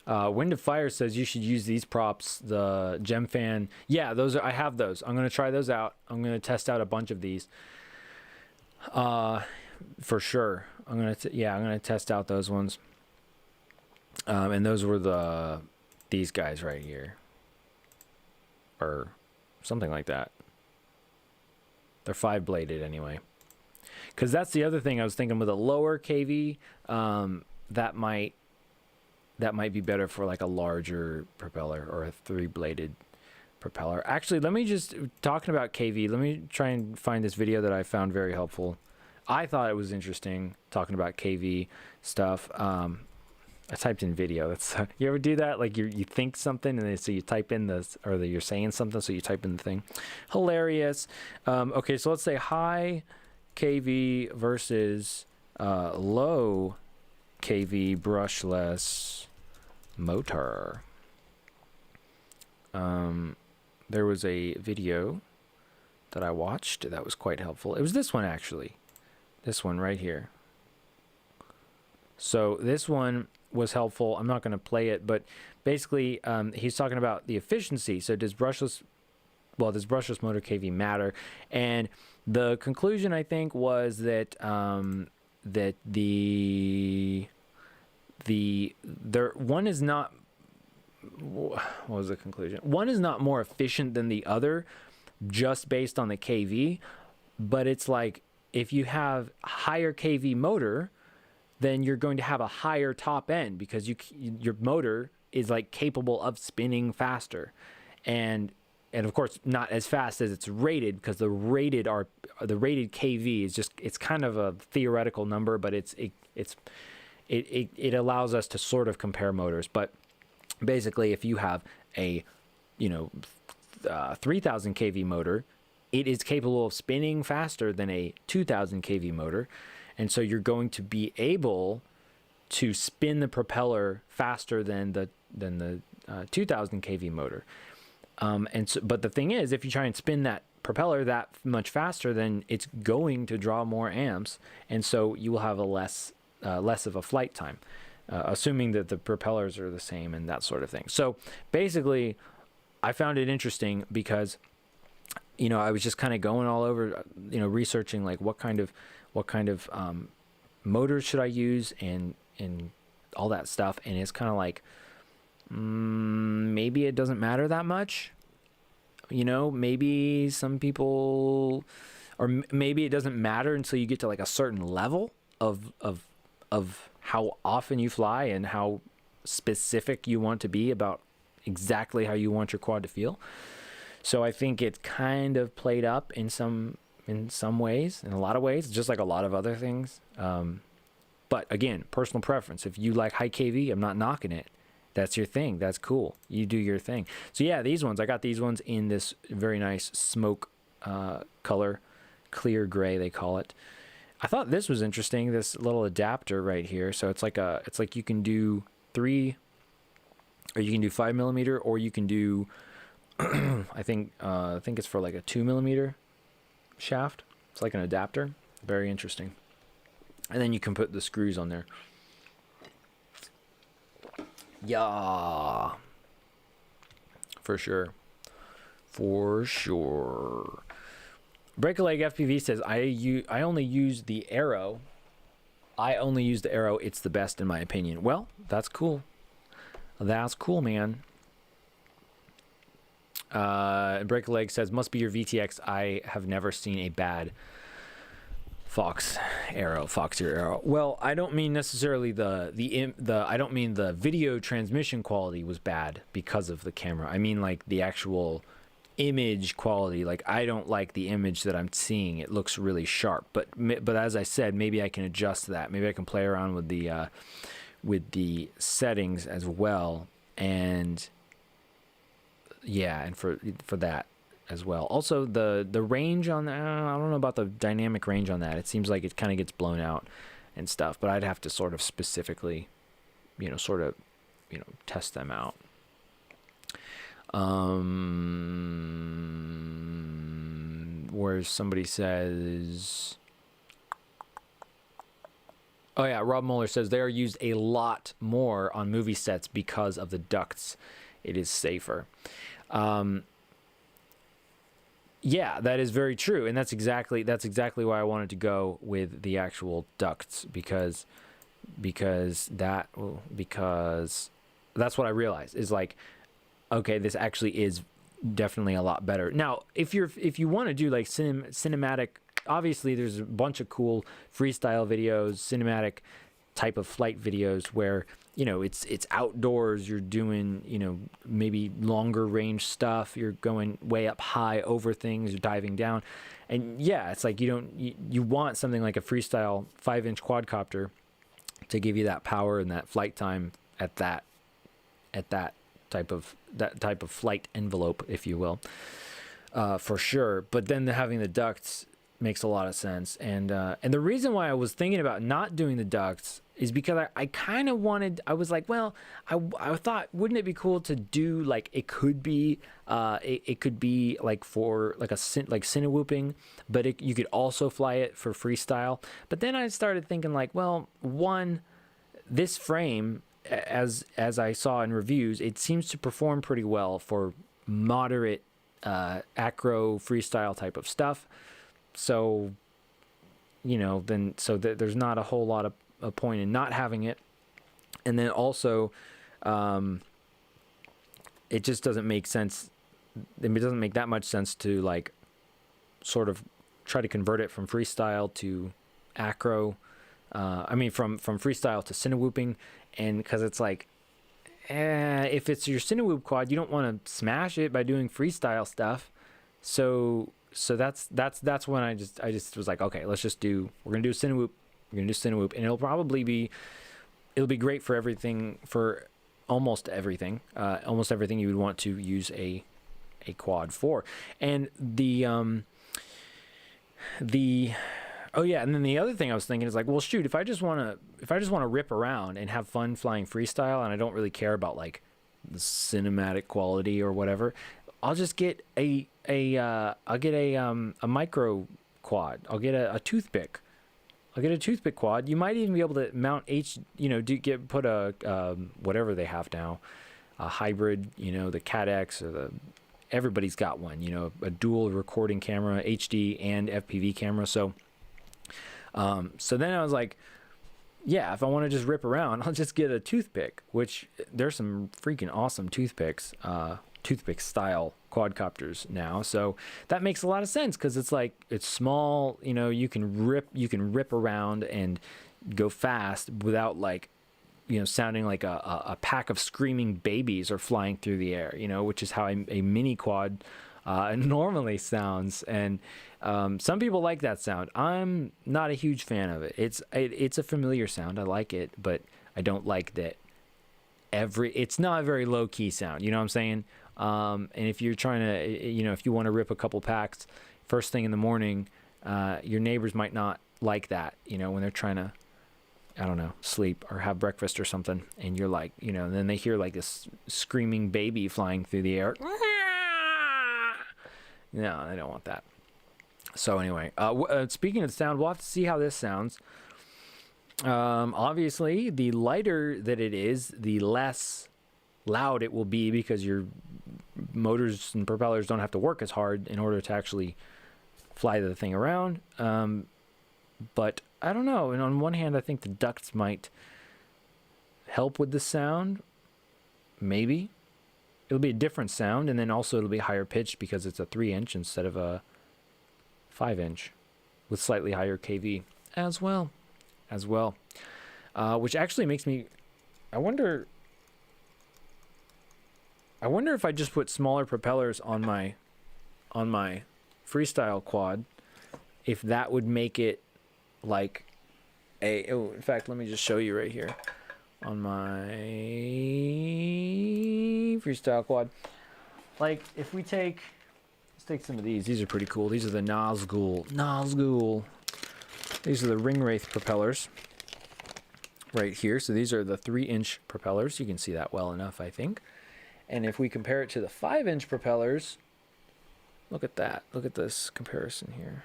Wind of Fire says you should use these props, the Gem Fan. Yeah, I have those. I'm going to try those out. I'm going to test out a bunch of these. For sure. I'm going to test out those ones. And those were these guys right here. Or something like that. They're 5-bladed anyway. Because that's the other thing I was thinking, with a lower KV, that might be better for like a larger propeller or a 3-bladed propeller. Actually, let me just, talking about KV, let me try and find this video that I found very helpful. I thought it was interesting talking about KV stuff. I typed in video. That's you ever do that? Like you think something and then so you type in the or you're saying something so you type in the thing. Hilarious. Okay, so let's say high kV versus low kV brushless motor. There was a video that I watched that was quite helpful. It was this one actually. This one right here. So this one was helpful. I'm not going to play it, but basically he's talking about the efficiency. So does brushless motor kV matter? And the conclusion I think was that that one is not, what was the conclusion? One is not more efficient than the other just based on the kV, but it's like if you have higher kV motor, then you're going to have a higher top end because your motor is like capable of spinning faster, and of course not as fast as it's rated, because the rated kV is just, it's kind of a theoretical number, but it allows us to sort of compare motors. But basically, if you have a 3000 kV motor, it is capable of spinning faster than a 2000 kV motor. And so you're going to be able to spin the propeller faster than the 2000 kV motor. But the thing is, if you try and spin that propeller that much faster, then it's going to draw more amps, and so you will have a less of a flight time, assuming that the propellers are the same and that sort of thing. So basically, I found it interesting because, I was just kind of going all over, researching like what kind of motors should I use and all that stuff, and it's kind of like maybe it doesn't matter that much. Maybe some people, or maybe it doesn't matter until you get to like a certain level of how often you fly and how specific you want to be about exactly how you want your quad to feel. So I think it's kind of played up in some ways, in a lot of ways, just like a lot of other things. But again, personal preference. If you like high KV, I'm not knocking it. That's your thing. That's cool. You do your thing. So yeah, these ones, I got these ones in this very nice smoke color, clear gray they call it. I thought this was interesting, this little adapter right here. So it's like you can do 3, or you can do 5mm, or you can do I think it's for like a 2mm shaft. It's like an adapter. Very interesting. And then you can put the screws on there. Yeah, for sure. Break a Leg FPV says, I only use the arrow. It's the best in my opinion. Well, that's cool. That's cool, man. Break a Leg says, must be your VTX. I have never seen a bad Fox arrow, Foxier arrow. Well, I don't mean necessarily I don't mean the video transmission quality was bad because of the camera. I mean like the actual image quality. Like I don't like the image that I'm seeing. It looks really sharp. But as I said, maybe I can adjust that. Maybe I can play around with the settings as well. And yeah, and for that as well. Also, the range on that, I don't know about the dynamic range on that. It seems like it kind of gets blown out and stuff, but I'd have to sort of specifically, test them out. Where somebody says, oh yeah, Rob Mueller says they are used a lot more on movie sets because of the ducts. It is safer. Yeah, that is very true, and that's exactly why I wanted to go with the actual ducts, because that's what I realized is like, okay, this actually is definitely a lot better. Now, if you want to do like cinematic, obviously there's a bunch of cool freestyle videos, cinematic type of flight videos where it's outdoors, you're doing maybe longer range stuff, you're going way up high over things, you're diving down, and yeah, it's like you want something like a freestyle 5-inch quadcopter to give you that power and that flight time at that type of flight envelope, if you will, for sure. But then having the ducts makes a lot of sense, and the reason why I was thinking about not doing the ducts is because I kind of wanted, I was like, well, I thought, wouldn't it be cool to do, like, it could be like for like Cinewooping, but you could also fly it for freestyle. But then I started thinking, like, well, one, this frame, as I saw in reviews, it seems to perform pretty well for moderate acro freestyle type of stuff. So, you know, then there's not a whole lot of a point in not having it. And then also, it just doesn't make sense. It doesn't make that much sense to, like, sort of try to convert it from freestyle to acro. From freestyle to Cinewooping, and because it's like, if it's your Cinewoop quad, you don't want to smash it by doing freestyle stuff. So that's when I just was like, okay, we're gonna do Cinewoop. We're gonna do Cinewoop, and it'll be great for everything, for almost everything you would want to use a quad for. And oh yeah, and then the other thing I was thinking is, like, well, shoot, if I just want to rip around and have fun flying freestyle, and I don't really care about, like, the cinematic quality or whatever, I'll just get a micro quad. I'll get a toothpick. I'll get a toothpick quad. You might even be able to mount put a whatever they have now, a hybrid, the Cat X, or everybody's got one, a dual recording camera, HD and FPV camera. So then I was like, yeah, if I want to just rip around, I'll just get a toothpick, which there's some freaking awesome toothpick style quadcopters now. So that makes a lot of sense, because it's like, it's small, you can rip around and go fast without, like, sounding like a pack of screaming babies are flying through the air, which is how a mini quad normally sounds. And some people like that sound. I'm not a huge fan of it. It's a familiar sound. I like it, but I don't like that it's not a very low key sound. You know what I'm saying? And if you're trying to, if you want to rip a couple packs first thing in the morning, your neighbors might not like that, when they're trying to, I don't know, sleep or have breakfast or something. And you're like, and then they hear, like, this screaming baby flying through the air. No, they don't want that. So anyway, speaking of sound, we'll have to see how this sounds. Obviously, the lighter that it is, the less loud it will be, because your motors and propellers don't have to work as hard in order to actually fly the thing around. But I don't know. And on one hand, I think the ducts might help with the sound. Maybe. It'll be a different sound, and then also it'll be higher pitched because it's a 3-inch instead of a 5-inch, with slightly higher KV as well. Which actually makes me, I wonder if I just put smaller propellers on my freestyle quad, if that would make it like in fact, let me just show you right here on my freestyle quad. Like, if let's take some of these are pretty cool. These are the Nazgul. These are the Ringwraith propellers right here. So these are the 3-inch propellers. You can see that well enough, I think. And if we compare it to the 5-inch propellers, look at that. Look at this comparison here.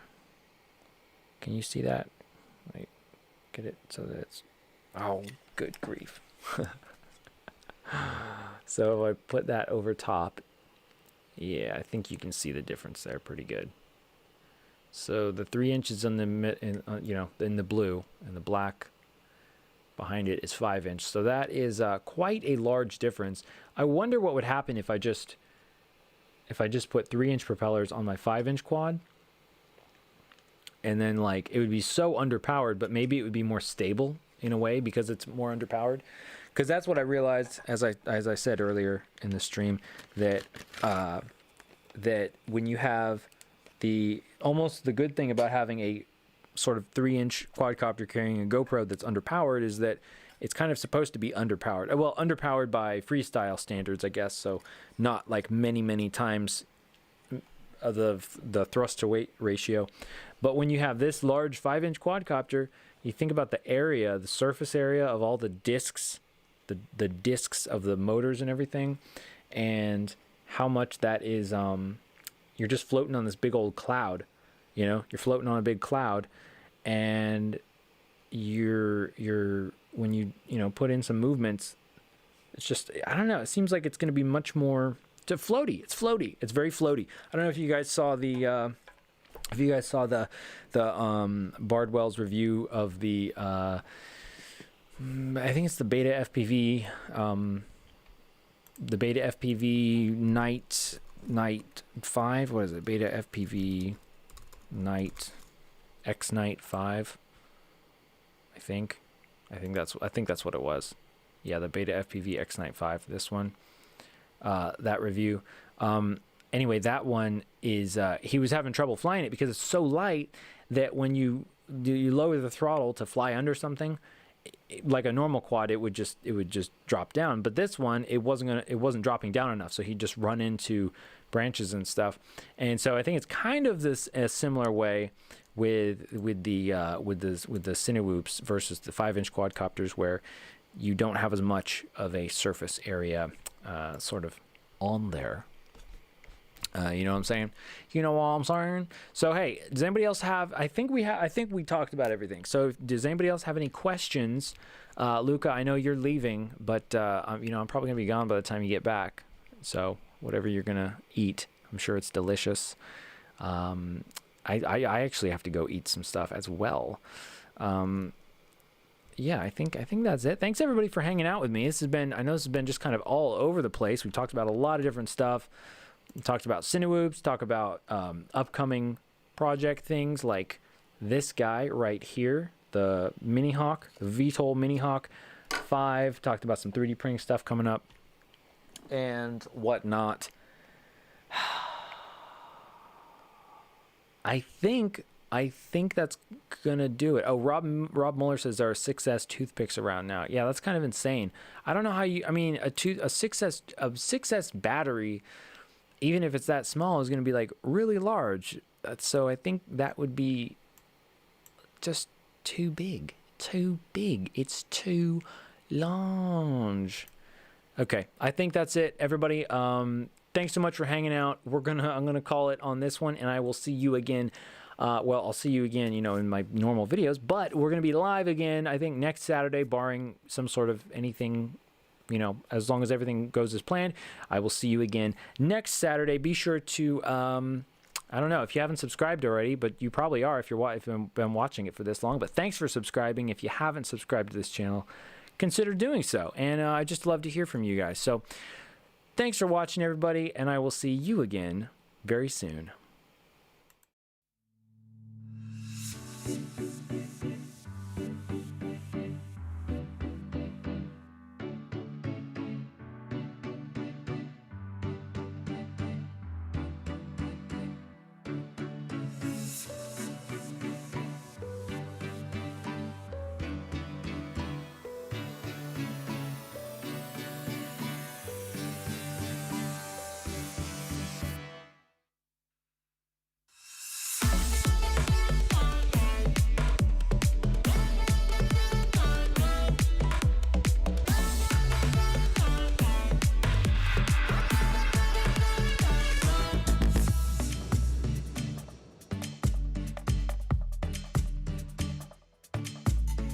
Can you see that? Like, get it so that it's, oh, good grief. So if I put that over top, yeah, I think you can see the difference there pretty good. So the 3 inches in the blue, and the black behind it is 5-inch. So that is quite a large difference. I wonder what would happen if I just put 3-inch propellers on my 5-inch quad, and then, like, it would be so underpowered, but maybe it would be more stable in a way because it's more underpowered. Because that's what I realized, as I said earlier in the stream, that that when you have the good thing about having a sort of 3-inch quadcopter carrying a GoPro that's underpowered is that it's kind of supposed to be underpowered. Well, underpowered by freestyle standards, I guess. So not like many times the thrust to weight ratio. But when you have this large 5-inch quadcopter, you think about the area, the surface area of all the discs, the discs of the motors and everything, and how much that is. You're just floating on this big old cloud. You know, you're floating on a big cloud, and you're when you put in some movements, it's just, I don't know, it seems like it's going to be much more floaty. It's floaty. It's very floaty. I don't know if you guys saw the Bardwell's review of the I think it's the Beta FPV Night 5. What is it? Beta FPV Night X Night 5. I think that's what it was. Yeah, the Beta FPV X Night 5. This one, that review. Anyway, that one is he was having trouble flying it because it's so light that when you lower the throttle to fly under something, like a normal quad, it would just drop down. But this one, it wasn't dropping down enough, so he'd just run into branches and stuff. And so I think it's kind of a similar way with the CineWhoops versus the 5-inch quadcopters, where you don't have as much of a surface area sort of on there. You know what I'm saying? You know what I'm saying? So hey, does anybody else have? I think we talked about everything. So does anybody else have any questions? Luca, I know you're leaving, but I'm probably gonna be gone by the time you get back. So whatever you're gonna eat, I'm sure it's delicious. I actually have to go eat some stuff as well. Yeah, I think that's it. Thanks everybody for hanging out with me. I know this has been just kind of all over the place. We've talked about a lot of different stuff. We talked about CineWhoops, talk about upcoming project things like this guy right here, the Mini Hawk, the VTOL Mini Hawk 5. Talked about some 3D printing stuff coming up and whatnot. I think that's gonna do it. Oh, Rob Muller says there are 6S toothpicks around now. Yeah, that's kind of insane. I don't know how you. I mean, a 6S battery, even if it's that small, is gonna be like really large. So I think that would be just too big. Too big. It's too large. Okay, I think that's it, everybody. Thanks so much for hanging out. I'm gonna call it on this one, and I will see you again. I'll see you again, in my normal videos, but we're going to be live again, I think, next Saturday, barring some sort of anything, as long as everything goes as planned. I will see you again next Saturday. Be sure to, I don't know if you haven't subscribed already, but you probably are if you've been watching it for this long. But thanks for subscribing. If you haven't subscribed to this channel, consider doing so. And I just love to hear from you guys. So thanks for watching, everybody, and I will see you again very soon. Thank you.